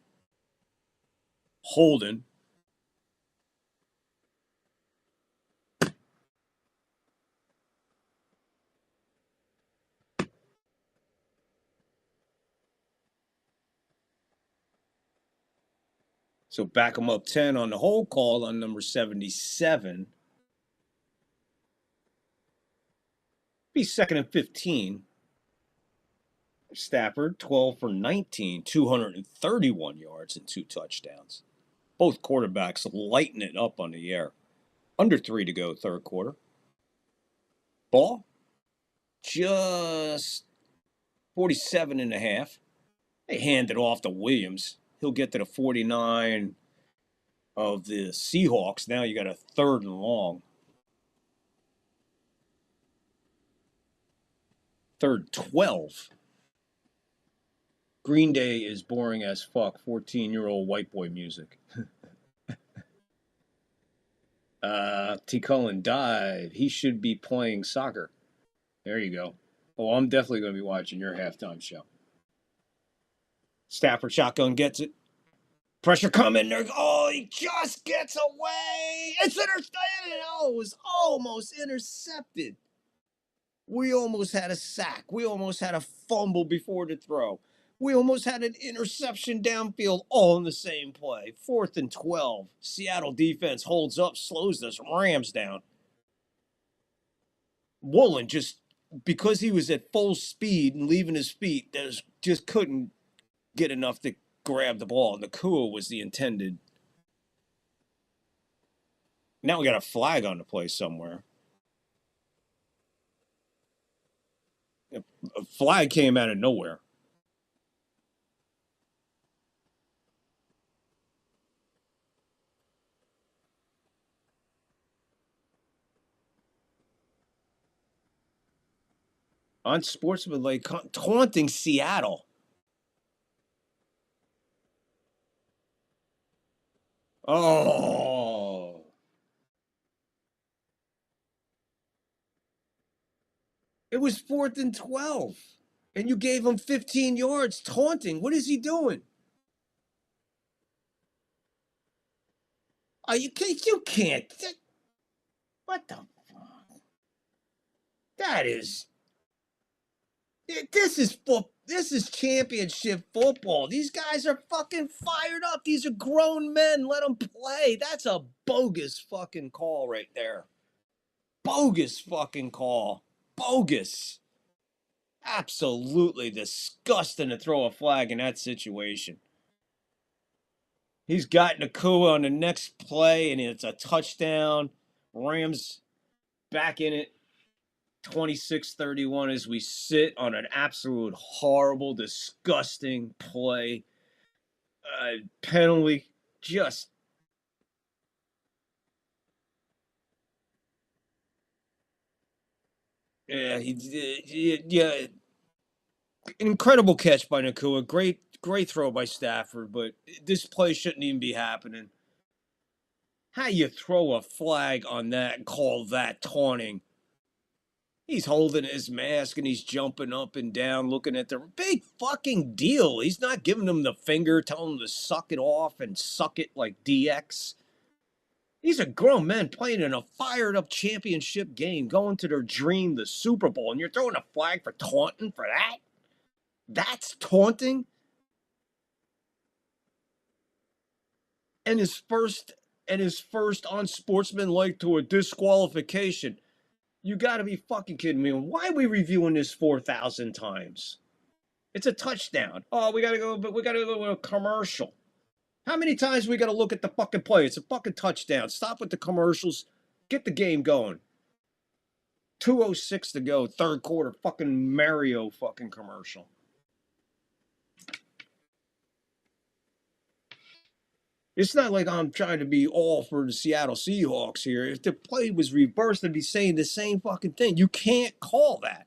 Holding. So back them up 10 on the hold call on number 77. Be 2nd and 15. Stafford, 12 for 19, 231 yards and 2 touchdowns. Both quarterbacks lighting it up on the air. Under 3 to go, third quarter. Ball, just 47 and a half. They hand it off to Williams. He'll get to the 49 of the Seahawks. Now you got a 3rd and long. Third 12. Green Day is boring as fuck. 14-year-old white boy music. T. Cullen dive. He should be playing soccer. There you go. Oh, I'm definitely going to be watching your halftime show. Stafford shotgun gets it. Pressure coming. There. Oh, he just gets away. It's intercepted. Oh, it was almost intercepted. We almost had a sack. We almost had a fumble before the throw. We almost had an interception downfield all in the same play. 4th and 12. Seattle defense holds up, slows this Rams down. Woolen just, because he was at full speed and leaving his feet, just couldn't get enough to grab the ball. Nacua was the intended. Now we got a flag on the play somewhere. A flag came out of nowhere. Unsportsmanlike taunting Seattle. Oh. It was 4th and 12. And you gave him 15 yards taunting. What is he doing? Oh, you can't. What the fuck? That is. This is championship football. These guys are fucking fired up. These are grown men. Let them play. That's a bogus fucking call right there. Bogus fucking call. Bogus. Absolutely disgusting to throw a flag in that situation. He's got Nacua on the next play, and it's a touchdown. Rams back in it. 26-31 as we sit on an absolute horrible, disgusting play. Penalty, just. Yeah, yeah. Incredible catch by Nacua. Great throw by Stafford, but this play shouldn't even be happening. How you throw a flag on that and call that taunting? He's holding his mask and he's jumping up and down, looking at the big fucking deal. He's not giving them the finger, telling them to suck it off and suck it like DX. These are grown men playing in a fired-up championship game, going to their dream, the Super Bowl, and you're throwing a flag for taunting for that? That's taunting? And his first unsportsmanlike to a disqualification. You got to be fucking kidding me. Why are we reviewing this 4,000 times? It's a touchdown. Oh, we got to go to a commercial. How many times we got to look at the fucking play? It's a fucking touchdown. Stop with the commercials. Get the game going. 2:06 to go, third quarter. Fucking Mario fucking commercial. It's not like I'm trying to be all for the Seattle Seahawks here. If the play was reversed, I'd be saying the same fucking thing. You can't call that.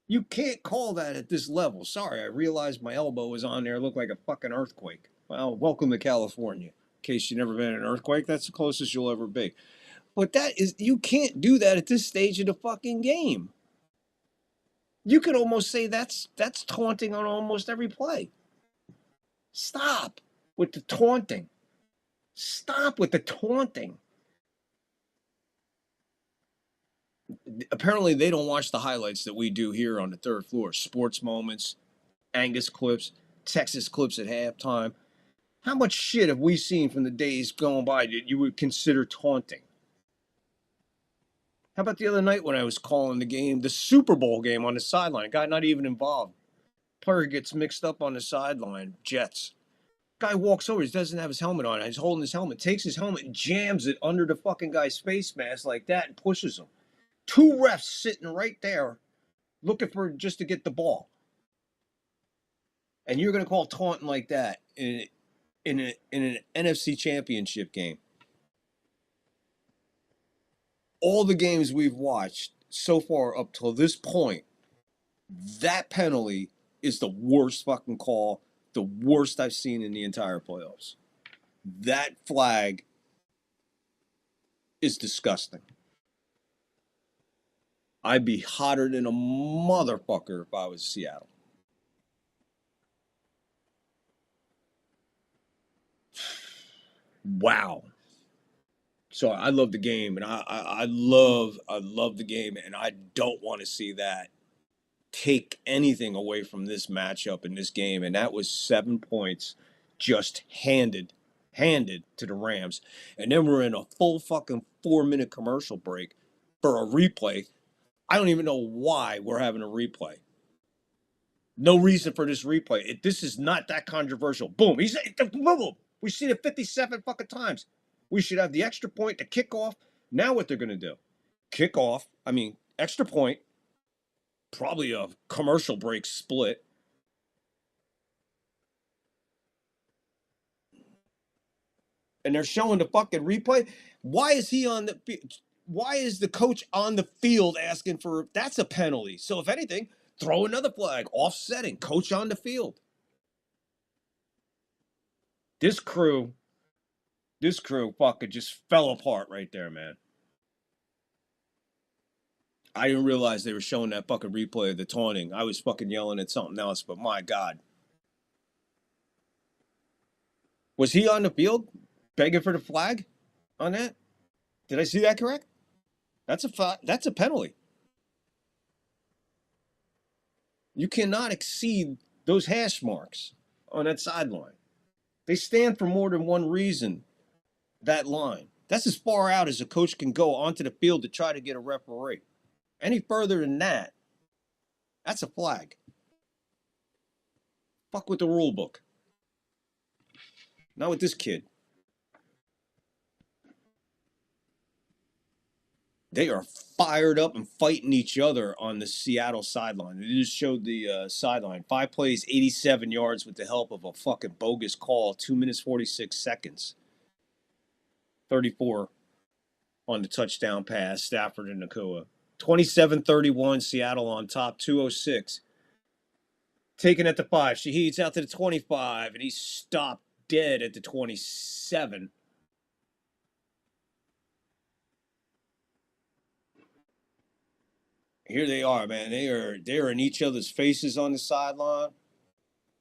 You can't call that at this level. Sorry, I realized my elbow was on there. It looked like a fucking earthquake. Well, welcome to California. In case you've never been in an earthquake, that's the closest you'll ever be. But you can't do that at this stage of the fucking game. You could almost say that's taunting on almost every play. Stop with the taunting. Stop with the taunting. Apparently, they don't watch the highlights that we do here on the third floor. Sports moments, Angus clips, Texas clips at halftime. How much shit have we seen from the days going by that you would consider taunting? How about the other night when I was calling the game, the Super Bowl game on the sideline? A guy not even involved. Player gets mixed up on the sideline. Jets. Guy walks over. He doesn't have his helmet on. He's holding his helmet. Takes his helmet and jams it under the fucking guy's face mask like that and pushes him. Two refs sitting right there looking for just to get the ball. And you're going to call taunting like that in an NFC championship game. All the games we've watched, so far up till this point, that penalty is the worst fucking call, the worst I've seen in the entire playoffs. That flag is disgusting. I'd be hotter than a motherfucker if I was Seattle. Wow. So I love the game, and I love the game, and I don't want to see that take anything away from this matchup in this game. And that was 7 points just handed to the Rams. And then we're in a full fucking 4-minute commercial break for a replay. I don't even know why we're having a replay. No reason for this replay. This is not that controversial. Boom. Boom. We've seen it 57 fucking times. We should have the extra point to kick off. Now what they're going to do? Kick off. Extra point. Probably a commercial break split. And they're showing the fucking replay. Why is the coach on the field asking for, that's a penalty. So if anything, throw another flag, offsetting, coach on the field. This crew fucking just fell apart right there, man. I didn't realize they were showing that fucking replay of the taunting. I was fucking yelling at something else, but my God. Was he on the field begging for the flag on that? Did I see that correct? That's a penalty. You cannot exceed those hash marks on that sideline. They stand for more than one reason, that line. That's as far out as a coach can go onto the field to try to get a referee. Any further than that, that's a flag. Fuck with the rule book. Not with this kid. They are fired up and fighting each other on the Seattle sideline. They just showed the sideline. 5 plays, 87 yards with the help of a fucking bogus call. 2 minutes, 46 seconds. 34 on the touchdown pass, Stafford and Nacua. 27-31, Seattle on top, 2:06. Taken at the 5. Shaheed's out to the 25, and he's stopped dead at the 27. Here they are, man. They're in each other's faces on the sideline.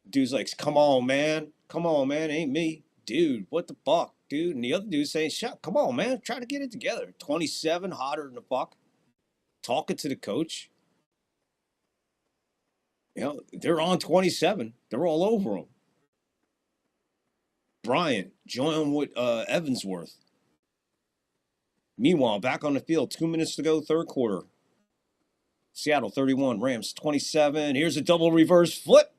Dude's like, come on, man. Come on, man. Ain't me. Dude, what the fuck, dude? And the other dude's saying, shut, come on, man. Try to get it together. 27, hotter than the fuck. Talking to the coach. They're on 27. They're all over him. Bryant, join with Evansworth. Meanwhile, back on the field, 2 minutes to go, third quarter. Seattle 31, Rams 27. Here's a double reverse flip.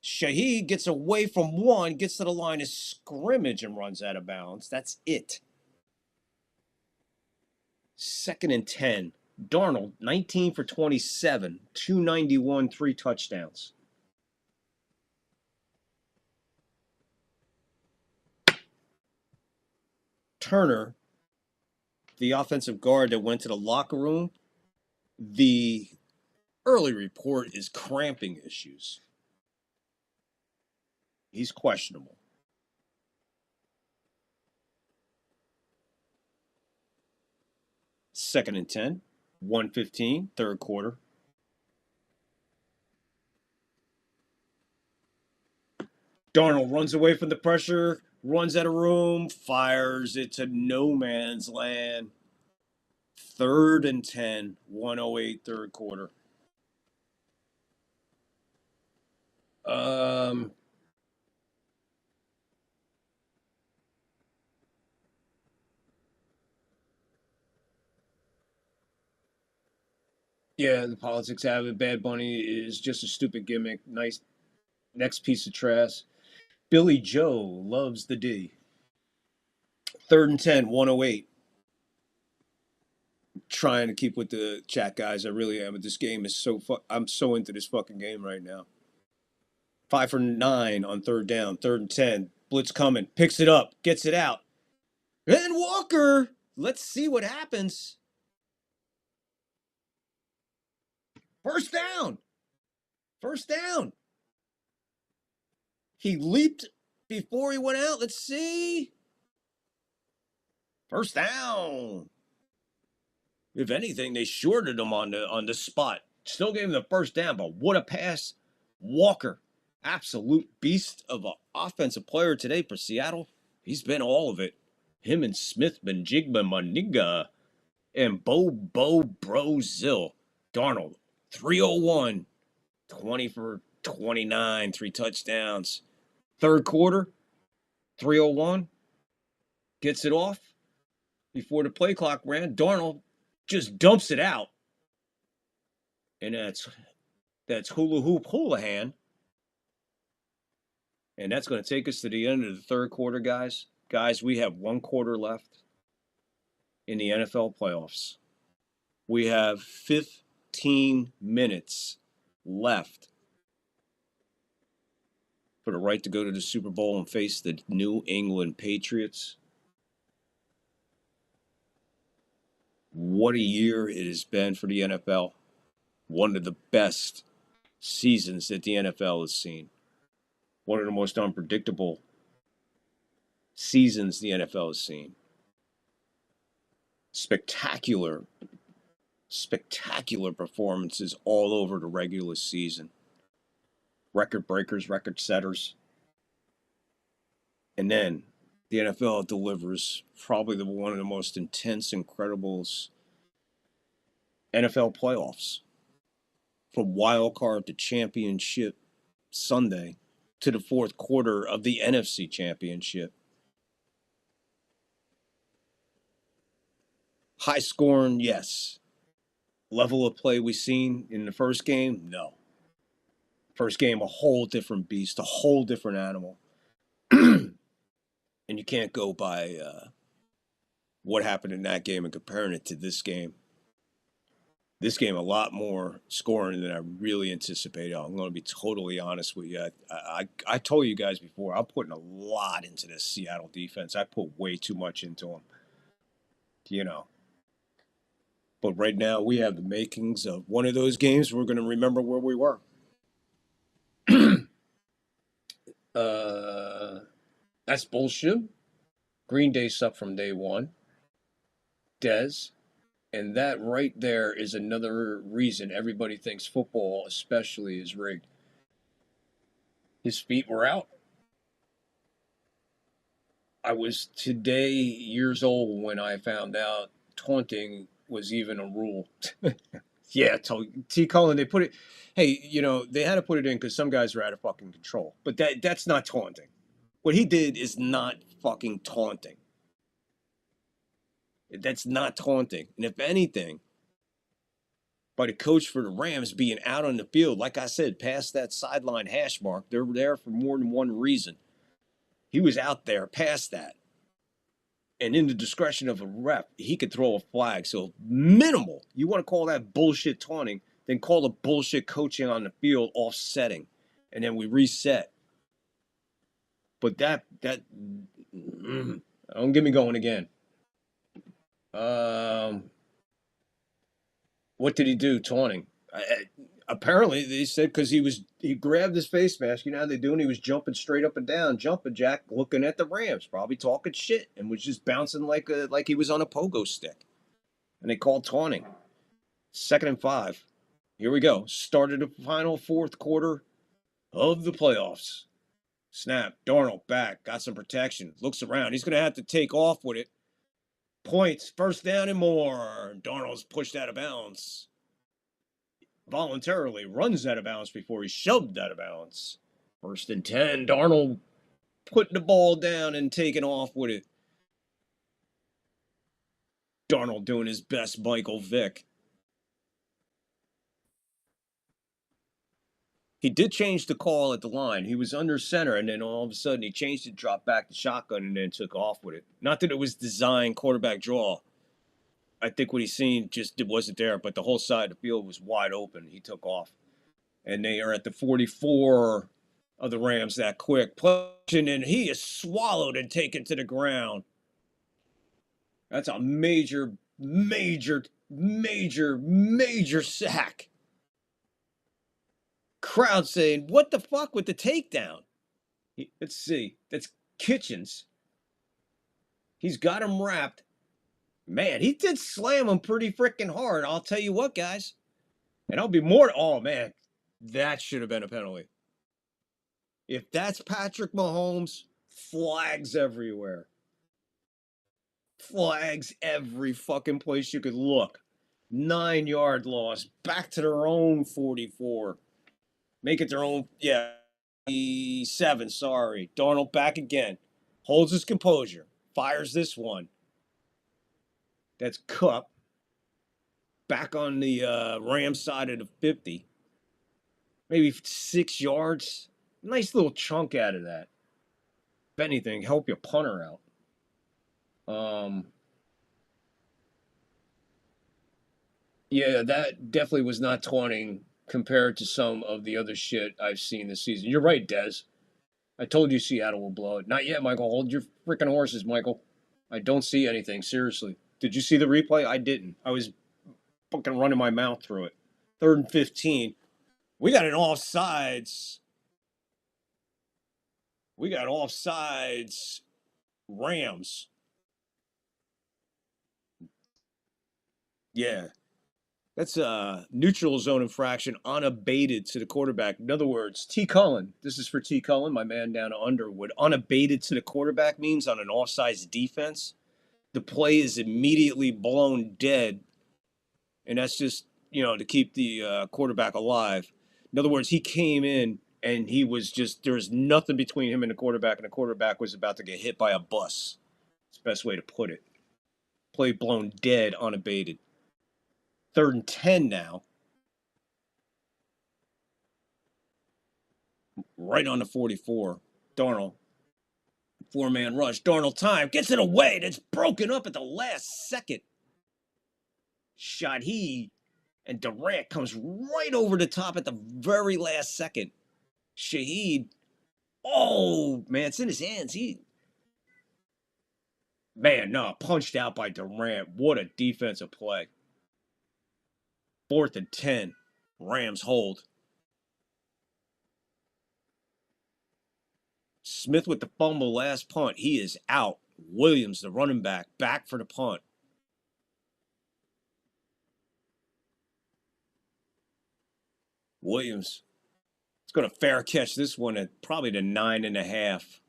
Shaheed gets away from one, gets to the line of scrimmage and runs out of bounds. That's it. 2nd and 10. Darnold, 19 for 27, 291, 3 touchdowns. Turner, the offensive guard that went to the locker room, the early report is cramping issues. He's questionable. Second and 10, 1:15, third quarter. Darnold runs away from the pressure, runs out of room, fires it to no man's land. 3rd and 10, 1:08, third quarter. Yeah, the politics have it. Bad Bunny is just a stupid gimmick. Nice. Next piece of trash. Billy Joe loves the D. 3rd and 10, 1:08. Trying to keep with the chat, guys. I really am. But this game is I'm so into this fucking game right now. 5 for 9 on 3rd down. 3rd and 10. Blitz coming. Picks it up. Gets it out. And Walker. Let's see what happens. First down. First down. He leaped before he went out. Let's see. First down. If anything, they shorted him on the spot. Still gave him the first down, but what a pass. Walker, absolute beast of an offensive player today for Seattle. He's been all of it. Him and Smith, Benjigba, Maniga, and Bo Brozil. Darnold, 301, 20 for 29, 3 touchdowns. Third quarter, 301, gets it off before the play clock ran. Darnold just dumps it out. And that's Hula Hoop Houlihan. And that's going to take us to the end of the third quarter, guys. Guys, we have 1 quarter left in the NFL playoffs. We have 15 minutes left for the right to go to the Super Bowl and face the New England Patriots. What a year it has been for the NFL. One of the best seasons that the NFL has seen. One of the most unpredictable seasons the NFL has seen. Spectacular performances all over the regular season. Record breakers, record setters. And then the NFL delivers probably one of the most intense, incredible NFL playoffs. From wild card to championship Sunday to the fourth quarter of the NFC Championship. High scoring, yes. Level of play we seen in the first game, no. First game, a whole different beast, a whole different animal. And you can't go by what happened in that game and comparing it to this game. This game, a lot more scoring than I really anticipated. I'm going to be totally honest with you. I told you guys before, I'm putting a lot into this Seattle defense. I put way too much into them. You know. But right now, we have the makings of one of those games we're going to remember where we were. That's bullshit. Green Day sucked from day one. Dez. And that right there is another reason everybody thinks football especially is rigged. His feet were out. I was today years old when I found out taunting was even a rule. Yeah, T. Cullen, they put it, hey, you know, they had to put it in because some guys are out of fucking control. But that's not taunting. What he did is not fucking taunting. That's not taunting. And if anything, by the coach for the Rams being out on the field, like I said, past that sideline hash mark, they're there for more than one reason. He was out there past that. And in the discretion of a ref, he could throw a flag. So minimal. You want to call that bullshit taunting, then call the bullshit coaching on the field offsetting. And then we reset. But that don't get me going again. What did he do taunting? Apparently, they said because he grabbed his face mask. You know how they do, and he was jumping straight up and down, jumping jack, looking at the Rams, probably talking shit, and was just bouncing like he was on a pogo stick. And they called taunting. 2nd and 5. Here we go. Started the final fourth quarter of the playoffs. Snap. Darnold back. Got some protection. Looks around. He's going to have to take off with it. Points. First down and more. Darnold's pushed out of bounds. Voluntarily runs out of bounds before he's shoved out of bounds. 1st and 10. Darnold putting the ball down and taking off with it. Darnold doing his best Michael Vick. He did change the call at the line. He was under center, and then all of a sudden he changed it, dropped back to shotgun, and then took off with it. Not that it was designed quarterback draw. I think what he's seen just wasn't there, but the whole side of the field was wide open. He took off. And they are at the 44 of the Rams that quick. Pushing, and he is swallowed and taken to the ground. That's a major, major, major, major sack. Crowd saying, what the fuck with the takedown? Let's see. That's Kitchens. He's got him wrapped. Man, he did slam him pretty freaking hard. I'll tell you what, guys. And I'll be more. Oh, man. That should have been a penalty. If that's Patrick Mahomes, flags everywhere. Flags every fucking place you could look. 9-yard loss. Back to their own 44. Make it their own. Yeah. 7, sorry. Darnold back again. Holds his composure. Fires this one. That's Cup. Back on the Rams side of the 50. Maybe 6 yards. Nice little chunk out of that. If anything, help your punter out. Yeah, that definitely was not taunting compared to some of the other shit I've seen this season. You're right, Dez. I told you Seattle will blow it. Not yet, Michael. Hold your freaking horses, Michael. I don't see anything, seriously. Did you see the replay? I didn't. I was fucking running my mouth through it. 3rd and 15. We got an offsides. We got offsides. Rams. Yeah. That's a neutral zone infraction unabated to the quarterback. In other words, T. Cullen, this is for T. Cullen, my man down to Underwood. Unabated to the quarterback means on an offsides defense, the play is immediately blown dead. And that's just, to keep the quarterback alive. In other words, he came in and he was just, there was nothing between him and the quarterback was about to get hit by a bus. It's the best way to put it. Play blown dead, unabated. 3rd and 10 now. Right on the 44. Darnold. 4-man rush. Darnold time. Gets it away. That's broken up at the last second. Shaheed and Durant comes right over the top at the very last second. Shaheed. Oh, man, it's in his hands. Punched out by Durant. What a defensive play. 4th and 10. Rams hold. Smith with the fumble last punt. He is out. Williams, the running back for the punt. Williams. It's going to fair catch this one at probably the 9.5.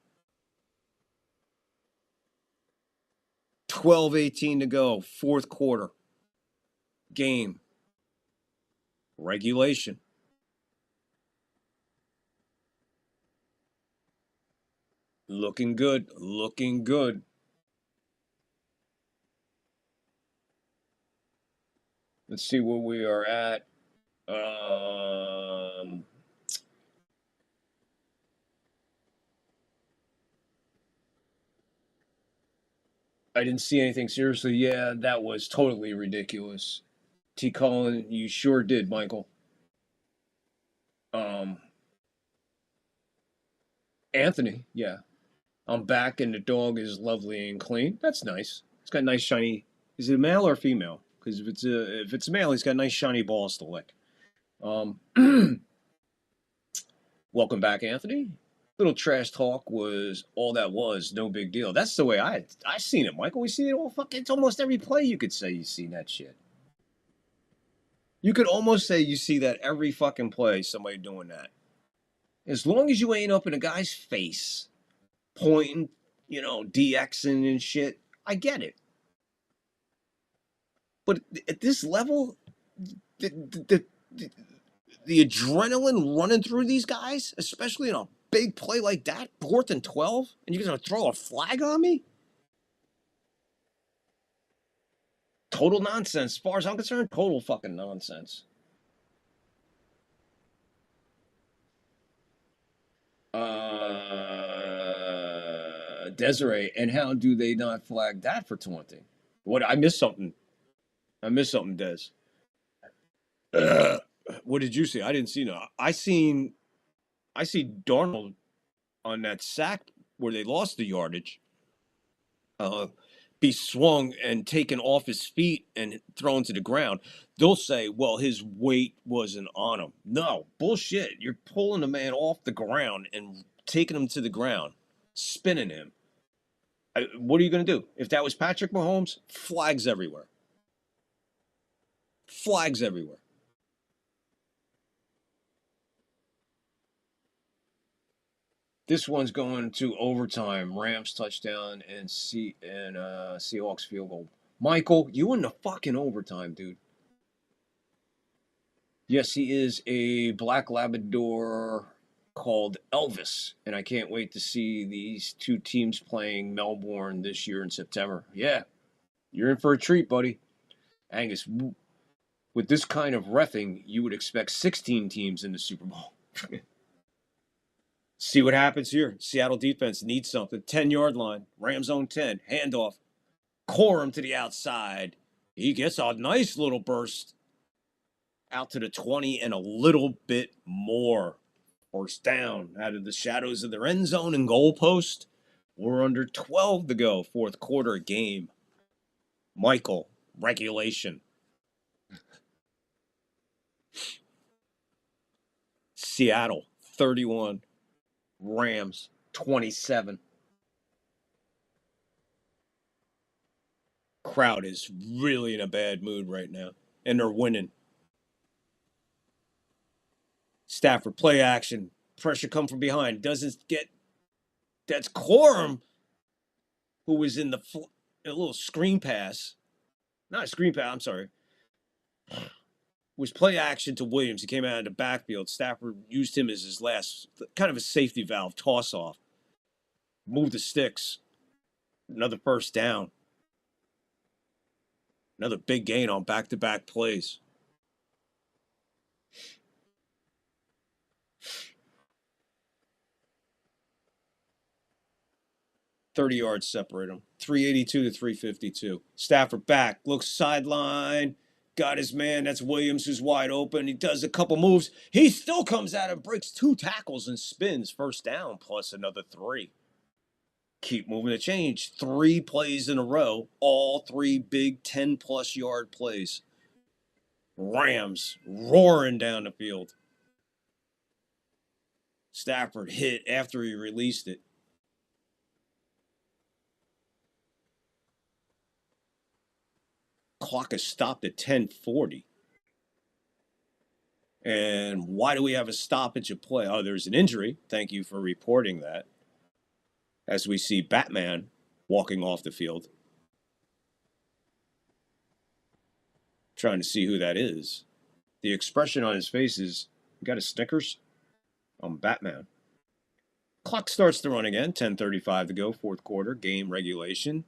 12:18 to go. 4th quarter. Game. Regulation. Looking good. Looking good. Let's see where we are at. I didn't see anything seriously. Yeah, that was totally ridiculous. T. Cullen, you sure did, Michael. Anthony, yeah. I'm back and the dog is lovely and clean. That's nice. It's got nice shiny. Is it a male or female? Because if it's a male, he's got nice shiny balls to lick. Welcome back, Anthony. Little trash talk was all that was. No big deal. That's the way I seen it, Michael. We see it all. It's almost every play you could say you seen that shit. You could almost say you see that every fucking play, somebody doing that. As long as you ain't up in a guy's face, pointing, DXing and shit, I get it. But at this level, the adrenaline running through these guys, especially in a big play like that, 4th and 12, and you're going to throw a flag on me? Total nonsense. As far as I'm concerned, total fucking nonsense. Desiree, and how do they not flag that for taunting? What? I missed something. Des. What did you see? I didn't see no. I see Darnold on that sack where they lost the yardage. be swung and taken off his feet and thrown to the ground, they'll say, well, his weight wasn't on him. No, bullshit. You're pulling a man off the ground and taking him to the ground, spinning him. What are you going to do? If that was Patrick Mahomes, flags everywhere. Flags everywhere. This one's going to overtime. Rams touchdown and Seahawks field goal. Michael, you in the fucking overtime, dude. Yes, he is a black Labrador called Elvis, and I can't wait to see these two teams playing Melbourne this year in September. Yeah, you're in for a treat, buddy. Angus, with this kind of reffing, you would expect 16 teams in the Super Bowl. See what happens here. Seattle defense needs something. 10-yard line. Rams own 10. Handoff. Corum to the outside. He gets a nice little burst out to the 20 and a little bit more. First down out of the shadows of their end zone and goalpost. We're under 12 to go. Fourth quarter game. Michael, regulation. Seattle, 31. Rams, 27. Crowd is really in a bad mood right now, and they're winning. Stafford, play action. Pressure come from behind. Doesn't get... That's Corum, who was in a little screen pass. Not a screen pass, I'm sorry. Was play action to Williams. He came out of the backfield. Stafford used him as his last, kind of a safety valve, toss-off. Move the sticks. Another first down. Another big gain on back-to-back plays. $30 yards separate them. 382 to 352. Stafford back. Looks sideline. Got his man. That's Williams who's wide open. He does a couple moves. He still comes out and breaks 2 tackles and spins. First down plus another 3. Keep moving the change. 3 plays in a row. All 3 big 10-plus yard plays. Rams roaring down the field. Stafford hit after he released it. Clock is stopped at 10:40. And why do we have a stoppage of play? Oh, there's an injury. Thank you for reporting that. As we see Batman walking off the field. Trying to see who that is. The expression on his face is, you got a Snickers? I'm Batman. Clock starts to run again. 10:35 to go, fourth quarter, game regulation.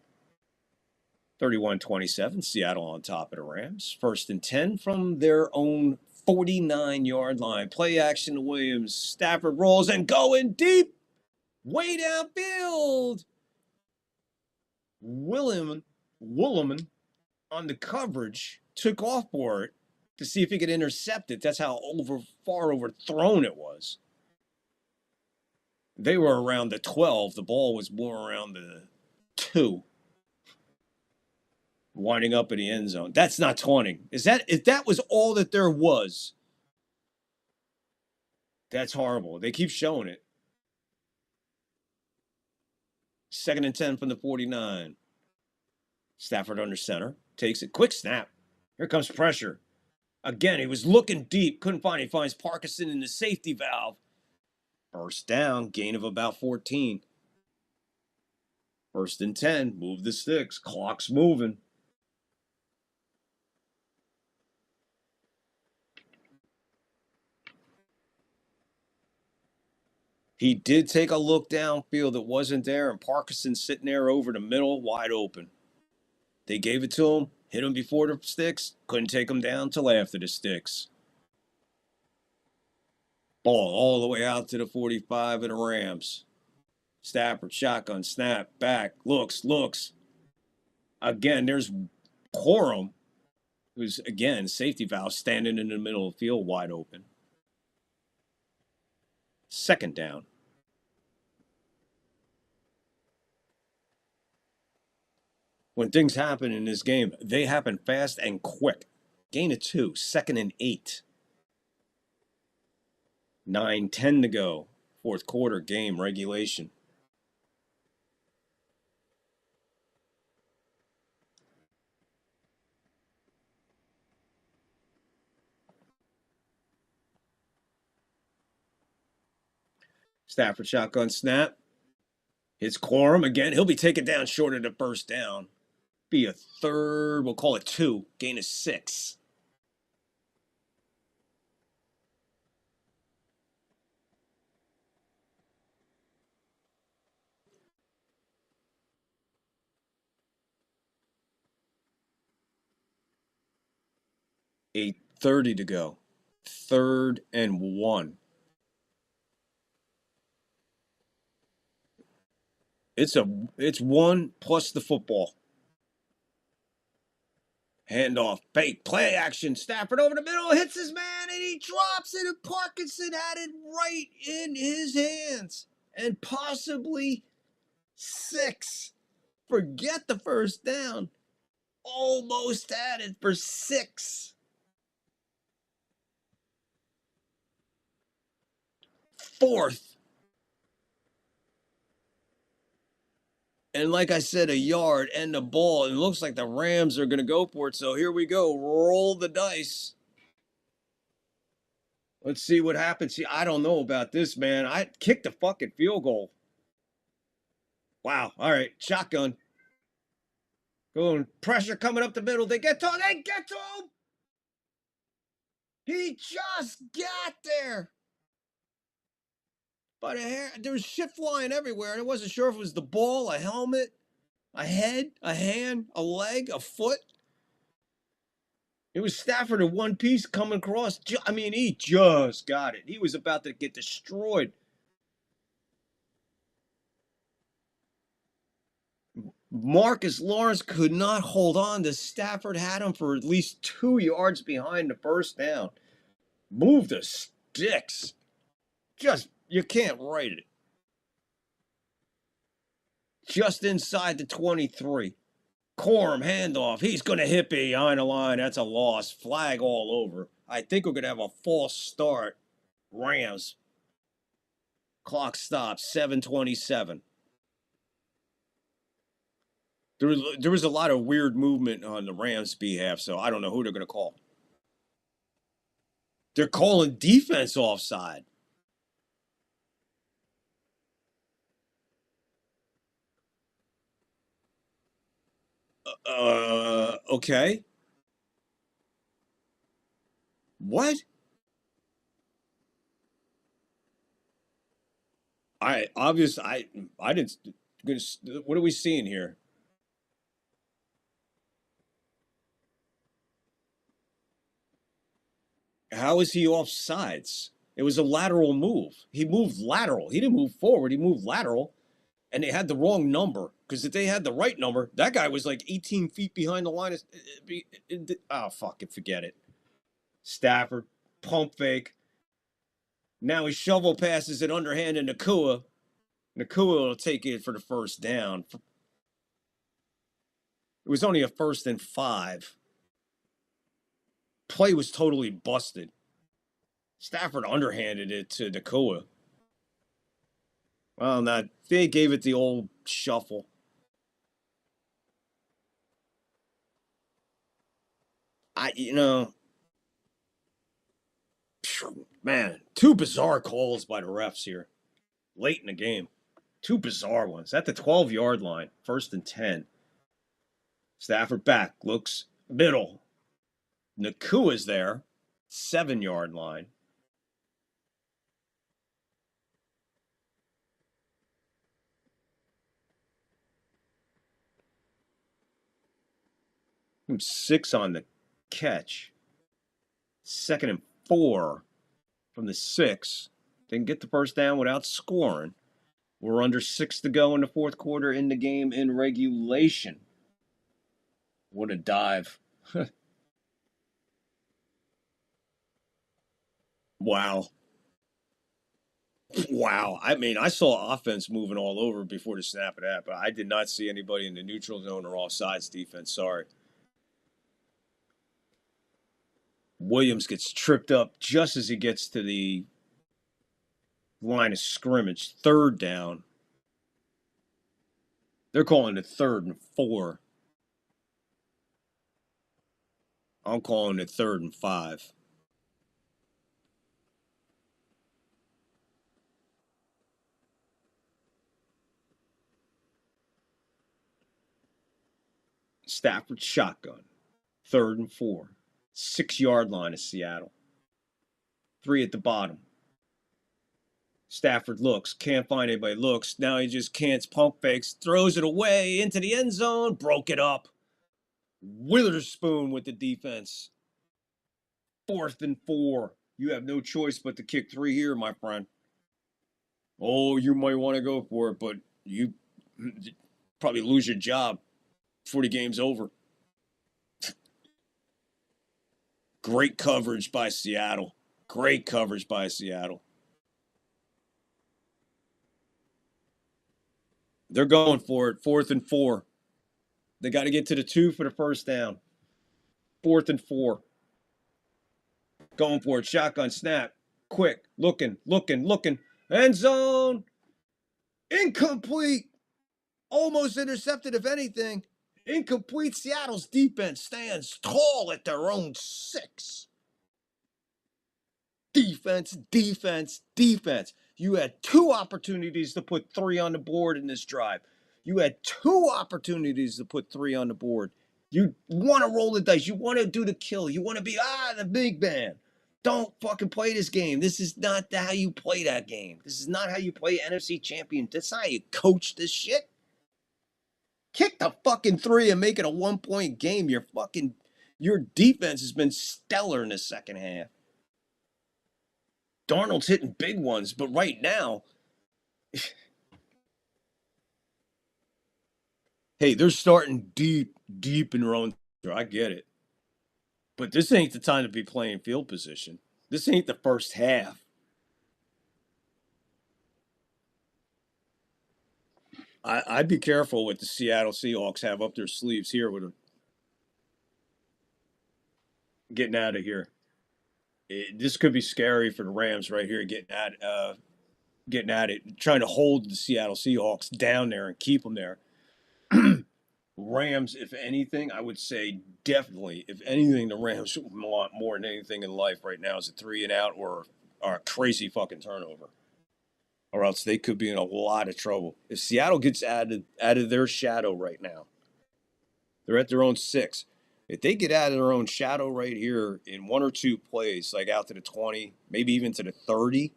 31-27, Seattle on top of the Rams. 1st and 10 from their own 49-yard line. Play action to Williams. Stafford rolls and going deep. Way downfield. Williman on the coverage took off for it to see if he could intercept it. That's how far overthrown it was. They were around the 12. The ball was more around the 2. Winding up in the end zone. That's not taunting. If that was all that there was, that's horrible. They keep showing it. 2nd and 10 from the 49. Stafford under center. Takes it. Quick snap. Here comes pressure. Again, he was looking deep. Couldn't find it. He finds Parkinson in the safety valve. First down. Gain of about 14. 1st and 10. Move the sticks. Clock's moving. He did take a look downfield that wasn't there, and Parkinson sitting there over the middle, wide open. They gave it to him, hit him before the sticks, couldn't take him down till after the sticks. Ball all the way out to the 45 of the Rams. Stafford, shotgun, snap, back, looks. Again, there's Corum, who's, again, safety valve, standing in the middle of the field, wide open. 2nd down. When things happen in this game, they happen fast and quick. Gain of 2, 2nd and 8. 9:10 to go. Fourth quarter game regulation. Stafford shotgun snap. Hits Corum again. He'll be taken down short of the first down. Be a third, we'll call it 2. Gain of 6. $8:30 to go. 3rd and 1. It's 1 plus the football. Handoff, fake, play action. Stafford over the middle, hits his man, and he drops it, and Parkinson had it right in his hands. And possibly 6. Forget the first down. Almost had it for 6. 4th. And like I said, a yard and the ball. It looks like the Rams are going to go for it. So here we go. Roll the dice. Let's see what happens. See, I don't know about this, man. I kicked a fucking field goal. Wow. All right. Shotgun. Going pressure coming up the middle. They get to him. They get to him. He just got there. But there was shit flying everywhere, and I wasn't sure if it was the ball, a helmet, a head, a hand, a leg, a foot. It was Stafford in one piece coming across. I mean, he just got it. He was about to get destroyed. Marcus Lawrence could not hold on to Stafford. Had him for at least 2 yards behind the first down. Move the sticks. You can't write it. Just inside the 23. Corum handoff. He's going to hit behind the line. That's a loss. Flag all over. I think we're going to have a false start. Rams. Clock stops. 7:27. There was a lot of weird movement on the Rams' behalf, so I don't know who they're going to call. They're calling defense offside. Okay. What? I didn't. What are we seeing here? How is he off sides? It was a lateral move. He moved lateral. He didn't move forward. He moved lateral. And they had the wrong number. Because if they had the right number, that guy was like 18 feet behind the line. Oh, fuck it. Forget it. Stafford, pump fake. Now he shovel passes it underhand to Nacua. Nacua will take it for the first down. It was only a 1st and 5. Play was totally busted. Stafford underhanded it to Nacua. Well, they gave it the old shuffle. Man, 2 bizarre calls by the refs here. Late in the game. 2 bizarre ones. At the 12-yard line. 1st and 10. Stafford back. Looks middle. Nakua's there. 7-yard line. From 6 on the catch. 2nd and 4 from the 6. Didn't get the first down without scoring. We're under 6 to go in the fourth quarter in the game in regulation. What a dive. Wow. Wow. I mean, I saw offense moving all over before the snap of that, but I did not see anybody in the neutral zone or offsides defense. Sorry. Williams gets tripped up just as he gets to the line of scrimmage. 3rd down. They're calling it 3rd and 4. I'm calling it 3rd and 5. Stafford shotgun. 3rd and 4. 6-yard line of Seattle. 3 at the bottom. Stafford looks, can't find anybody. Looks, now he just can't, pump fakes, throws it away into the end zone, broke it up. Witherspoon with the defense. 4th and 4. You have no choice but to kick 3 here, my friend. Oh, you might want to go for it, but you probably lose your job before the game's over. Great coverage by Seattle. Great coverage by Seattle. They're going for it. 4th and 4. They got to get to the 2 for the first down. 4th and 4. Going for it. Shotgun snap. Quick. Looking. End zone. Incomplete. Almost intercepted, if anything. Incomplete. Seattle's defense stands tall at their own 6. Defense. You had 2 opportunities to put 3 on the board in this drive. You had 2 opportunities to put 3 on the board. You want to roll the dice. You want to do the kill. You want to be, the big man. Don't fucking play this game. This is not how you play that game. This is not how you play NFC champion. That's not how you coach this shit. Kick the fucking 3 and make it a 1-point game. Your defense has been stellar in the second half. Darnold's hitting big ones, but right now, hey, they're starting deep in their own. I get it. But this ain't the time to be playing field position. This ain't the first half. I'd be careful what the Seattle Seahawks have up their sleeves here with them. Getting out of here. This could be scary for the Rams right here, getting at it, trying to hold the Seattle Seahawks down there and keep them there. Rams, if anything, I would say definitely, if anything, the Rams want more than anything in life right now is a 3-and-out or a crazy fucking turnover. Or else they could be in a lot of trouble. If Seattle gets out of their shadow right now, they're at their own 6. If they get out of their own shadow right here in 1 or 2 plays, like out to the 20, maybe even to the 30,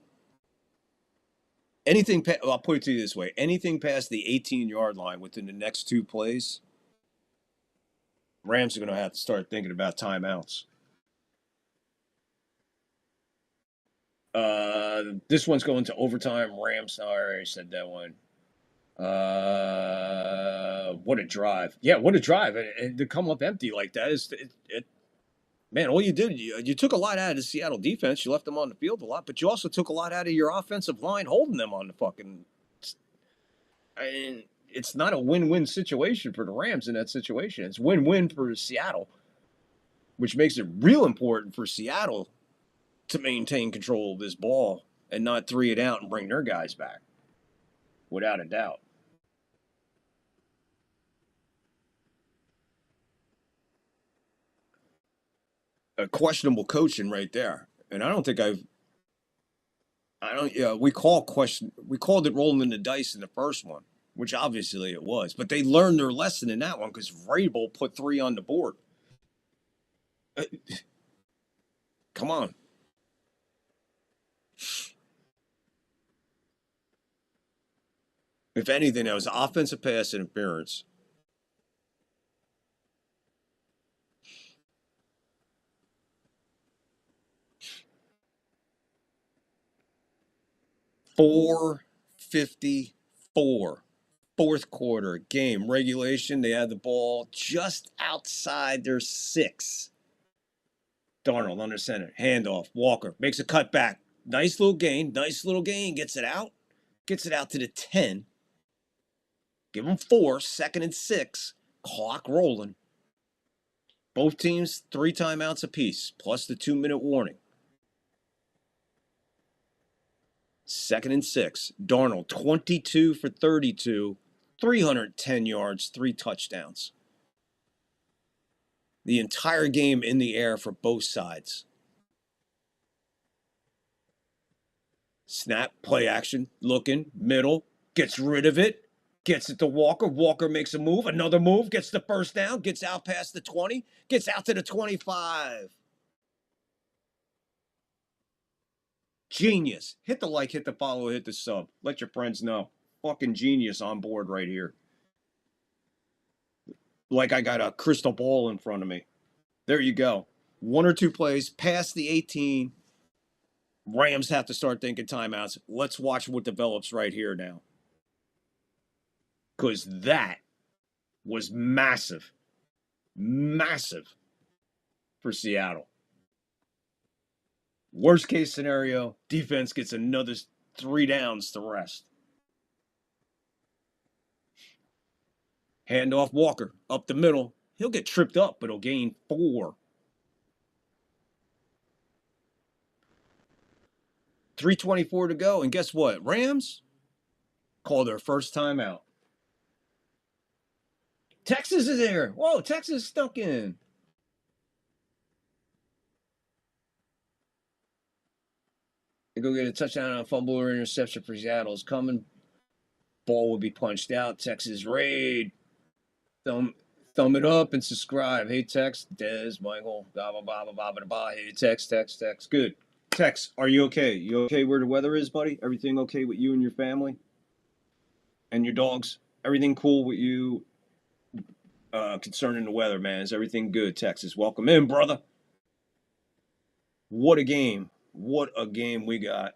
I'll put it to you this way, anything past the 18-yard line within the next 2 plays, Rams are going to have to start thinking about timeouts. This one's going to overtime. Rams, I already said that one. What a drive. Yeah, what a drive. And to come up empty like that is, man, all you did, you took a lot out of the Seattle defense. You left them on the field a lot, but you also took a lot out of your offensive line holding them on the fucking. I mean, it's not a win-win situation for the Rams in that situation. It's win-win for Seattle, which makes it real important for Seattle to maintain control of this ball and not 3 it out and bring their guys back, without a doubt. A questionable coaching right there, and I don't think we called it rolling in the dice in the first one, which obviously it was, but they learned their lesson in that one because Vrabel put 3 on the board. Come on. If anything, that was offensive pass interference. .454, fourth quarter game regulation. They had the ball just outside their 6. Darnold under center, handoff. Walker makes a cutback. Nice little gain. Nice little gain. Gets it out. Gets it out to the 10. Give them 4. 2nd and 6. Clock rolling. Both teams 3 timeouts apiece, plus the 2-minute warning. 2nd and 6. Darnold, 22 for 32. 310 yards, 3 touchdowns. The entire game in the air for both sides. Snap, play action, looking, middle, gets rid of it, gets it to Walker. Walker makes a move, another move, gets the first down, gets out past the 20, gets out to the 25. Genius. Hit the like, hit the follow, hit the sub. Let your friends know. Fucking genius on board right here. Like I got a crystal ball in front of me. There you go. 1 or 2 plays past the 18. Rams have to start thinking timeouts. Let's watch what develops right here now. Because that was massive. Massive for Seattle. Worst case scenario, defense gets another 3 downs to rest. Hand off Walker, up the middle. He'll get tripped up, but he'll gain 4. 3:24 to go, and guess what? Rams call their first timeout. Texas is there. Whoa, Texas stuck in. They go get a touchdown on a fumble or interception for Seattle's coming. Ball will be punched out. Texas raid. Thumb it up and subscribe. Hey, Tex, Dez, Michael, blah, blah, blah, blah, blah, blah, blah. Hey, Tex. Good. Tex, are you okay? You okay where the weather is, buddy? Everything okay with you and your family? And your dogs? Everything cool with you concerning the weather, man? Is everything good, Texas? Welcome in, brother. What a game. What a game we got.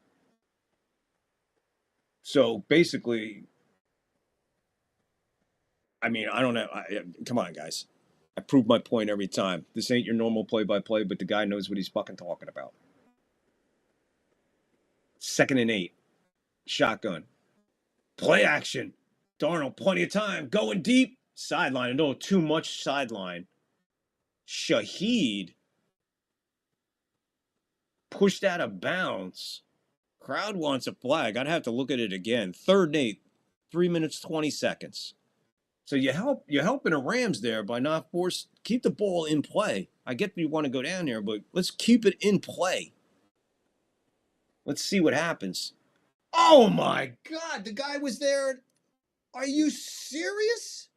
So, basically, I mean, I don't know. Come on, guys. I prove my point every time. This ain't your normal play-by-play, but the guy knows what he's fucking talking about. 2nd and 8. Shotgun. Play action. Darnold, plenty of time. Going deep. Sideline. No, too much sideline. Shaheed pushed out of bounds. Crowd wants a flag. I'd have to look at it again. 3rd and 8. 3 minutes, 20 seconds. So you're helping the Rams there by not keep the ball in play. I get you want to go down there, but let's keep it in play. Let's see what happens. Oh my God, the guy was there. Are you serious?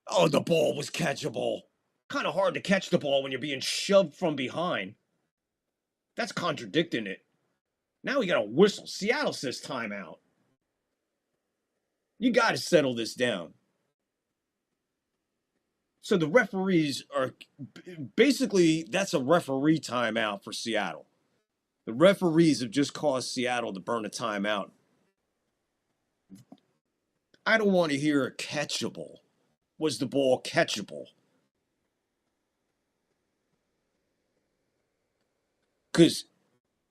Oh, the ball was catchable. Kind of hard to catch the ball when you're being shoved from behind. That's contradicting it. Now we got a whistle. Seattle says timeout. You got to settle this down. So the referees are basically, that's a referee timeout for Seattle. The referees have just caused Seattle to burn a timeout. I don't want to hear a catchable. Was the ball catchable? Because,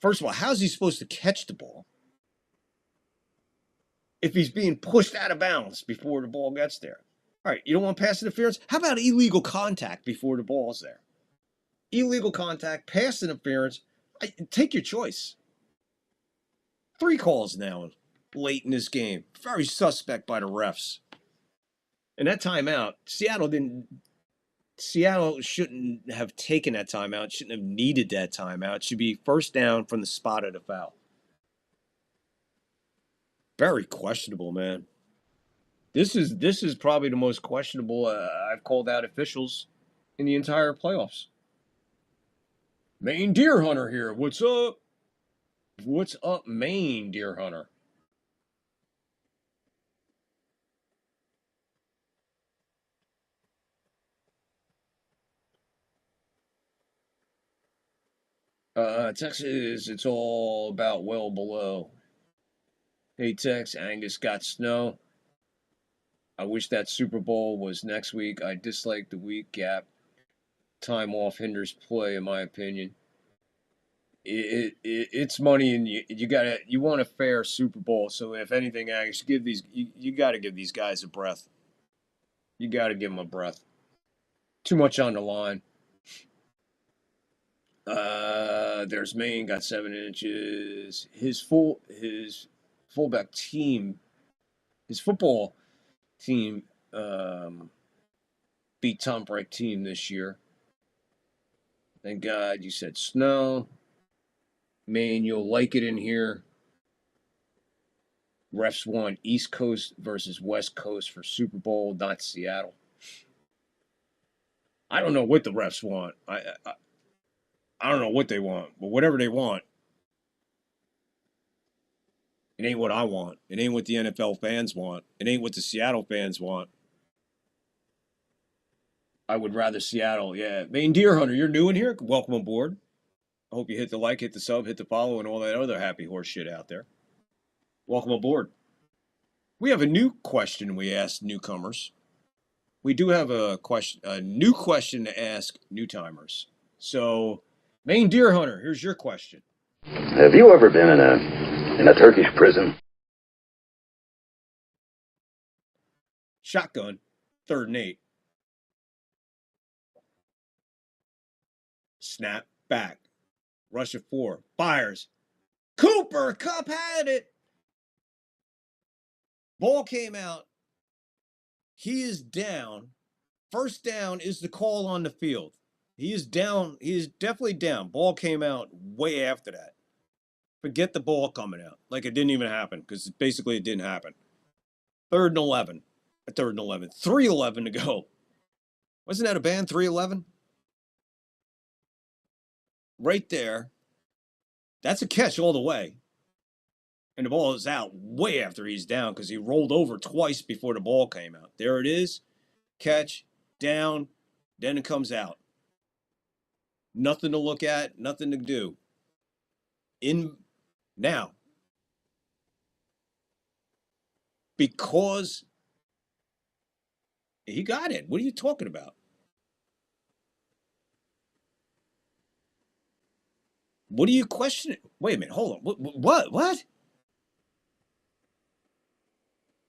first of all, how's he supposed to catch the ball if he's being pushed out of bounds before the ball gets there? All right, you don't want pass interference? How about illegal contact before the ball's there? Illegal contact, pass interference, take your choice. 3 calls now late in this game. Very suspect by the refs. And that timeout, Seattle shouldn't have taken that timeout, shouldn't have needed that timeout. It should be first down from the spot of the foul. Very questionable, man. This is probably the most questionable I've called out officials in the entire playoffs. Maine Deer Hunter here. What's up? What's up, Maine Deer Hunter? Texas, it's all about well below. Hey, Tex, Angus got snow. I wish that Super Bowl was next week. I dislike the week gap time off hinders play, in my opinion. It's money, and you want a fair Super Bowl. So if anything, I just give these you got to give these guys a breath. You got to give them a breath. Too much on the line. There's Maine, got 7 inches. His fullback team, his football team, beat Tom Brady team this year. Thank God you said snow. Maine, you'll like it in here. Refs want East Coast versus West Coast for Super Bowl, not Seattle. I don't know what the refs want. I don't know what they want, but whatever they want, it ain't what I want. It ain't what the NFL fans want. It ain't what the Seattle fans want. I would rather Seattle, yeah. Maine Deer Hunter, you're new in here. Welcome aboard. I hope you hit the like, hit the sub, hit the follow, and all that other happy horse shit out there. Welcome aboard. We have a new question we asked newcomers. We do have a new question to ask new timers. So, Maine Deer Hunter, here's your question. Have you ever been in a Turkish prison? Shotgun, 3rd and 8. Snap back. Rush of 4. Fires. Cooper Kupp had it. Ball came out. He is down. First down is the call on the field. He is down. He is definitely down. Ball came out way after that. Forget the ball coming out. Like it didn't even happen because basically it didn't happen. 3rd and 11. 3rd and 11. 3:11 to go. Wasn't that a band? 3:11? Right there. That's a catch all the way. And the ball is out way after he's down because he rolled over twice before the ball came out. There it is. Catch, down, then it comes out. Nothing to look at, nothing to do. In now, because he got it. What are you talking about? What are you questioning? Wait a minute, hold on. What?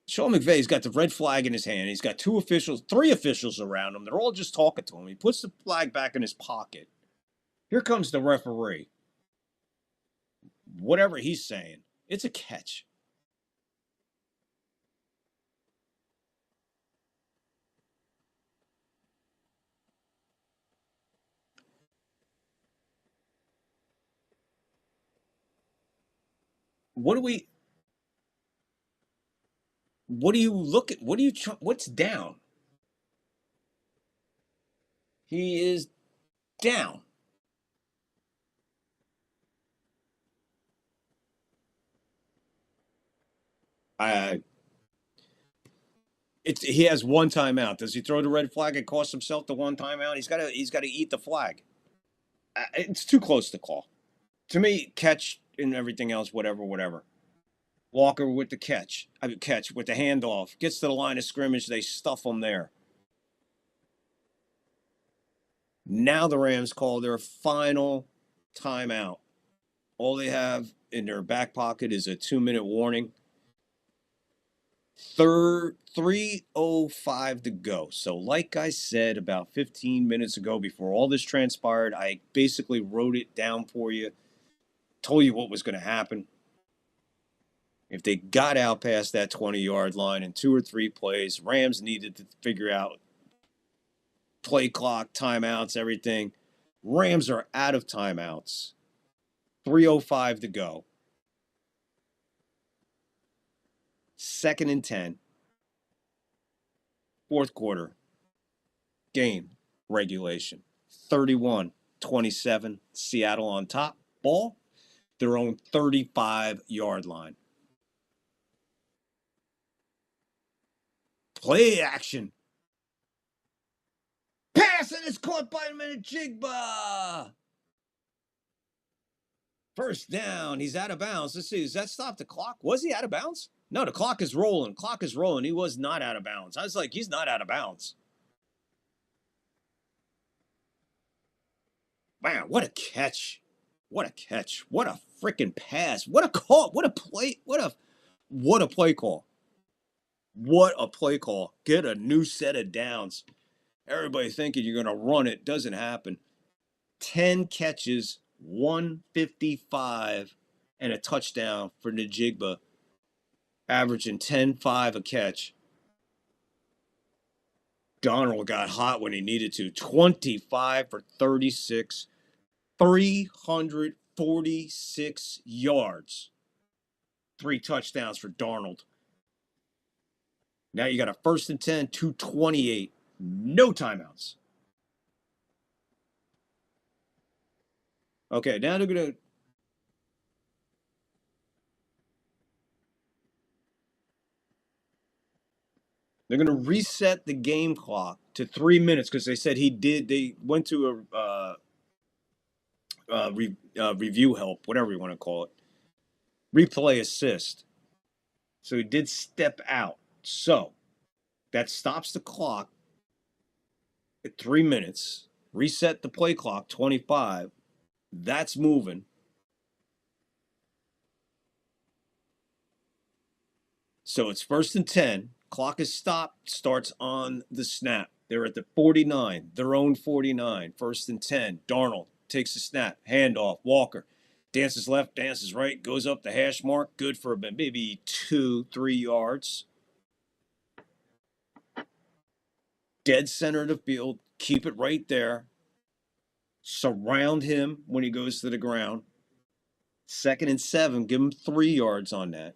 Sean McVay's got the red flag in his hand. He's got 3 officials around him. They're all just talking to him. He puts the flag back in his pocket. Here comes the referee. Whatever he's saying, it's a catch. What's down? He is down. He has 1 timeout. Does he throw the red flag and cost himself the 1 timeout? He's got to eat the flag. It's too close to call. To me, catch and everything else, whatever. Walker with the catch with the handoff. Gets to the line of scrimmage. They stuff him there. Now the Rams call their final timeout. All they have in their back pocket is a 2-minute warning. 3:05 to go. So like I said about 15 minutes ago before all this transpired, I basically wrote it down for you. Told you what was going to happen. If they got out past that 20-yard line in 2 or 3 plays, Rams needed to figure out play clock, timeouts, everything. Rams are out of timeouts. 3:05 to go. 2nd and 10. 4th quarter. Game. Regulation. 31-27. Seattle on top. Ball. Their own 35-yard line. Play action. Pass and it's caught by Jigba. First down. He's out of bounds. Let's see. Does that stop the clock? Was he out of bounds? No, the clock is rolling. He was not out of bounds. I was like, he's not out of bounds. Man, what a catch. What a catch. What a freaking pass. What a call. What a play. What a play call. What a play call. Get a new set of downs. Everybody thinking you're going to run it. Doesn't happen. 10 catches, 155, and a touchdown for Njigba, averaging 10.5 a catch. Darnold got hot when he needed to. 25 for 36, 346 yards. 3 touchdowns for Darnold. Now you got a 1st and 10, 2:28. No timeouts. Okay, now they're going to reset the game clock to 3 minutes because they said they went to a review help, whatever you want to call it. Replay assist. So he did step out. So that stops the clock at 3 minutes. Reset the play clock, 25. That's moving. So it's 1st and 10. Clock is stopped. Starts on the snap. They're at the 49. Their own 49. 1st and 10. Darnold takes the snap. Handoff. Walker. Dances left. Dances right. Goes up the hash mark. Good for maybe 2-3 yards. Dead center of the field. Keep it right there. Surround him when he goes to the ground. 2nd and 7. Give him 3 yards on that.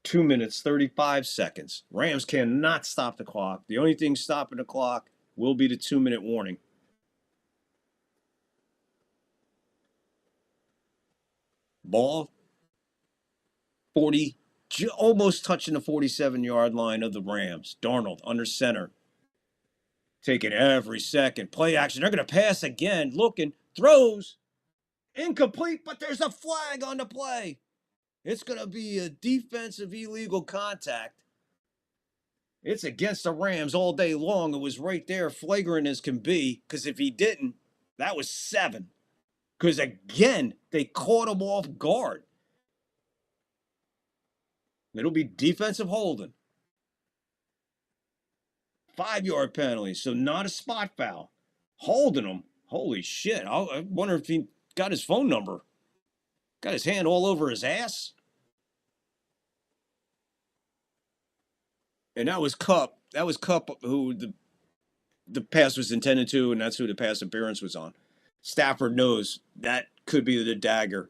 2 minutes, 35 seconds. Rams cannot stop the clock. The only thing stopping the clock will be the 2-minute warning. Ball, 40, almost touching the 47-yard line of the Rams. Darnold under center. Taking every second. Play action. They're going to pass again. Looking. Throws. Incomplete, but there's a flag on the play. It's going to be a defensive illegal contact. It's against the Rams all day long. It was right there, flagrant as can be, because if he didn't, that was 7. Because, again, they caught him off guard. It'll be defensive holding. 5-yard penalty, so not a spot foul. Holding him. Holy shit. I wonder if he got his phone number. Got his hand all over his ass. And that was Kupp. That was Kupp who the pass was intended to, and that's who the pass appearance was on. Stafford knows that could be the dagger.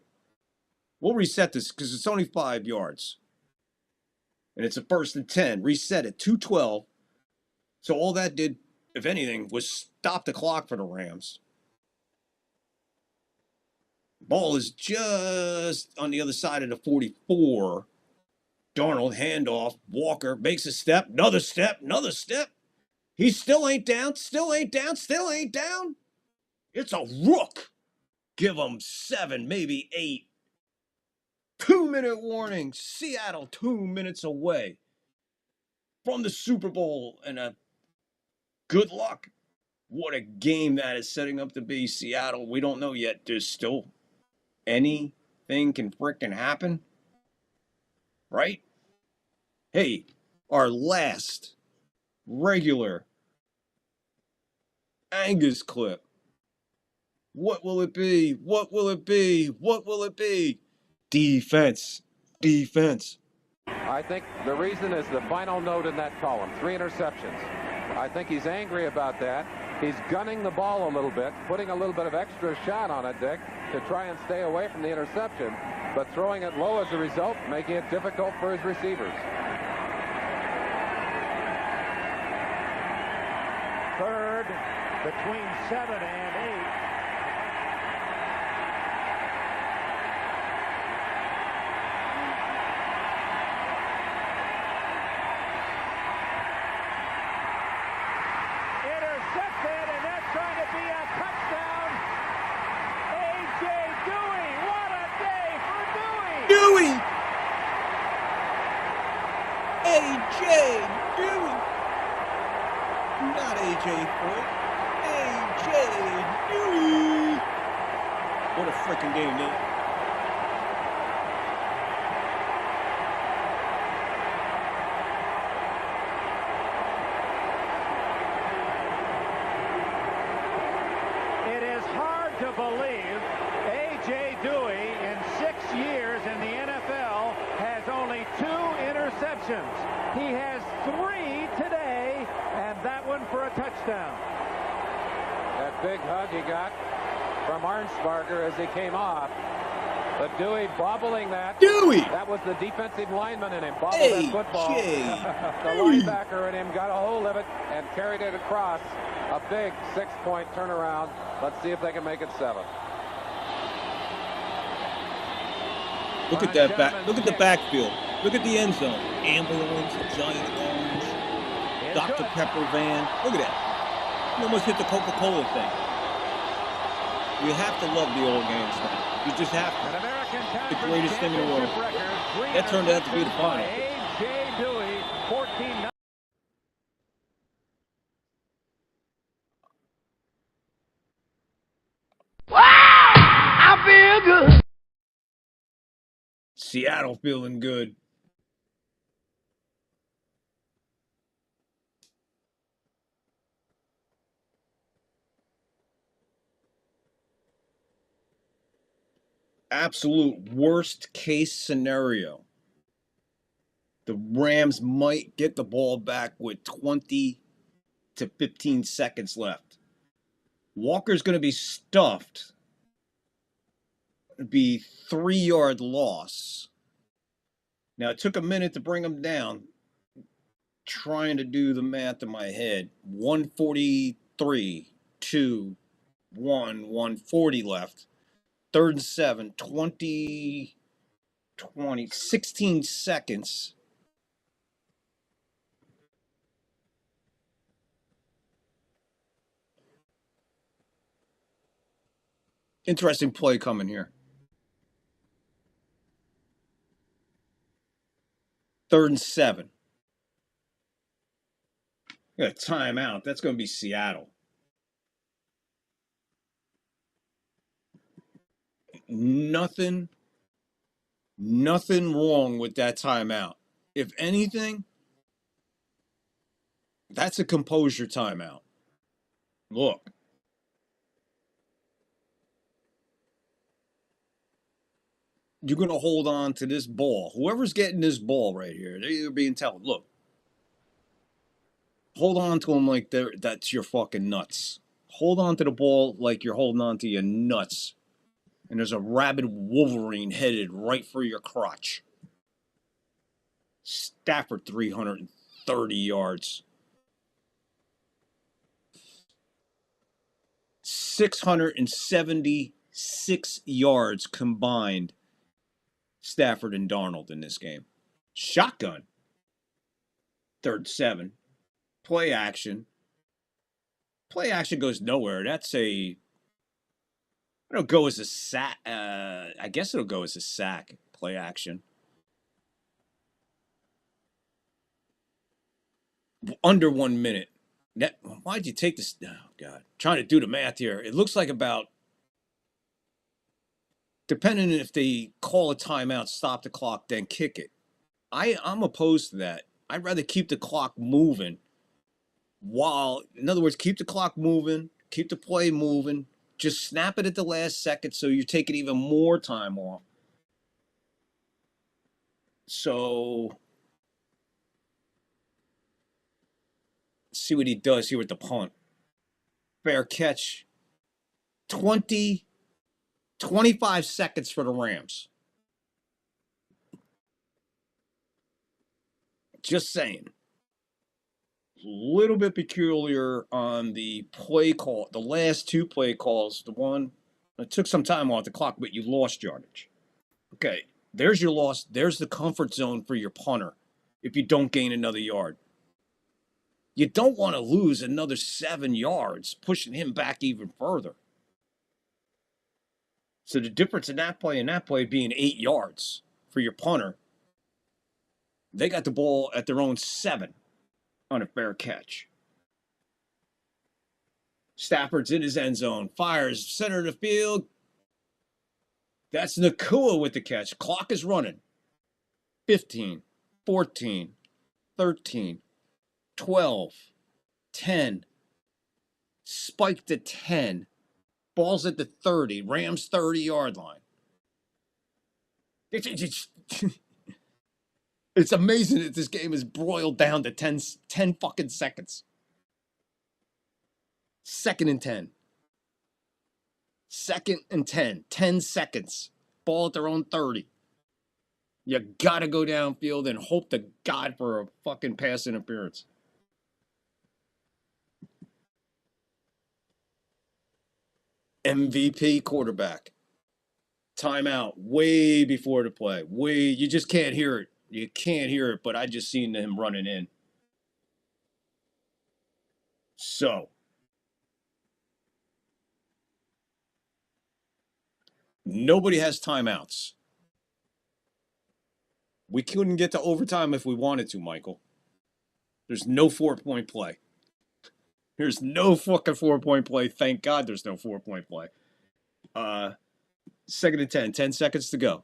We'll reset this because it's only 5 yards. And it's a 1st and 10. Reset it. 2:12. So all that did, if anything, was stop the clock for the Rams. Ball is just on the other side of the 44. Darnold, handoff. Walker makes a step. Another step. Another step. He still ain't down. Still ain't down. Still ain't down. It's a rook. Give him 7, maybe 8. 2-minute warning. Seattle 2 minutes away from the Super Bowl. And good luck. What a game that is setting up to be. Seattle, we don't know yet. There's still anything can frickin' happen. Right? Hey, our last regular Angus clip. What will it be? What will it be? What will it be? Defense. Defense. I think the reason is the final note in that column. 3 interceptions. I think he's angry about that. He's gunning the ball a little bit, putting a little bit of extra shot on it, Dick, to try and stay away from the interception, but throwing it low as a result, making it difficult for his receivers. 3rd between 7 and 8. Intercepted, and that's trying to be a touchdown. A.J. Dewey, what a day for Dewey! Dewey! A.J. Dewey! Not A.J. Ford. A.J. Dewey. What a freaking game, dude. It is hard to believe A.J. Dewey in 6 years in the NFL has only 2 interceptions. He has 3 today, and that one for a touchdown. That big hug he got from Arnsparger as he came off. But Dewey bobbling that. Dewey! That was the defensive lineman in him. Bobbled Hey, that football. Jay. The linebacker in him got a hold of it and carried it across. A big 6-point turnaround. Let's see if they can make it 7. Look at that back. Look at the backfield. Look at the end zone. Ambulance, giant orange, Dr. Pepper van. Look at that. You almost hit the Coca-Cola thing. You have to love the old games now. You just have to. The greatest thing in the world. That turned out to be the final. A.J. Dewey, 14. Wow! I feel good. Seattle feeling good. Absolute worst case scenario. The Rams might get the ball back with 20 to 15 seconds left. Walker's going to be stuffed. It'd be 3-yard loss. Now, it took a minute to bring him down. Trying to do the math in my head. 143, 2, 1, 140 left. 3rd and 7, 20, 16 seconds. Interesting play coming here. 3rd and 7. Got a timeout. That's going to be Seattle. Nothing wrong with that timeout. If anything, that's a composure timeout. Look. You're going to hold on to this ball. Whoever's getting this ball right here, they're being told, look, hold on to them like that's your fucking nuts. Hold on to the ball like you're holding on to your nuts. And there's a rabid Wolverine headed right for your crotch. Stafford, 330 yards. 676 yards combined, Stafford and Darnold in this game. Shotgun. 3rd 7. Play action. Play action goes nowhere. That's a... It'll go as a sack. I guess it'll go as a sack. Play action. Under 1 minute. Why'd you take this? Oh, God. Trying to do the math here. It looks like about, depending if they call a timeout, stop the clock, then kick it. I'm opposed to that. I'd rather keep the clock moving in other words, keep the clock moving, keep the play moving. Just snap it at the last second so you're taking even more time off. So, let's see what he does here with the punt. Fair catch. 25 seconds for the Rams. Just saying. A little bit peculiar on the play call. The last 2 play calls, the one, it took some time off the clock, but you lost yardage. Okay, there's your loss. There's the comfort zone for your punter if you don't gain another yard. You don't want to lose another 7 yards, pushing him back even further. So the difference in that play and that play being 8 yards for your punter, they got the ball at their own 7. On a fair catch. Stafford's in his end zone. Fires center of the field. That's Nacua with the catch. Clock is running. 15, 14, 13, 12, 10. Spiked to 10. Ball's at the 30. Rams 30-yard line. It's amazing that this game is broiled down to 10 fucking seconds. 2nd and 10. 2nd and 10. 10 seconds. Ball at their own 30. You gotta go downfield and hope to God for a fucking pass interference. MVP quarterback. Timeout way before the play. You just can't hear it. You can't hear it, but I just seen him running in. So, nobody has timeouts. We couldn't get to overtime if we wanted to, Michael. There's no 4-point play. There's no fucking 4-point play. Thank God there's no 4-point play. 2nd and 10. 10 seconds to go.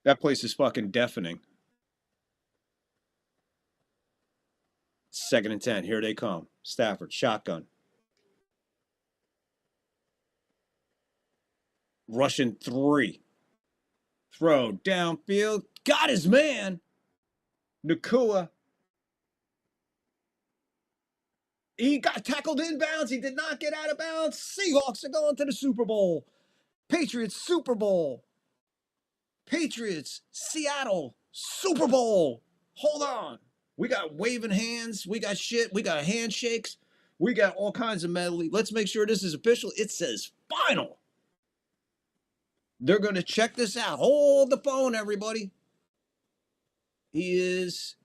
That place is fucking deafening. 2nd and 10. Here they come. Stafford, shotgun. Rushing 3. Throw downfield. Got his man. Nacua. He got tackled inbounds. He did not get out of bounds. Seahawks are going to the Super Bowl. Patriots, Super Bowl. Patriots, Seattle, Super Bowl. Hold on. We got waving hands. We got shit. We got handshakes. We got all kinds of medley. Let's make sure this is official. It says final. They're going to check this out. Hold the phone, everybody. He's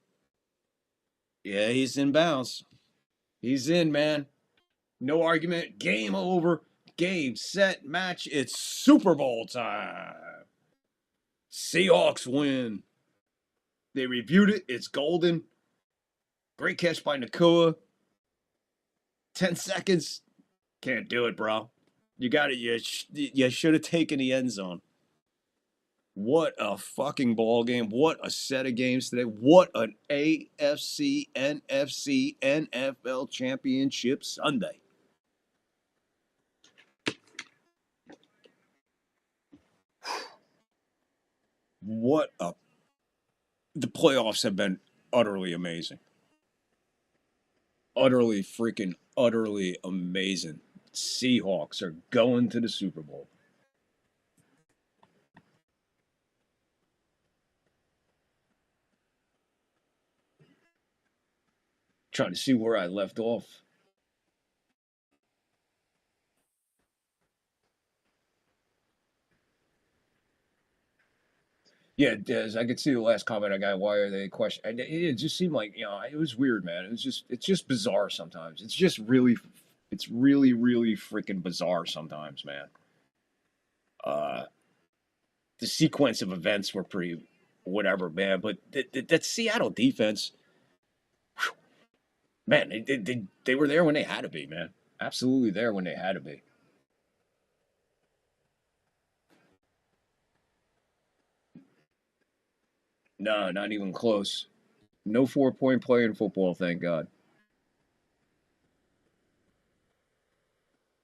in bounds. He's in, man. No argument. Game over. Game, set, match. It's Super Bowl time. Seahawks win. They reviewed it. It's golden. Great catch by Nacua. 10 seconds. Can't do it, bro. You got it. You should have taken the end zone. What a fucking ball game. What a set of games today. What an AFC, NFC, NFL championship Sunday. The playoffs have been utterly amazing. Utterly amazing. Seahawks are going to the Super Bowl. Trying to see where I left off. Yeah, Des, I could see the last comment I got. Why are they questioning? It just seemed like, it was weird, man. It's just bizarre sometimes. It's really freaking bizarre sometimes, man. The sequence of events were pretty whatever, man. But that Seattle defense, whew, man, they were there when they had to be, man. Absolutely there when they had to be. No, not even close. No 4-point play in football, thank God.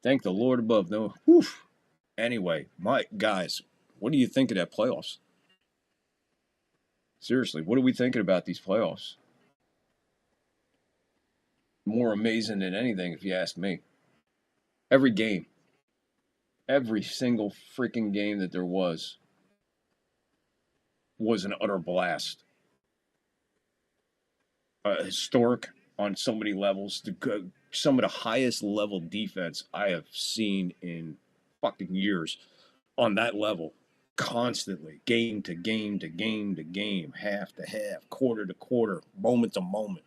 Thank the Lord above. No. Whew. Anyway, guys, what do you think of that playoffs? Seriously, what are we thinking about these playoffs? More amazing than anything, if you ask me. Every game. Every single freaking game that there was an utter blast. Historic on so many levels. Some of the highest level defense I have seen in fucking years on that level. Constantly. Game to game to game to game. Half to half. Quarter to quarter. Moment to moment.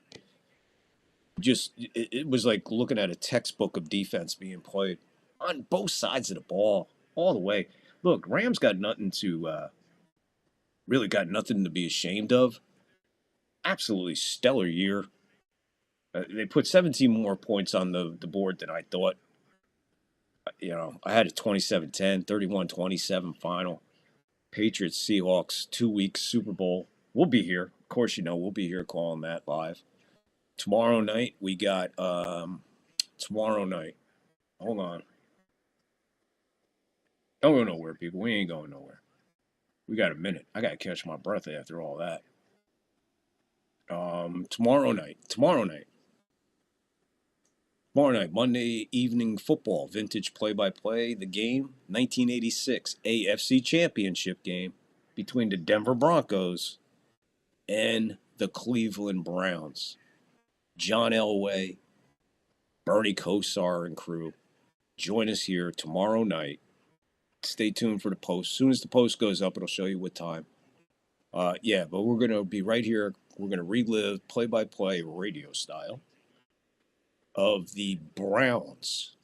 It was like looking at a textbook of defense being played on both sides of the ball. All the way. Look, Rams got nothing to Really got nothing to be ashamed of. Absolutely stellar year. They put 17 more points on the board than I thought. You know, I had a 27-10, 31-27 final. Patriots, Seahawks, 2 weeks, Super Bowl. We'll be here. Of course, you know, we'll be here calling that live. Tomorrow night, we got, tomorrow night. Hold on. Don't go nowhere, people. We ain't going nowhere. We got a minute. I got to catch my breath after all that. Tomorrow night, Monday evening football, vintage play-by-play, the game, 1986 AFC Championship game between the Denver Broncos and the Cleveland Browns. John Elway, Bernie Kosar and crew. Join us here tomorrow night. Stay tuned for the post. As soon as the post goes up, it'll show you what time. Yeah, but we're going to be right here. We're going to relive play-by-play radio style of the Browns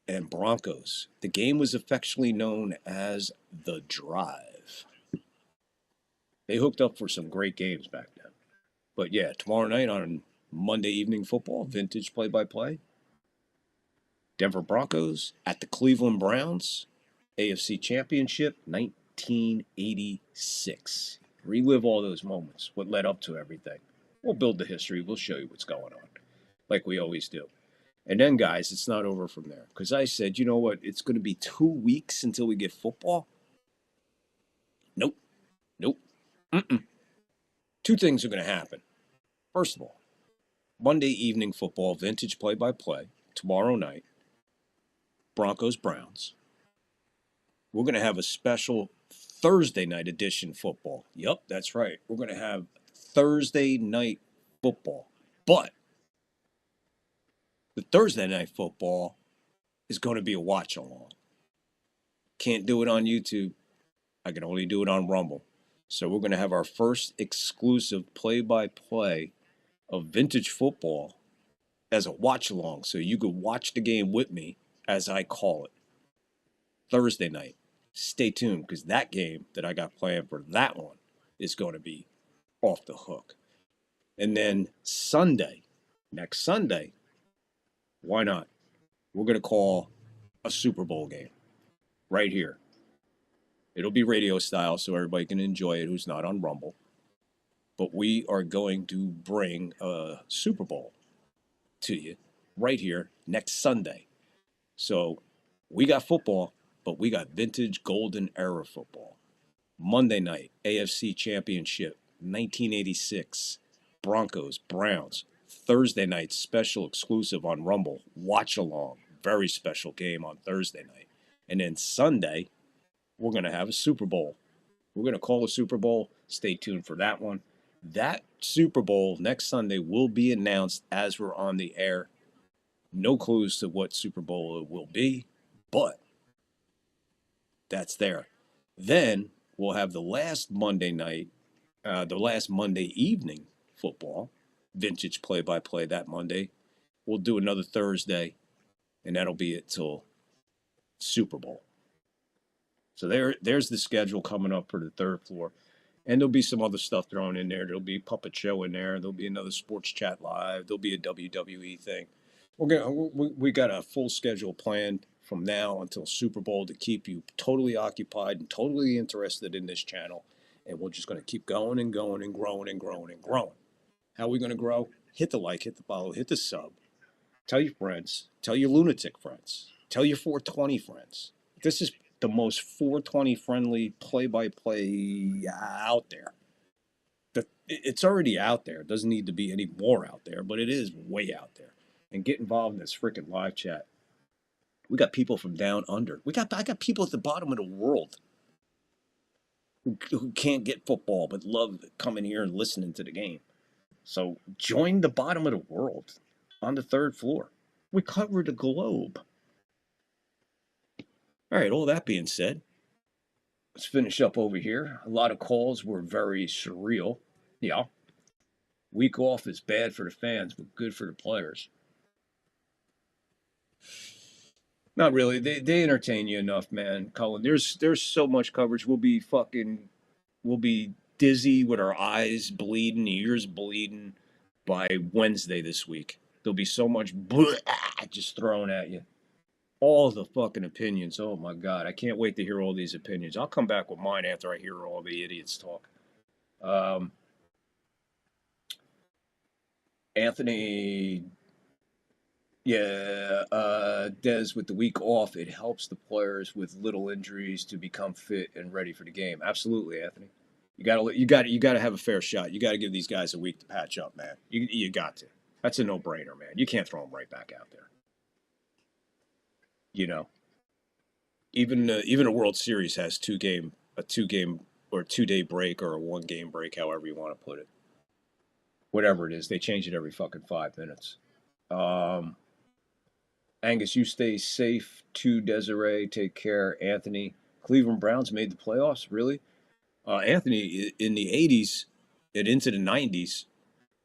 and Broncos. The game was affectionately known as The Drive. They hooked up for some great games back then. But yeah, tomorrow night on Monday Evening Football, vintage play-by-play. Denver Broncos at the Cleveland Browns, AFC Championship, 1986. Relive all those moments, what led up to everything. We'll build the history. We'll show you what's going on, like we always do. And then, guys, it's not over from there. Because I said, you know what? It's going to be 2 weeks until we get football. Nope. Two things are going to happen. First of all, Monday Evening Football, vintage play-by-play, tomorrow night, Broncos-Browns. We're going to have a special Thursday night edition football. Yep, that's right. We're going to have Thursday night football. But the Thursday night football is going to be a watch-along. Can't do it on YouTube. I can only do it on Rumble. So we're going to have our first exclusive play-by-play of vintage football as a watch-along. So you could watch the game with me as I call it. Thursday night. Stay tuned, because that game that I got planned for that one is going to be off the hook. And then Sunday, next Sunday, why not? We're going to call a Super Bowl game right here. It'll be radio style so everybody can enjoy it who's not on Rumble. But we are going to bring a Super Bowl to you right here next Sunday. So we got football, but we got vintage golden era football. Monday night, AFC Championship, 1986, Broncos, Browns. Thursday night, special exclusive on Rumble, watch along. Very special game on Thursday night. And then Sunday, we're going to have a Super Bowl. We're going to call a Super Bowl. Stay tuned for that one. That Super Bowl next Sunday will be announced as we're on the air. No clues to what Super Bowl it will be, but that's there. Then we'll have the last Monday night, the last Monday evening football, vintage play-by-play that Monday. We'll do another Thursday, and that'll be it till Super Bowl. So there's the schedule coming up for the third floor. And there'll be some other stuff thrown in there. There'll be a puppet show in there. There'll be another sports chat live. There'll be a WWE thing. We got a full schedule planned from now until Super Bowl to keep you totally occupied and totally interested in this channel. And we're just going to keep going and going and growing and growing and growing. How are we going to grow? Hit the like, hit the follow, hit the sub. Tell your friends. Tell your lunatic friends. Tell your 420 friends. This is the most 420 friendly play-by-play out there. It's already out there. It doesn't need to be any more out there, but it is way out there. And get involved in this freaking live chat. We got people from down under. I got people at the bottom of the world who can't get football but love coming here and listening to the game. So join the bottom of the world on the third floor. We cover the globe. All right, all that being said, let's finish up over here. A lot of calls were very surreal. Yeah. Week off is bad for the fans, but good for the players. Not really. They entertain you enough, man, Colin. There's so much coverage. We'll dizzy with our eyes bleeding, ears bleeding by Wednesday this week. There'll be so much just thrown at you. All the fucking opinions. Oh my God. I can't wait to hear all these opinions. I'll come back with mine after I hear all the idiots talk. Anthony, Des, with the week off, it helps the players with little injuries to become fit and ready for the game. Absolutely, Anthony. You gotta have a fair shot. You gotta give these guys a week to patch up, man. You got to. That's a no-brainer, man. You can't throw them right back out there. You know, even a World Series has a two-game or 2-day break or a 1-game break, however you want to put it. Whatever it is, they change it every fucking 5 minutes. Angus, you stay safe too. Desiree, take care. Anthony, Cleveland Browns made the playoffs. Really, Anthony, in the 80s and into the 90s,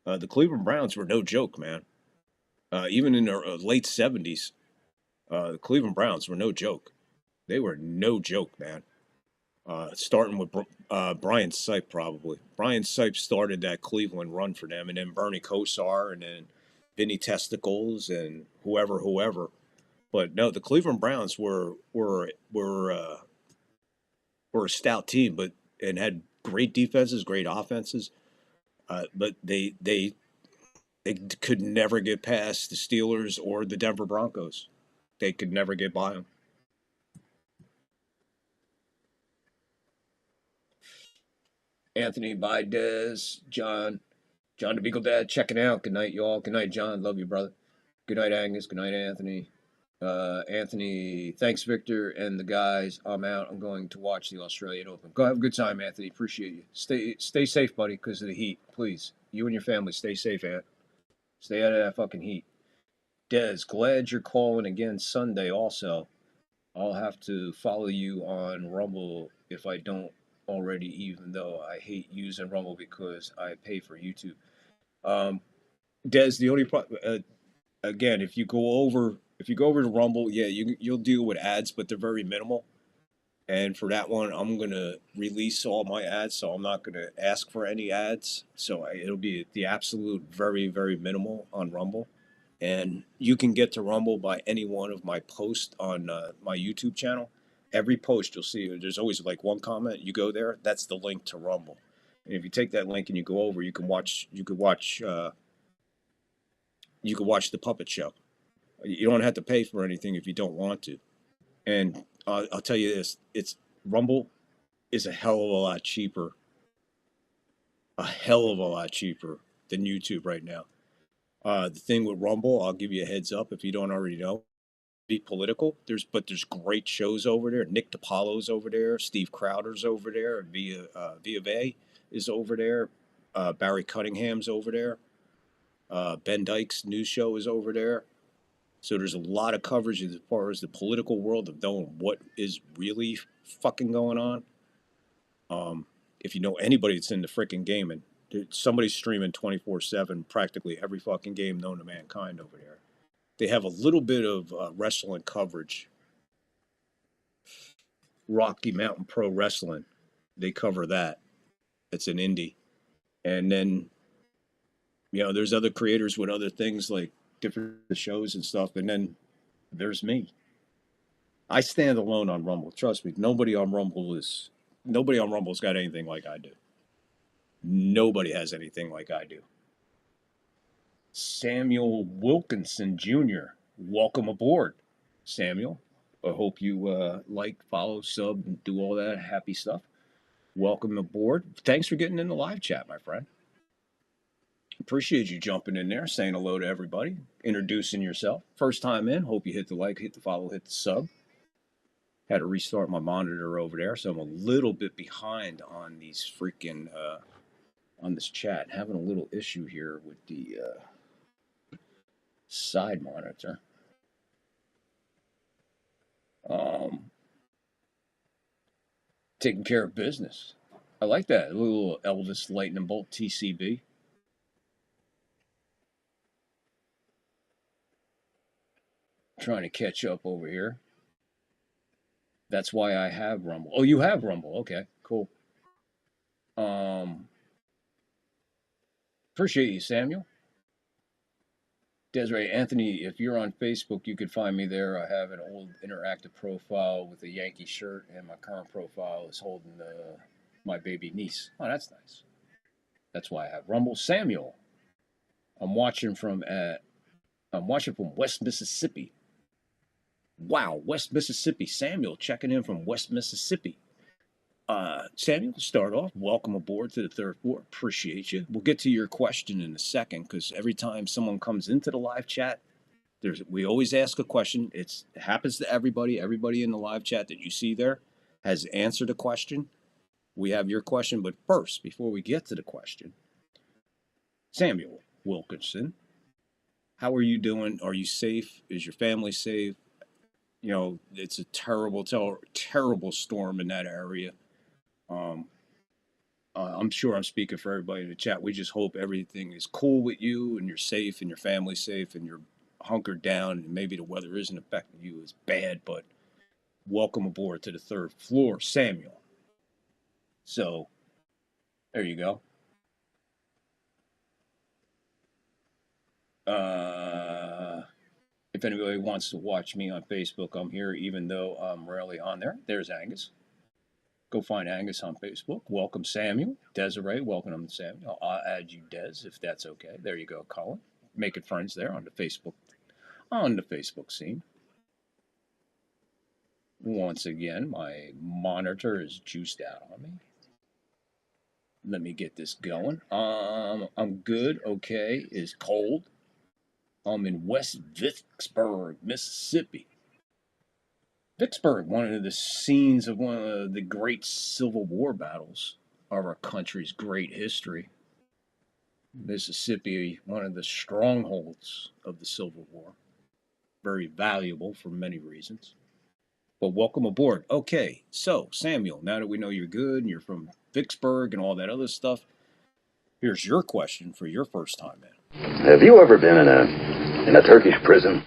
the Cleveland Browns were no joke, man. Even in the late 70s. The Cleveland Browns were no joke. They were no joke, man. Starting with Brian Sipe, probably. Brian Sipe started that Cleveland run for them, and then Bernie Kosar, and then Vinny Testicles, and whoever. But no, the Cleveland Browns were a stout team, and had great defenses, great offenses. But they could never get past the Steelers or the Denver Broncos. They could never get by them. Anthony, bye, Des, John the Beagle Dad, checking out. Good night, y'all. Good night, John. Love you, brother. Good night, Angus. Good night, Anthony. Anthony, thanks, Victor, and the guys. I'm out. I'm going to watch the Australian Open. Go have a good time, Anthony. Appreciate you. Stay safe, buddy, because of the heat. Please, you and your family, stay safe, Ant. Stay out of that fucking heat. Des, glad you're calling again Sunday also. I'll have to follow you on Rumble if I don't already, even though I hate using Rumble because I pay for YouTube. Des, the only problem, again, if you go over to Rumble, yeah, you'll deal with ads, but they're very minimal. And for that one, I'm gonna release all my ads, so I'm not gonna ask for any ads. So it'll be the absolute very, very minimal on Rumble. And you can get to Rumble by any one of my posts on my YouTube channel. Every post you'll see, there's always like one comment. You go there, that's the link to Rumble. And if you take that link and you go over, you could watch the puppet show. You don't have to pay for anything if you don't want to. And I'll tell you this: Rumble is a hell of a lot cheaper than YouTube right now. The thing with Rumble, I'll give you a heads up if you don't already know. Be political. There's great shows over there. Nick DiPaolo's over there. Steve Crowder's over there. Via Vay is over there. Barry Cunningham's over there. Ben Dyke's news show is over there. So there's a lot of coverage as far as the political world of knowing what is really fucking going on. If you know anybody that's in the freaking game, and somebody's streaming 24/7 practically every fucking game known to mankind over there. They have a little bit of wrestling coverage. Rocky Mountain Pro Wrestling, they cover that. It's an indie. And then, there's other creators with other things like different shows and stuff. And then there's me. I stand alone on Rumble. Trust me, nobody on Rumble's got anything like I do. Nobody has anything like I do. Samuel Wilkinson Jr., welcome aboard, Samuel. I hope you like, follow, sub, and do all that happy stuff. Welcome aboard. Thanks for getting in the live chat, my friend. Appreciate you jumping in there, saying hello to everybody, introducing yourself. First time in, hope you hit the like, hit the follow, hit the sub. Had to restart my monitor over there, so I'm a little bit behind on these freaking, on this chat. Having a little issue here with the side monitor. Taking care of business. I like that. A little Elvis Lightning Bolt TCB. Trying to catch up over here. That's why I have Rumble. Oh, you have Rumble. Okay, cool. Appreciate you, Samuel. Desiree Anthony, if you're on Facebook, you could find me there. I have an old interactive profile with a Yankee shirt, and my current profile is holding my baby niece. Oh, that's nice. That's why I have Rumble. Samuel, I'm watching from West Mississippi. Wow, West Mississippi. Samuel checking in from West Mississippi. Samuel, start off. Welcome aboard to the third floor. Appreciate you. We'll get to your question in a second because every time someone comes into the live chat, we always ask a question. It happens to everybody. Everybody in the live chat that you see there has answered a question. We have your question, but first, before we get to the question, Samuel Wilkerson, how are you doing? Are you safe? Is your family safe? You know, it's a terrible storm in that area. I'm sure I'm speaking for everybody in the chat. We just hope everything is cool with you and you're safe and your family's safe and you're hunkered down and maybe the weather isn't affecting you as bad, but welcome aboard to the third floor, Samuel. So, there you go. If anybody wants to watch me on Facebook, I'm here even though I'm rarely on there. There's Angus. Go find Angus on Facebook. Welcome, Samuel. Desiree, welcome, Samuel. I'll add you, Des, if that's okay. There you go, Colin. Making friends there on the Facebook scene. Once again, my monitor is juiced out on me. Let me get this going. I'm good. Okay. It's cold. I'm in West Vicksburg, Mississippi. Vicksburg, one of the scenes of one of the great Civil War battles of our country's great history. Mississippi, one of the strongholds of the Civil War. Very valuable for many reasons. But welcome aboard. Okay, so Samuel, now that we know you're good and you're from Vicksburg and all that other stuff, here's your question for your first time in. Have you ever been in a Turkish prison?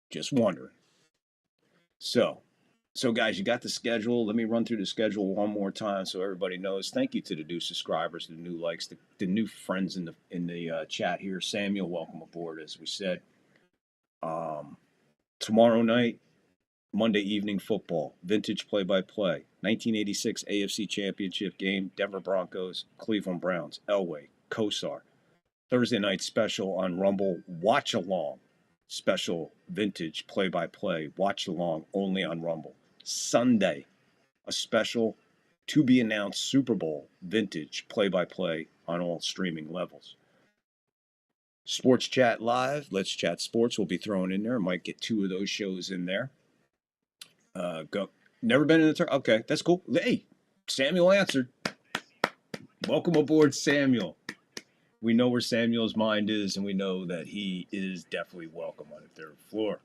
Just wondering. So guys, you got the schedule. Let me run through the schedule one more time so everybody knows. Thank you to the new subscribers, the new likes, the new friends in the chat here. Samuel, welcome aboard, as we said. Tomorrow night, Monday evening football, vintage play-by-play, 1986 AFC Championship game, Denver Broncos, Cleveland Browns, Elway, Kosar. Thursday night special on Rumble, watch along. Special vintage play-by-play, watch along only on Rumble. Sunday, a special to be announced Super Bowl vintage play-by-play on all streaming levels. Sports Chat Live, Let's Chat Sports will be thrown in there. Might get 2 of those shows in there. Go. Never been in the tournament? Okay, that's cool. Hey, Samuel answered. Welcome aboard, Samuel. We know where Samuel's mind is, and we know that he is definitely welcome on the third floor.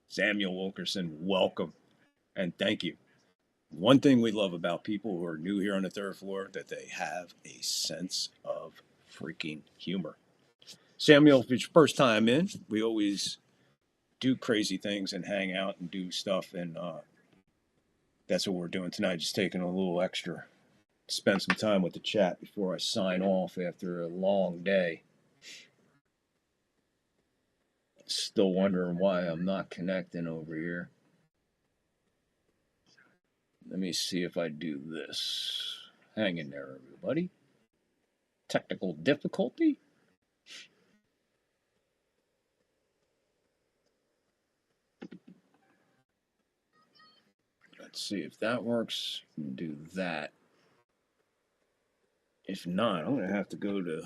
Samuel Wilkerson, welcome, and thank you. One thing we love about people who are new here on the third floor, that they have a sense of freaking humor. Samuel, if it's your first time in, we always do crazy things and hang out and do stuff, and that's what we're doing tonight, just taking a little extra. Spend some time with the chat before I sign off after a long day. Still wondering why I'm not connecting over here. Let me see if I do this. Hang in there, everybody. Technical difficulty? Let's see if that works. Do that. If not, I'm going to have to go to...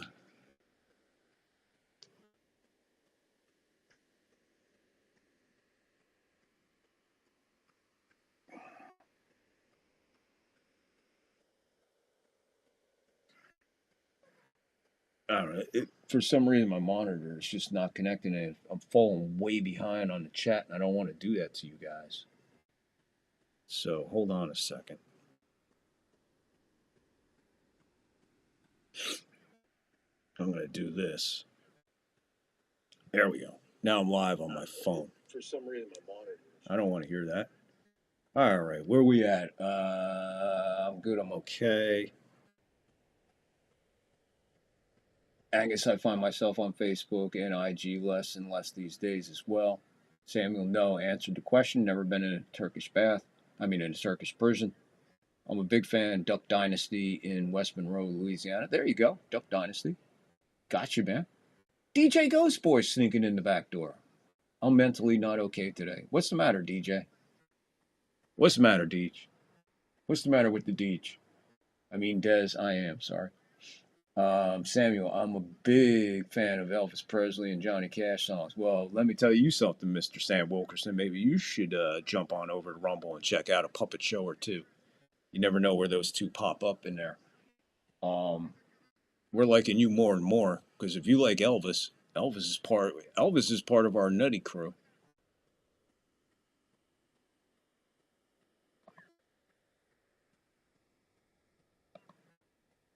I don't know. For some reason, my monitor is just not connecting. And I'm falling way behind on the chat, and I don't want to do that to you guys. So, hold on a second. I'm going to do this. There we go. Now I'm live on my phone. For some reason, my monitor. I don't want to hear that. All right, where we at? I'm good. I'm okay. Angus, I find myself on Facebook and IG less and less these days as well. Samuel, no, answered the question. Never been in a Turkish bath. I mean, in a Turkish prison. I'm a big fan of Duck Dynasty in West Monroe, Louisiana. There you go, Duck Dynasty. Gotcha, man. DJ Ghost Boy sneaking in the back door. I'm mentally not okay today. What's the matter, DJ? What's the matter, Deej? What's the matter with the Deej? I mean, Des, I am, sorry. Samuel, I'm a big fan of Elvis Presley and Johnny Cash songs. Well, let me tell you something, Mr. Sam Wilkerson. Maybe you should jump on over to Rumble and check out a puppet show or two. You never know where those two pop up in there. We're liking you more and more because if you like Elvis, Elvis is part of our nutty crew.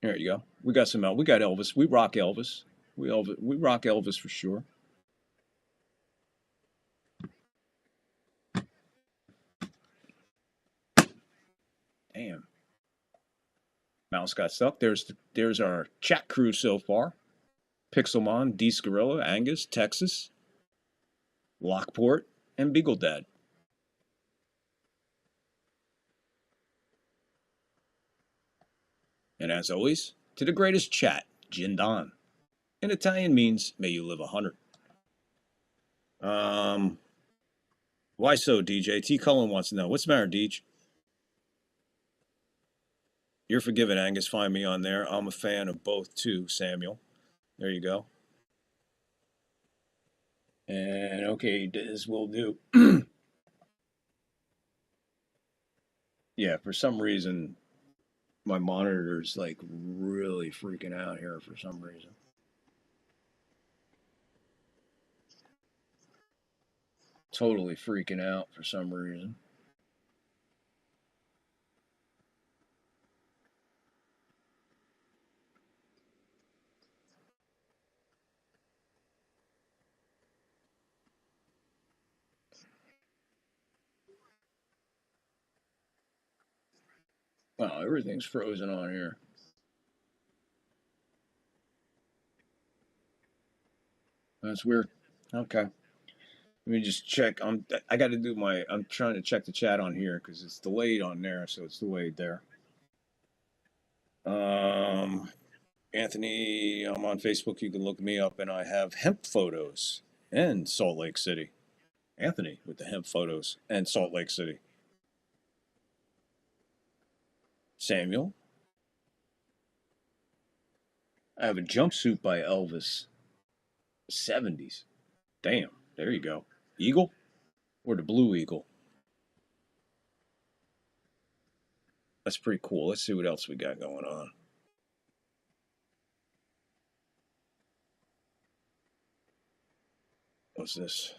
There you go. We got some. We got Elvis. We rock Elvis. We rock Elvis for sure. Damn. Mouse got stuck. There's our chat crew so far. Pixelmon, D Scarilla, Angus, Texas, Lockport, and Beagle Dad. And as always, to the greatest chat, Jindan. In Italian means, may you live 100. Why so, DJ? T. Cullen wants to know. What's the matter, Deej? You're forgiven, Angus. Find me on there. I'm a fan of both, too, Samuel. There you go. And, okay, this will do. Yeah, for some reason, my monitor's, like, really freaking out here for some reason. Totally freaking out for some reason. Wow, everything's frozen on here. That's weird. Okay. Let me just check. I got to do I'm trying to check the chat on here because it's delayed on there, so it's delayed there. Anthony, I'm on Facebook. You can look me up, and I have hemp photos in Salt Lake City. Anthony with the hemp photos and Salt Lake City. Samuel, I have a jumpsuit by Elvis. 70s. Damn, there you go. Eagle or the Blue Eagle? That's pretty cool. Let's see what else we got going on. What's this?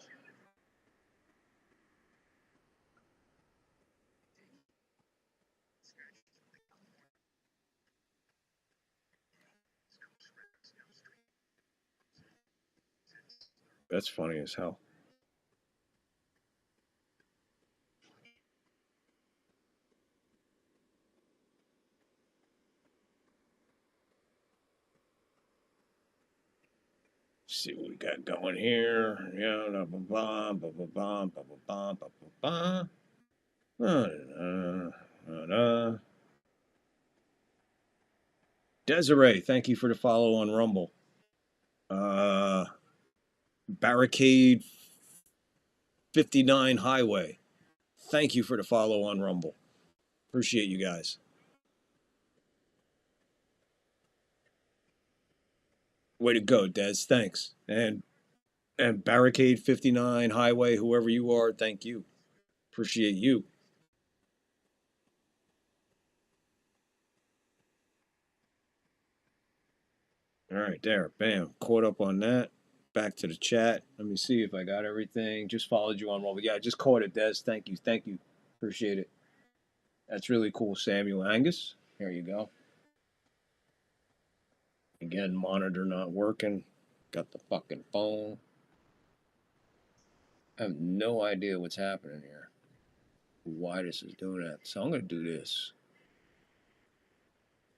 That's funny as hell. See what we got going here. Yeah, Desiree, thank you for the follow on Rumble. Barricade 59 Highway, thank you for the follow on Rumble. Appreciate you guys. Way to go, Des. Thanks. And Barricade 59 Highway, whoever you are, thank you. Appreciate you. All right, there. Bam. Caught up on that. Back to the chat. Let me see if I got everything. Just followed you on Rumble. Yeah, I just caught it, Des. Thank you. Thank you. Appreciate it. That's really cool, Samuel Angus. Here you go. Again, monitor not working. Got the fucking phone. I have no idea what's happening here. Why this is doing that. So I'm going to do this.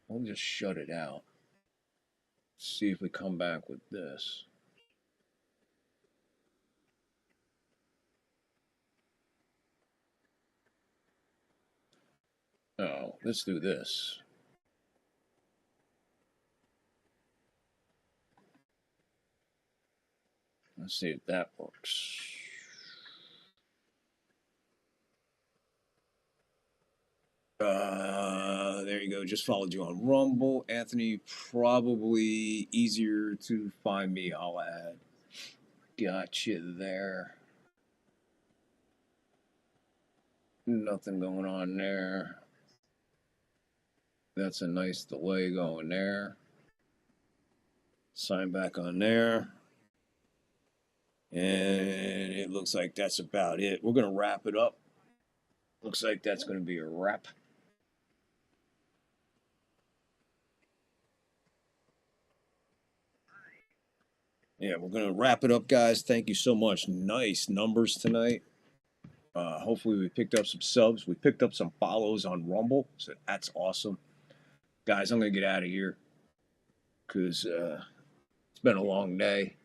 I'll just shut it out. see if we come back with this. Oh, let's do this. Let's see if that works. There you go. Just followed you on Rumble. Anthony, probably easier to find me. I'll add. Gotcha there. Nothing going on there. That's a nice delay going there. Sign back on there. And it looks like that's about it. We're going to wrap it up. Looks like that's going to be a wrap. Yeah, we're going to wrap it up, guys. Thank you so much. Nice numbers tonight. Hopefully we picked up some subs. We picked up some follows on Rumble, so that's awesome. Guys, I'm going to get out of here because it's been a long day.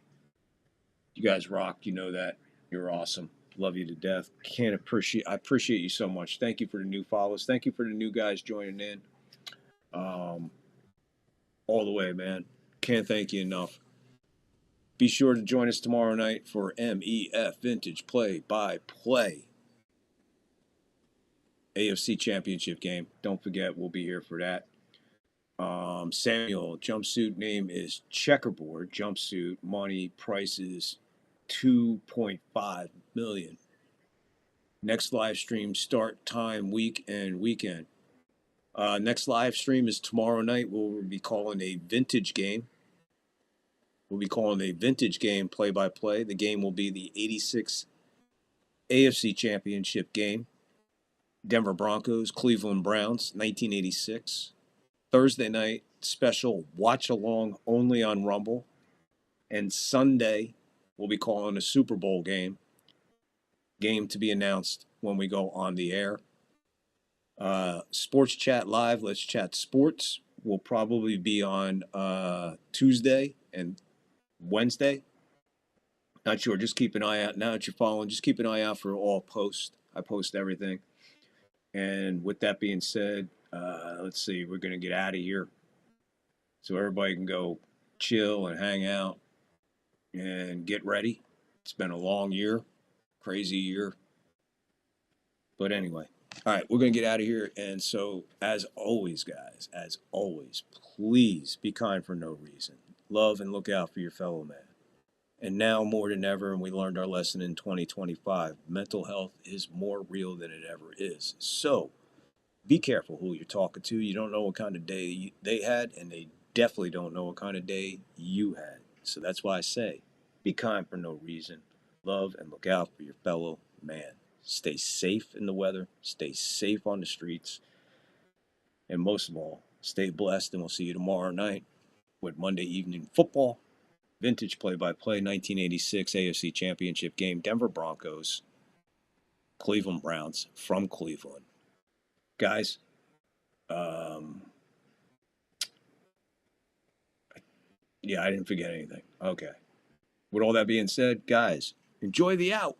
You guys rock. You know that. You're awesome. Love you to death. I appreciate you so much. Thank you for the new follows. Thank you for the new guys joining in. All the way, man. Can't thank you enough. Be sure to join us tomorrow night for MEF Vintage Play-by-Play. AFC Championship game. Don't forget, we'll be here for that. Samuel, jumpsuit name is Checkerboard. Jumpsuit, money, prices, $2.5 million. Next live stream, start time, week, and weekend. Next live stream is tomorrow night. We'll be calling a vintage game. We'll be calling a vintage game play-by-play. The game will be the 86 AFC Championship game. Denver Broncos, Cleveland Browns, 1986. Thursday night, special watch-along only on Rumble. And Sunday, we'll be calling a Super Bowl game. Game to be announced when we go on the air. Sports Chat Live, Let's Chat Sports, will probably be on Tuesday and Wednesday. Not sure. Just keep an eye out. Now that you're following, just keep an eye out for all posts. I post everything. And with that being said, let's see. We're going to get out of here so everybody can go chill and hang out and get ready. It's been a long year, crazy year. But anyway, all right, we're going to get out of here. And so, as always, guys, as always, please be kind for no reason. Love and look out for your fellow man. And now more than ever, and we learned our lesson in 2025, mental health is more real than it ever is. So be careful who you're talking to. You don't know what kind of day they had, and they definitely don't know what kind of day you had. So that's why I say, be kind for no reason. Love and look out for your fellow man. Stay safe in the weather. Stay safe on the streets. And most of all, stay blessed, and we'll see you tomorrow night with Monday Evening Football. Vintage play-by-play, 1986 AFC Championship game. Denver Broncos, Cleveland Browns from Cleveland. Guys, yeah, I didn't forget anything. Okay. With all that being said, guys, enjoy the out.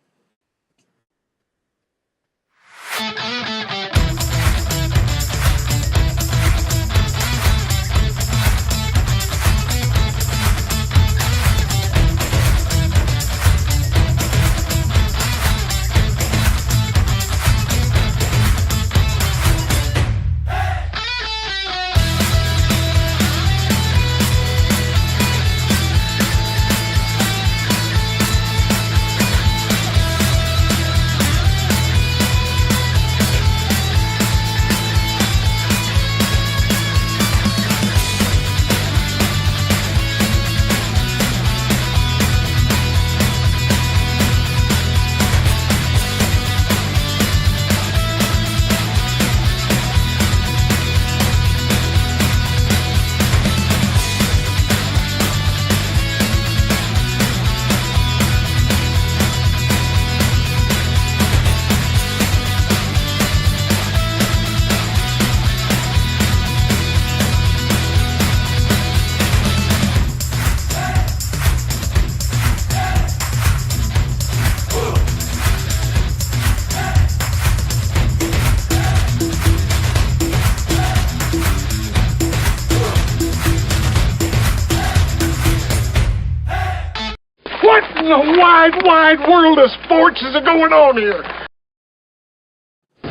in the wide, wide world of sports is going on here?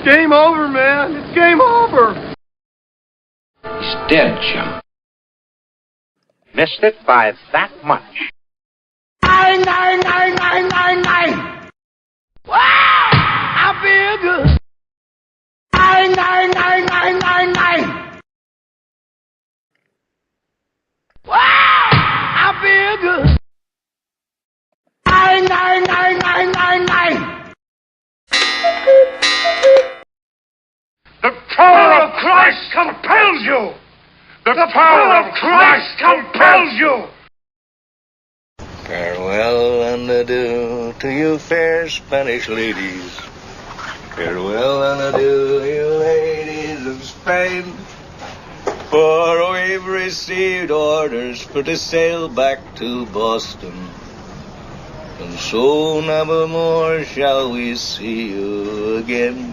Game over, man. It's game over. He's dead, Jim. Missed it by that much. 9, 9, 9, 9, 9, 9. Wow! I feel good. 9, 9, 9, 9, 9, 9. Wow! I feel good. 9, 9, 9, 9, 9, 9. The power of Christ compels you. The power of Christ compels you. Farewell and adieu to you fair Spanish ladies. Farewell and adieu, you ladies of Spain. For we've received orders for to sail back to Boston. And so never more shall we see you again.